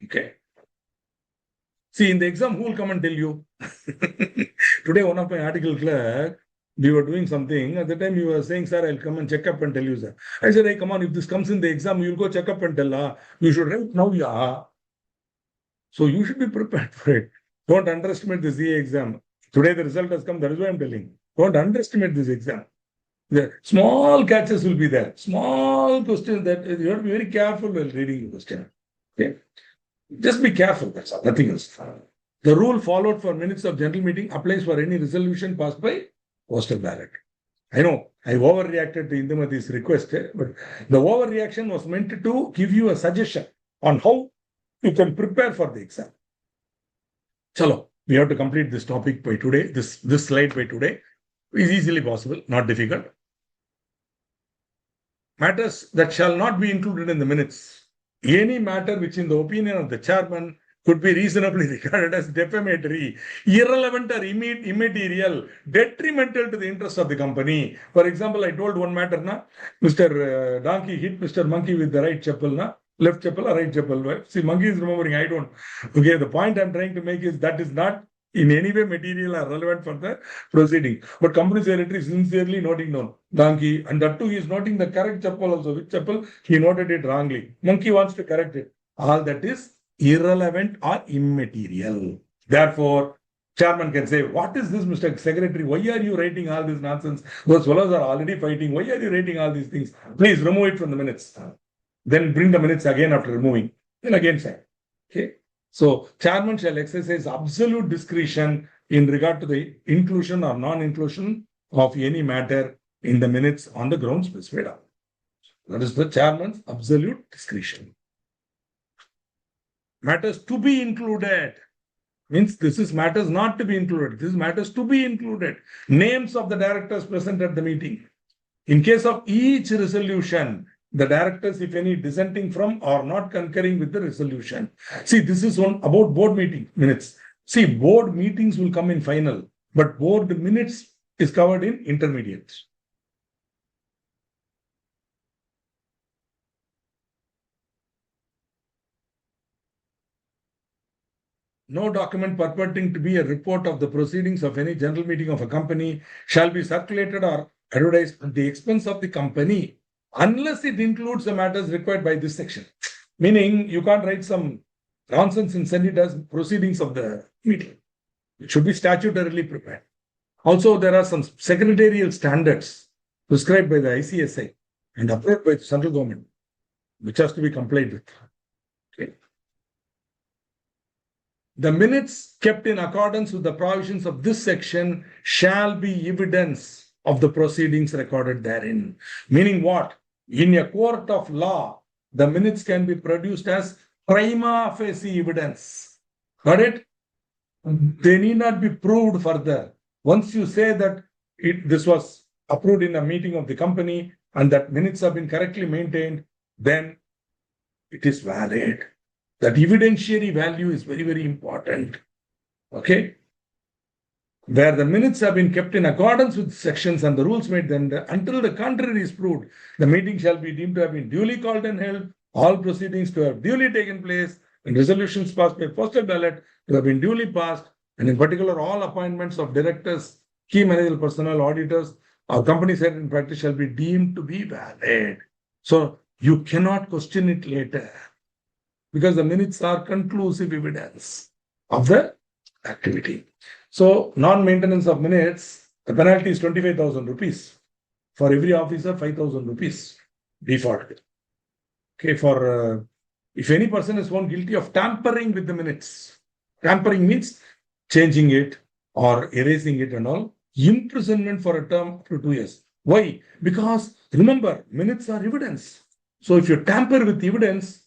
S1: Okay. See, in the exam, who will come and tell you? Today, one of my article clerk, we were doing something. At the time, you were saying, sir, I'll come and check up and tell you, sir. I said, hey, come on, if this comes in the exam, you'll go check up and tell, you should write now, yeah. So you should be prepared for it. Don't underestimate the CA exam. Today, the result has come. That is why I'm telling. Don't underestimate this exam. The small catches will be there. Small questions that you have to be very careful while reading the question. Okay. Just be careful, that's all, nothing else. The rule followed for minutes of general meeting applies for any resolution passed by postal ballot. I know I overreacted to Indumati's request, but the overreaction was meant to give you a suggestion on how you can prepare for the exam. Chalo, we have to complete this topic by today, this slide by today. Is easily possible, not difficult. Matters that shall not be included in the minutes. Any matter which in the opinion of the chairman could be reasonably regarded as defamatory, irrelevant or immaterial, detrimental to the interest of the company. For example, I told one matter, Mr. Donkey hit Mr. Monkey with the right chappal, left chappal or right chappal. See, Monkey is remembering, I don't. Okay, the point I'm trying to make is that is not in any way material or relevant for the proceeding. But company secretary is sincerely noting down Donkey, and that too he is noting the correct chappal also. Which chappal? He noted it wrongly. Monkey wants to correct it. All that is irrelevant or immaterial. Therefore, chairman can say, what is this, Mr. Secretary? Why are you writing all this nonsense? Those fellows are already fighting. Why are you writing all these things? Please remove it from the minutes. Then bring the minutes again after removing. Then again sign. Okay. So, chairman shall exercise absolute discretion in regard to the inclusion or non-inclusion of any matter in the minutes on the ground specified. That is the chairman's absolute discretion. Matters to be included. Means this is matters not to be included. This matters to be included. Names of the directors present at the meeting. In case of each resolution, the directors, if any, dissenting from or not concurring with the resolution. See, this is one about board meeting minutes. See, board meetings will come in final, but board minutes is covered in intermediate. No document purporting to be a report of the proceedings of any general meeting of a company shall be circulated or advertised at the expense of the company unless it includes the matters required by this section. Meaning, you can't write some nonsense and send it as proceedings of the meeting. It should be statutorily prepared. Also, there are some secretarial standards prescribed by the ICAI and approved by the central government, which has to be complied with. Okay. The minutes kept in accordance with the provisions of this section shall be evidence of the proceedings recorded therein. Meaning what? In a court of law, the minutes can be produced as prima facie evidence. Got it? They need not be proved further. Once you say that this was approved in a meeting of the company and that minutes have been correctly maintained, then it is valid. That evidentiary value is very, very important. Okay? Where the minutes have been kept in accordance with sections and the rules made, then until the contrary is proved, the meeting shall be deemed to have been duly called and held, all proceedings to have duly taken place, and resolutions passed by postal ballot to have been duly passed, and in particular, all appointments of directors, key managerial personnel, auditors, or company head in practice shall be deemed to be valid. So you cannot question it later, because the minutes are conclusive evidence of the activity. So, non-maintenance of minutes, the penalty is 25,000 rupees. For every officer, 5,000 rupees default. Okay, for if any person is found guilty of tampering with the minutes, tampering means changing it or erasing it and all, imprisonment for a term up to 2 years. Why? Because remember, minutes are evidence. So, if you tamper with evidence,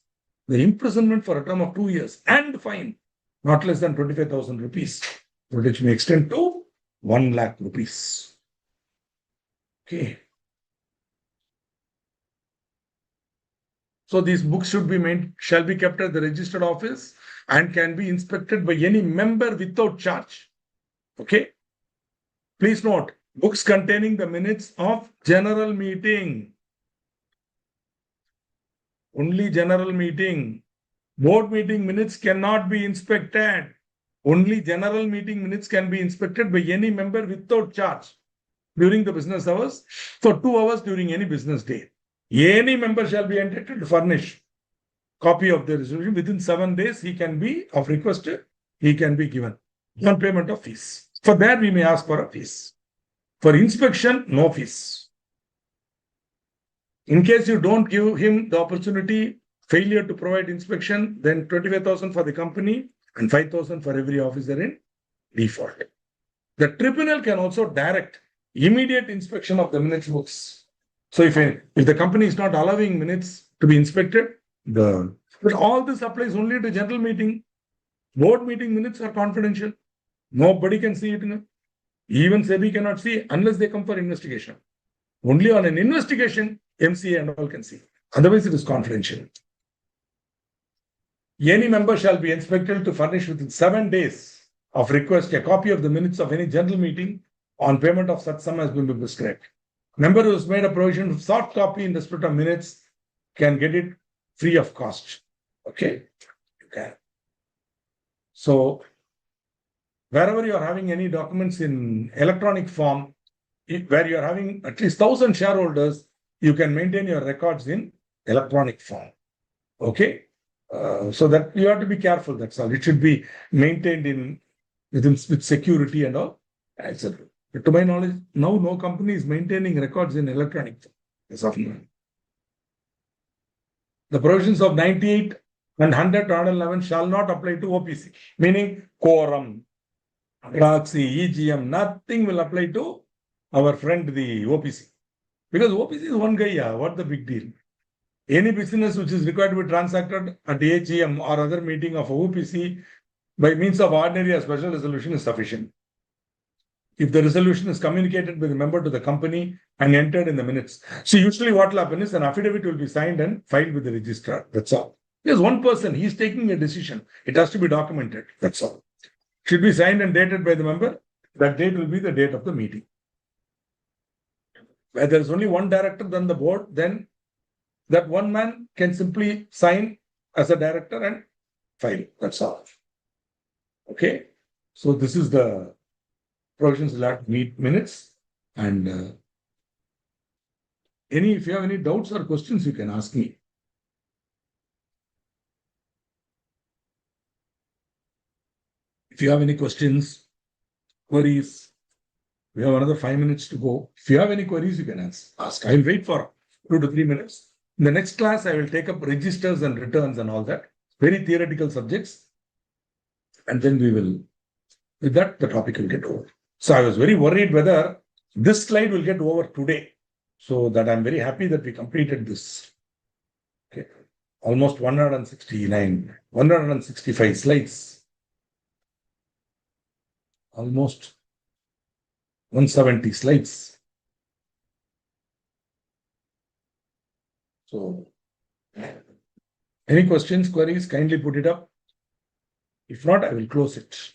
S1: the imprisonment for a term of 2 years and fine, not less than 25,000 rupees, which may extend to 1 lakh rupees. Okay. So these books shall be kept at the registered office and can be inspected by any member without charge. Okay. Please note, books containing the minutes of general meeting. Only general meeting. Board meeting minutes cannot be inspected. Only general meeting minutes can be inspected by any member without charge during the business hours for 2 hours during any business day. Any member shall be entitled to furnish copy of the resolution within 7 days. He can be of requested. He can be given on payment of fees. For that, we may ask for a fees. For inspection, no fees. In case you don't give him the opportunity, failure to provide inspection, then 25,000 for the company and 5,000 for every officer in default. The tribunal can also direct immediate inspection of the minutes books. So if the company is not allowing minutes to be inspected, but all this applies only to general meeting. Board meeting minutes are confidential. Nobody can see it. Even SEBI cannot see unless they come for investigation. Only on an investigation, MCA and all can see. Otherwise, it is confidential. Any member shall be inspected to furnish within 7 days of request a copy of the minutes of any general meeting on payment of such sum as will be prescribed. Member who has made a provision of soft copy in respect of minutes can get it free of cost. Okay. So, wherever you are having any documents in electronic form, where you are having at least 1,000 shareholders, you can maintain your records in electronic form. Okay. So that you have to be careful. That's all. It should be maintained with security and all. Etc. But to my knowledge, now no company is maintaining records in electronic form as of now. The provisions of 98 and 100 to 111 shall not apply to OPC, meaning quorum, Proxy, EGM, nothing will apply to our friend the OPC. Because OPC is one guy, yeah, what the big deal? Any business which is required to be transacted at AGM or other meeting of OPC, by means of ordinary or special resolution is sufficient. If the resolution is communicated by the member to the company and entered in the minutes. So usually what will happen is an affidavit will be signed and filed with the registrar. That's all. There's one person, he's taking a decision. It has to be documented. That's all. Should be signed and dated by the member. That date will be the date of the meeting. Where there is only one director than the board, then that one man can simply sign as a director and file. That's all. Okay. So this is the provisions will have to meet minutes. And if you have any doubts or questions, you can ask me. If you have any questions, queries, we have another 5 minutes to go. If you have any queries, you can ask. I will wait for 2 to 3 minutes. In the next class, I will take up registers and returns and all that. Very theoretical subjects. And then we will, with that, the topic will get over. So I was very worried whether this slide will get over today. So that I'm very happy that we completed this. Okay. Almost 165 slides. Almost 170 slides. So, any questions, queries, kindly put it up. If not, I will close it.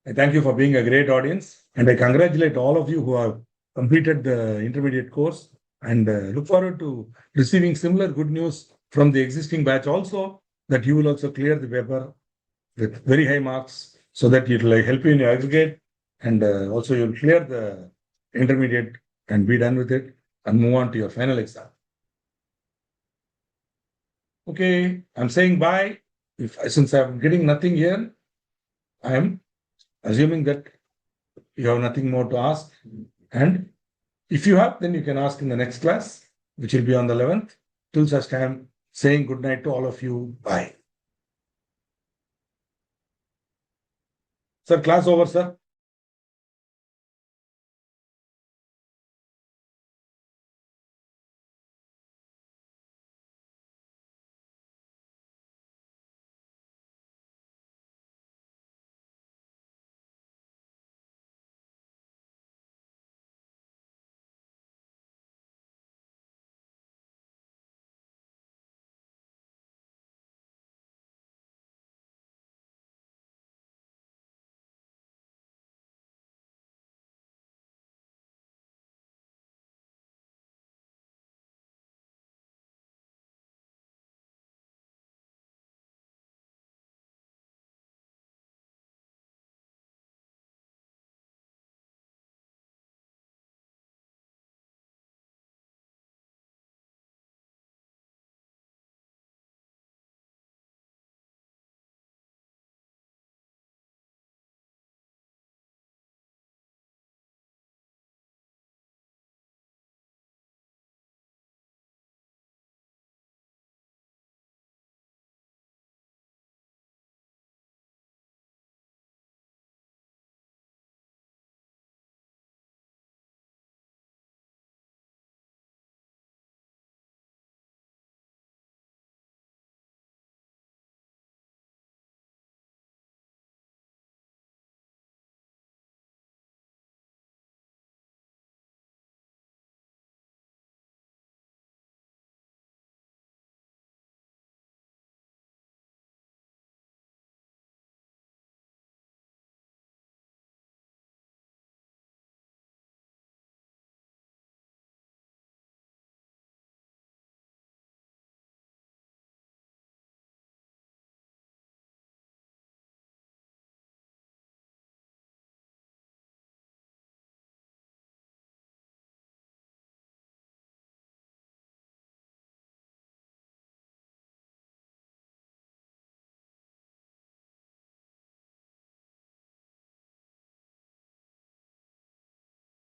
S1: I thank you for being a great audience, and I congratulate all of you who have completed the intermediate course, and look forward to receiving similar good news from the existing batch also, that you will also clear the paper with very high marks, so that it will help you in your aggregate, and also you'll clear the intermediate and be done with it and move on to your final exam. Okay, I'm saying bye. Since I'm getting nothing here, I am assuming that you have nothing more to ask. And if you have, then you can ask in the next class, which will be on the 11th. Till such time, saying good night to all of you. Bye. Sir, class over, sir.